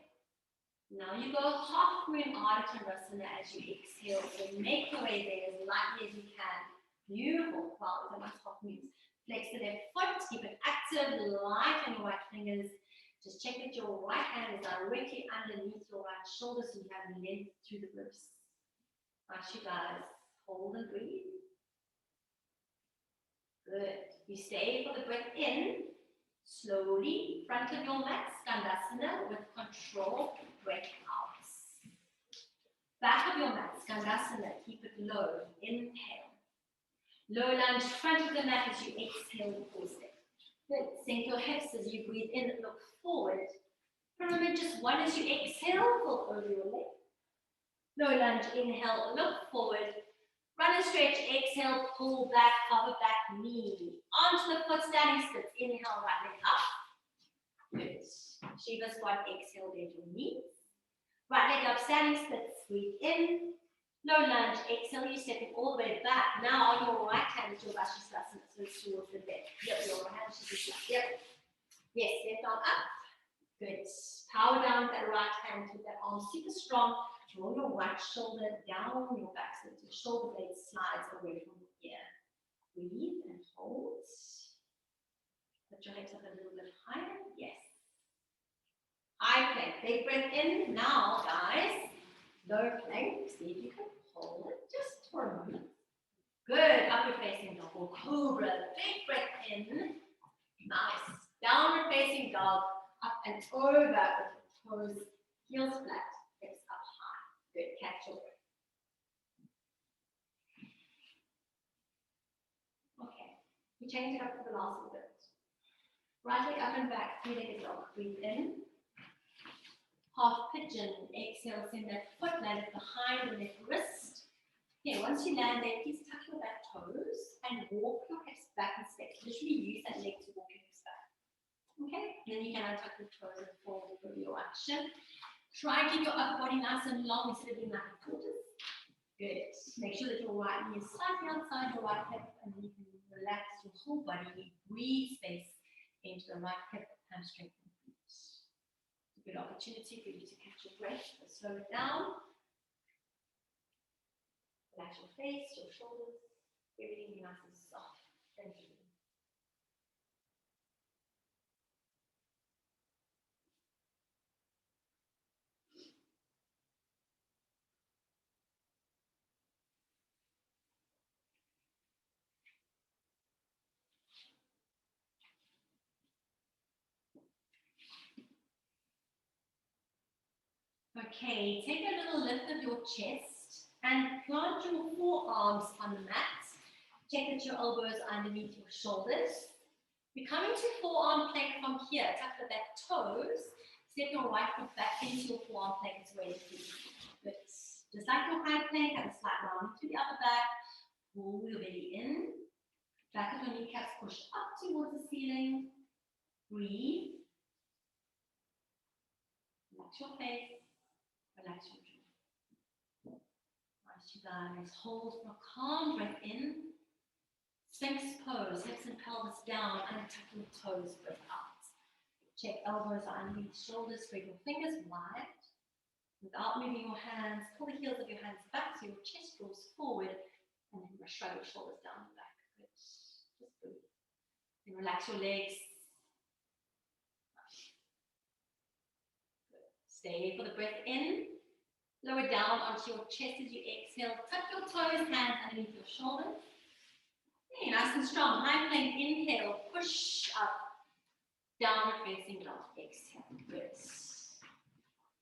S1: Now you go half moon Ardha Chandrasana as you exhale. So make your way there as lightly as you can. Beautiful. Wow, those are nice half moons. Flex the left foot. Keep it active. Light on your right fingers. Just check that your right hand is directly underneath your right shoulder so you have length through the ribs. Nice, you guys. Hold and breathe. Good. You stay for the breath in. Slowly, front of your mat, Skandasana with control, breath out. Back of your mat, Skandasana, keep it low. Inhale. Low lunge, front of the mat as you exhale, full step. Good. Sink your hips as you breathe in, look forward. Pyramid, just one as you exhale, fold over your leg. Low lunge, inhale, look forward. Run and stretch, exhale, pull back, hover back, knee. Onto the foot, standing splits. Inhale, right leg up. Good. Jiva squat, exhale, bend your knees. Right leg up, standing splits, breathe in. Low lunge, exhale, you stepping all the way back. Now on your right hand is your Vashisthasana, so it's towards the left. Yep, your right hand should be flat. Yep. Yes, left arm up. Good. Power down with that right hand, keep that arm super strong. Draw your right shoulder down your back so that your shoulder blade slides away from your ear. Breathe and hold. Put your legs up a little bit higher. Yes. High plank. Big breath in. Now, guys, low plank. See if you can hold it just for a moment. Good. Upward facing dog or cobra. Big breath in. Nice. Downward facing dog. Up and over with the toes. Heels flat. Hips up high. Good. Catch your breath. Okay. We change it up for the last little bit. Right leg up and back. Three-legged dog. Breathe in. Half pigeon. Exhale. Send that foot landed behind the left wrist. Okay. Once you land there, please tuck your back toes and walk your hips back and step. Literally use that leg to walk your hips back. Okay. Then you can untuck your toes and forward for your action. Try and keep your upper body nice and long instead of being like a tortoise. Good. Make sure that your right knee is slightly outside your right hip and then you can relax your whole body. Breathe space into the right hip, hamstring, and feet. It's a good opportunity for you to catch your breath. So slow it down. Relax your face, your shoulders, everything nice and soft. Thank you. Okay, take a little lift of your chest and plant your forearms on the mat. Check that your elbows are underneath your shoulders. We're coming to forearm plank from here. Tuck the back toes. Step your right foot back into your forearm plank as well. Good. Just like your high plank, have a slight round to the upper back. Pull your belly in. Back of your kneecaps push up towards the ceiling. Breathe. Relax your face. Relax your jaw. Nice, you guys. Hold for a calm breath in. Sphinx pose, hips and pelvis down, and tuck your toes, breath out. Check elbows are underneath shoulders, spread your fingers wide. Without moving your hands, pull the heels of your hands back so your chest draws forward, and then shrug your shoulders down the back. Good. Just breathe. And relax your legs. Good. Stay for the breath in. Lower down onto your chest as you exhale. Tuck your toes, hands underneath your shoulders. Okay, nice and strong. High plank, inhale, push up. Downward facing dog, exhale. Good.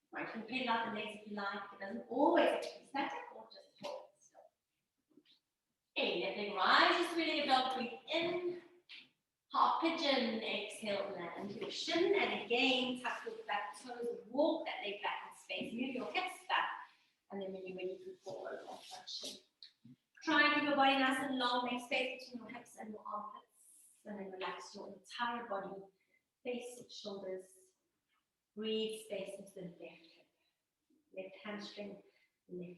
S1: Right, you can pedal out the legs if you like. It doesn't always have to be static or just hold still. Okay, left leg rises, three-legged dog, breathe in. Half pigeon, exhale, land your shin, and again, tuck your back toes, walk that leg back in space, move your hips back, and then when you're ready, you fall over that shin. Try and keep your body nice and long, make space between your hips and your armpits, and then relax your entire body, face, shoulders, breathe space into the left hip, left hamstring, left glute.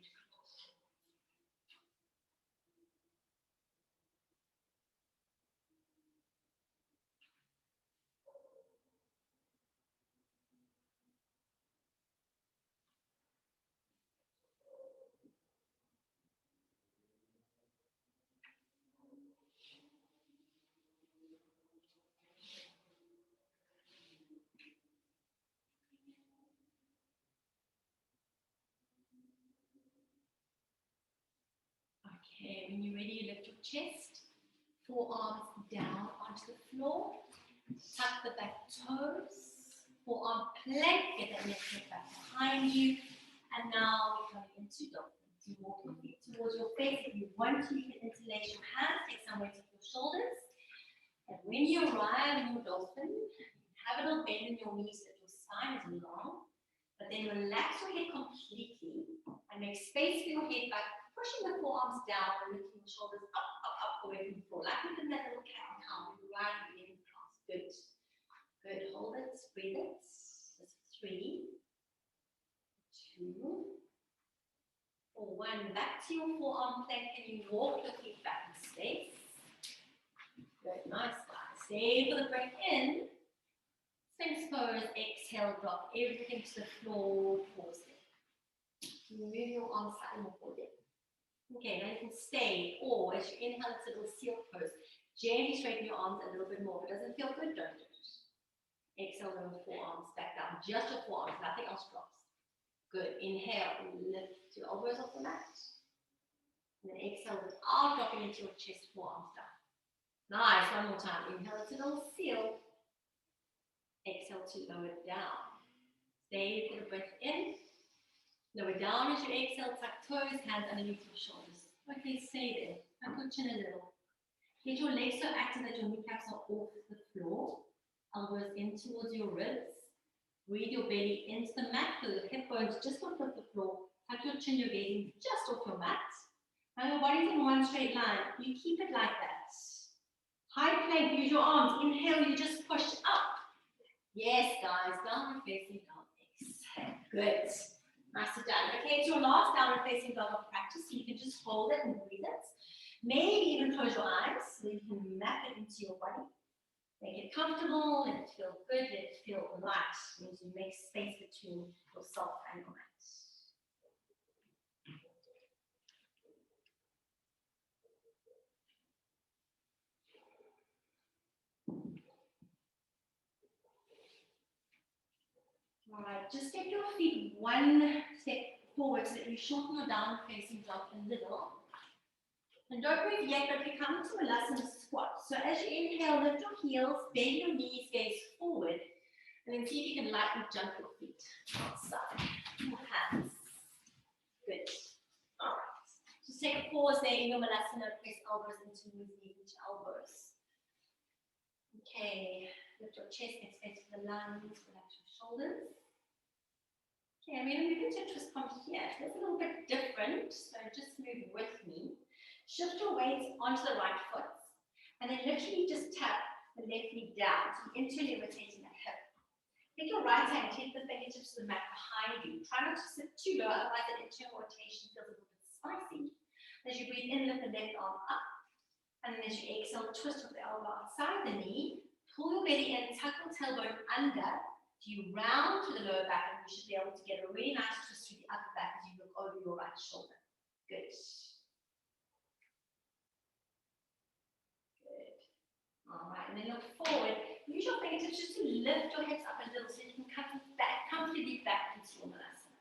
S1: Okay, when you're ready, you lift your chest, forearms down onto the floor, tuck the back toes, forearm plank, get that left hip back behind you, and now we're coming into dolphin. You walk your feet towards your face. If you want to, you can interlace your hands, take some some weight off your shoulders. And when you arrive in your dolphin, have a little bend in your knees so that your spine is long. But then relax your head completely and make space for your head by pushing the forearms down and lifting your shoulders up, up, up away from the floor. Like we did that little cat and cow, we right in class. Good. Good. Hold it, breathe it. This is 3, 2, 1. Back to your forearm plank and you walk your feet back in space. Good. Nice, guys. Stay for the breath in. Sphinx pose, exhale, drop everything to the floor, pause there. Move your arms slightly more forward there. Okay, now you can stay, or as you inhale, it's a little seal pose. Gently straighten your arms a little bit more. If it doesn't feel good, don't do it. Exhale, lower forearms back down. Just your forearms, nothing else drops. Good. Inhale, lift your elbows off the mat. And then exhale without dropping into your chest, forearms down. Nice, one more time. Inhale, it's a little seal. Exhale to lower down. Stay for the breath in. Lower down as you exhale, tuck toes, hands underneath your shoulders. Okay, stay there. Tuck your chin a little. Get your legs so active that your kneecaps are off the floor. Elbows in towards your ribs. Breathe your belly into the mat so the hip bones just off the floor. Tuck your chin, your gaze just off your mat. Now your body's in one straight line. You keep it like that. High plank, use your arms. Inhale, you just push up. Yes, guys, downward facing dog. Exhale. Good. Nicely done. Okay, it's your last downward facing dog of practice, so you can just hold it and breathe it. Maybe even close your eyes so you can map it into your body. Make it comfortable, let it feel good, let it feel light. It means you make space between yourself and your mat. Alright, just step your feet one step forward so that you shorten your down facing dog a little. And don't move yet, but we come to Molasses Squat. So as you inhale, lift your heels, bend your knees, gaze forward, and then see if you can lightly jump your feet outside. Your hands. Good. Alright. Just take a pause there in your Molasses and press elbows into knees, knees into elbows. Okay, lift your chest, make space for the lungs, relax your shoulders. Okay, I'm going to move into a twist from here. It's a little bit different, so just move with me. Shift your weight onto the right foot, and then literally just tap the left knee down, so you're internally rotating that hip. Take your right hand, take the fingertips to the mat behind you. Try not to sit too low, otherwise that internal rotation feels a little bit spicy. As you breathe in, lift the left arm up, and then as you exhale, twist with the elbow outside the knee, pull your belly in, tuck your tailbone under, so you round to the lower back, and you should be able to get a really nice twist through the upper back as you look over your right shoulder. Good. Alright, and then look forward. Use your fingertips just to lift your hips up a little so you can come back, comfortably back into your Molasses.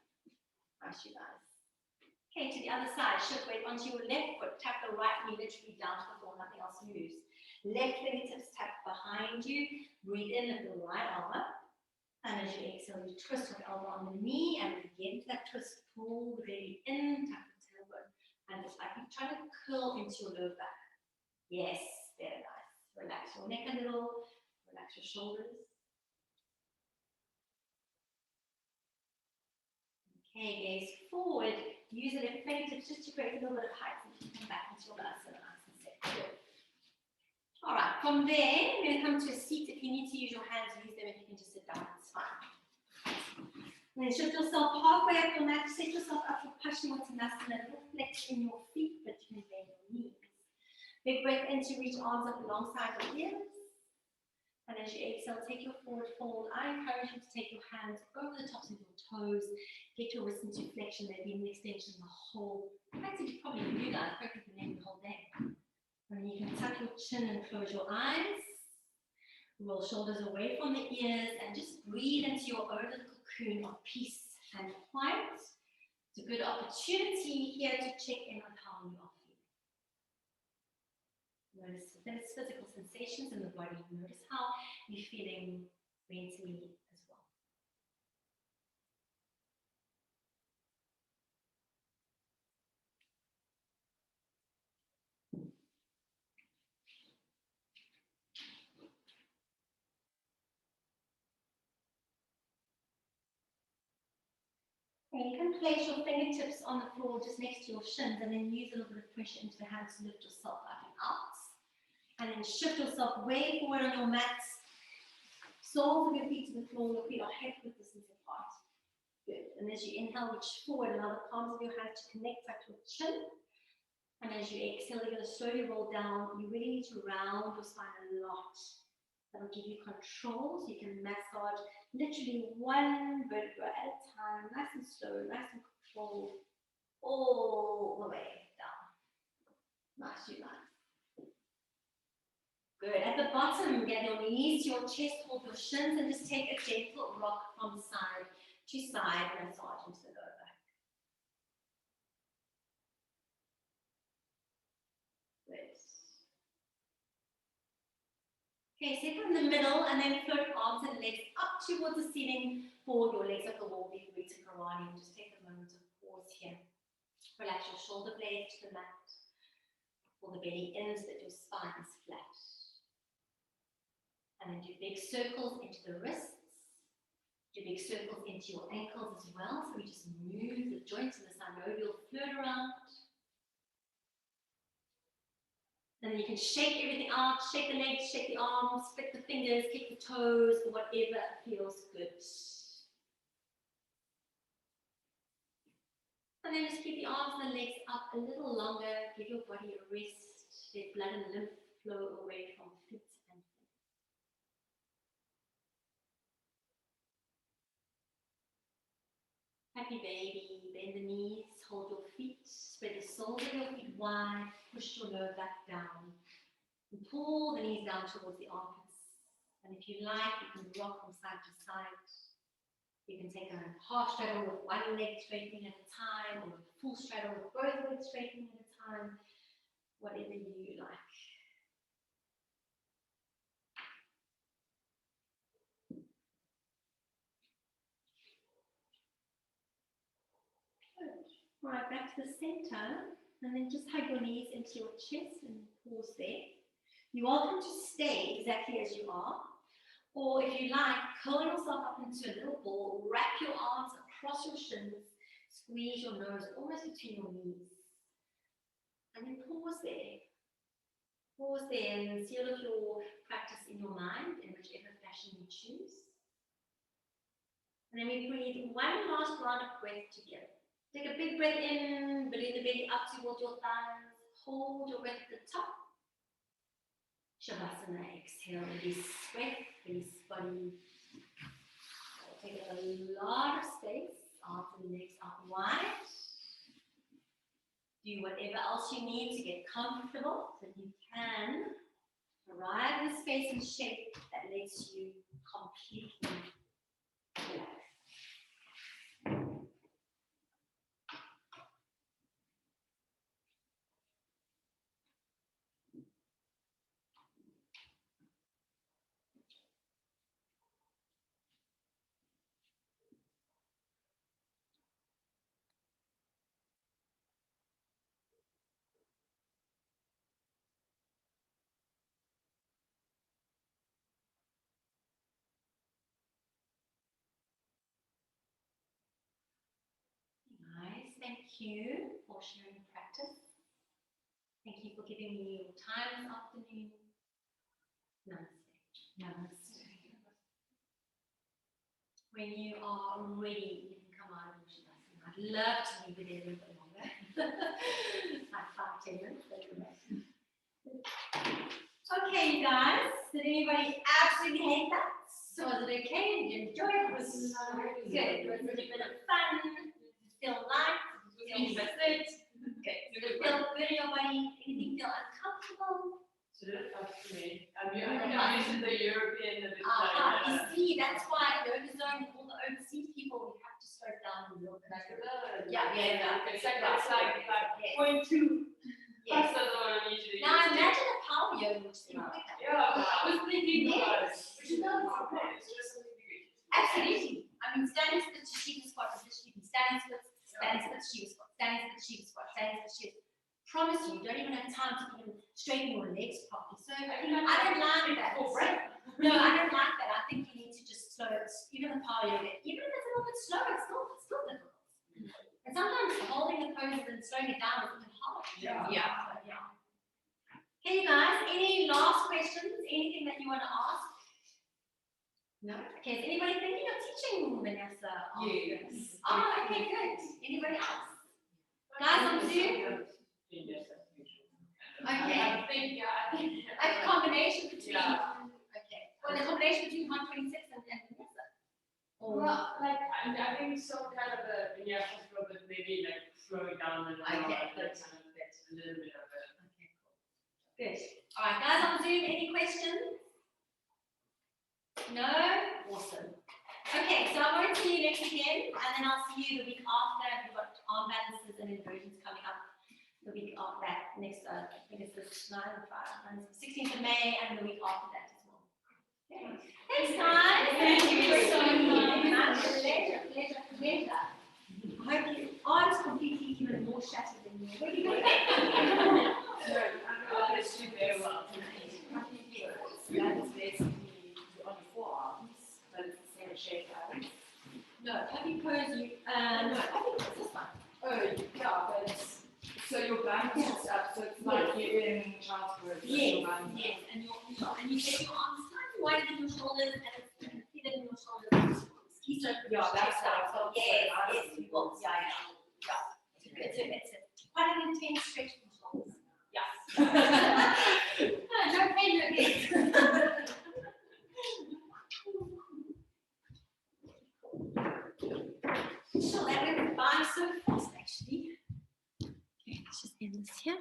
S1: Nice, you guys. Okay, to the other side, shift weight onto your left foot. Tap the right knee literally down to the floor, nothing else moves. Left fingertips tap behind you. Breathe in, lift the right arm up. And as you exhale, you twist your elbow on the knee and again to that twist, pull the belly in, tap the tailbone. And just like you try to curl into your lower back. Yes, very nice. Relax your neck a little, relax your shoulders. Okay, gaze forward. Use the left fingertips just to create a little bit of height so you can come back into your Molasses nice and set. Good. All right, from there, we're going to come to a seat. If you need to use your hands, use them. If you can just sit down, it's fine. And then shift yourself halfway up your mat. Set yourself up for Paschimottanasana. A little flex in your feet, but you can bend your knees. Big breath in to reach arms up alongside your ears. And as you exhale, take your forward fold. I encourage you to take your hands over the tops of your toes. Get your wrists into flexion, maybe in the extension the whole. Practically probably do that, practice the neck the whole day. And you can tuck your chin and close your eyes. Roll shoulders away from the ears and just breathe into your own little cocoon of peace and quiet. It's a good opportunity here to check in on how you are. Notice physical sensations in the body. Notice how you're feeling mentally as well. Okay, you can place your fingertips on the floor just next to your shins and then use a little bit of pressure into the hands to lift yourself up and out. And then shift yourself way forward on your mats. Soles of your feet to the floor, your feet are hip width distance apart. Good. And as you inhale, reach forward, allow the palms of your hands to connect back to your chin. And as you exhale, you're going to slowly roll down. You really need to round your spine a lot. That'll give you control, so you can massage literally one vertebra at a time, nice and slow, nice and controlled, all the way down. Nice, you nice. Good. At the bottom, get your knees to your chest, hold your shins, and just take a gentle rock from side to side, massage into the lower back. Good. Okay, sit in the middle and then float arms and legs up towards the ceiling for your legs up the wall before we to Karani. Just take a moment of pause here. Relax your shoulder blades to the mat. Pull the belly in so that your spine is flat. And then do big circles into the wrists. Do big circles into your ankles as well. So we just move the joints in the synovial fluid around. And then you can shake everything out, shake the legs, shake the arms, flick the fingers, kick the toes, whatever feels good. And then just keep the arms and the legs up a little longer, give your body a rest, let blood and lymph flow away from feet and fingers. Happy baby, bend the knees, hold your feet, spread the soles of your feet wide, push your lower back down, and pull the knees down towards the armpits. And if you like, you can rock from side to side. You can take a half straddle with one leg straightening at a time, or a full straddle with both legs straightening at a time, whatever you like. Good. Right, back to the center, and then just hug your knees into your chest and pause there. You're welcome to stay exactly as you are, or if you like, curl yourself up into a little ball, wrap your arms across your shins, squeeze your nose almost between your knees, and then pause there. Pause there and seal of your practice in your mind in whichever fashion you choose. And then we breathe one last round of breath together. Take a big breath in, bring the belly up towards your thighs, hold your breath at the top. Shavasana, exhale, release breath, release body. Take a lot of space, arms and legs up wide. Do whatever else you need to get comfortable so you can arrive in the space and shape that lets you completely relax. Nice, thank you for sharing practice. Thank you for giving me your time this afternoon. Namaste. Namaste. When you are ready, you can come out of Shavasana. I'd love to leave it there a little bit longer. Like 5-10 minutes, that's amazing. Okay, you guys. Did anybody absolutely hate that? So was it okay? Did you enjoy it? Was it good? Was it a bit of fun? Did you feel light? Did you feel good? Good. Did it feel good in your body? Anything feel uncomfortable?
S5: So that's up to me. I'm used to the European a bit
S1: You see, that's why the zone, all the overseas people, we have to slow down a little bit. Yeah.
S5: It's like
S1: Yes.
S5: 0.2.
S1: Yes.
S5: That's what I'm usually
S1: Now
S5: used to.
S1: imagine a power yoga, which is even quicker.
S5: Yeah, I was thinking about it.
S1: Yes.
S5: Which is not problem. It's just something to get used to.
S1: Absolutely. I mean, standing split, Shiva squat is literally standing split, Shiva squat, standing split, Shiva squat, standing split, Shiva. Promise you don't even have time to even straighten your legs properly. So I don't like that. No, I don't like that. I think you need to just slow it. Even the power yoga, even if it's a little bit slower, it's still difficult. slowing it down is even harder.
S7: Yeah.
S1: Okay, you guys, any last questions? Anything that you want to ask? No? Okay, is anybody thinking of teaching Vanessa?
S7: Yes.
S1: Oh, okay, good. Anybody else? Guys on Zoom? Okay.
S5: I think,
S1: A combination between,
S5: Yeah.
S1: okay. Well, the combination between 126 and Vanessa.
S5: well, like, I think some kind of a vinyasa flow, but maybe like slow it down a little
S1: Okay,
S5: more,
S1: good.
S5: like kind of get a little bit of a.
S1: Okay, cool. Good. All right, guys on Zoom, any questions? No? Awesome. Okay, so I won't see you next weekend, and then I'll see you the week after. We've got arm balances and inversions coming up the week after that. Next, I think it's this 16th of May, and the week after that as well. Okay. Thanks, guys. Thank you so much. Pleasure. I hope you aren't completely even more shattered than me. Where do you go?
S7: It's too very well. That is basically on your forearms, but it's the same shape as.
S1: No, happy pose. You no, I think it's this one.
S7: Oh, yeah, but it's, so your band is just up, so it's like you're in child's pose.
S1: Yes, yes, and you take your arms slightly wider than your shoulders, and it's hidden in your shoulders.
S7: Yeah, that's what I felt.
S1: Yes, you will. Yeah. It's quite an intense stretch in the shoulders. Yeah. No pain, no gain. Sure, that went by so fast, actually. Okay, let's just end this here.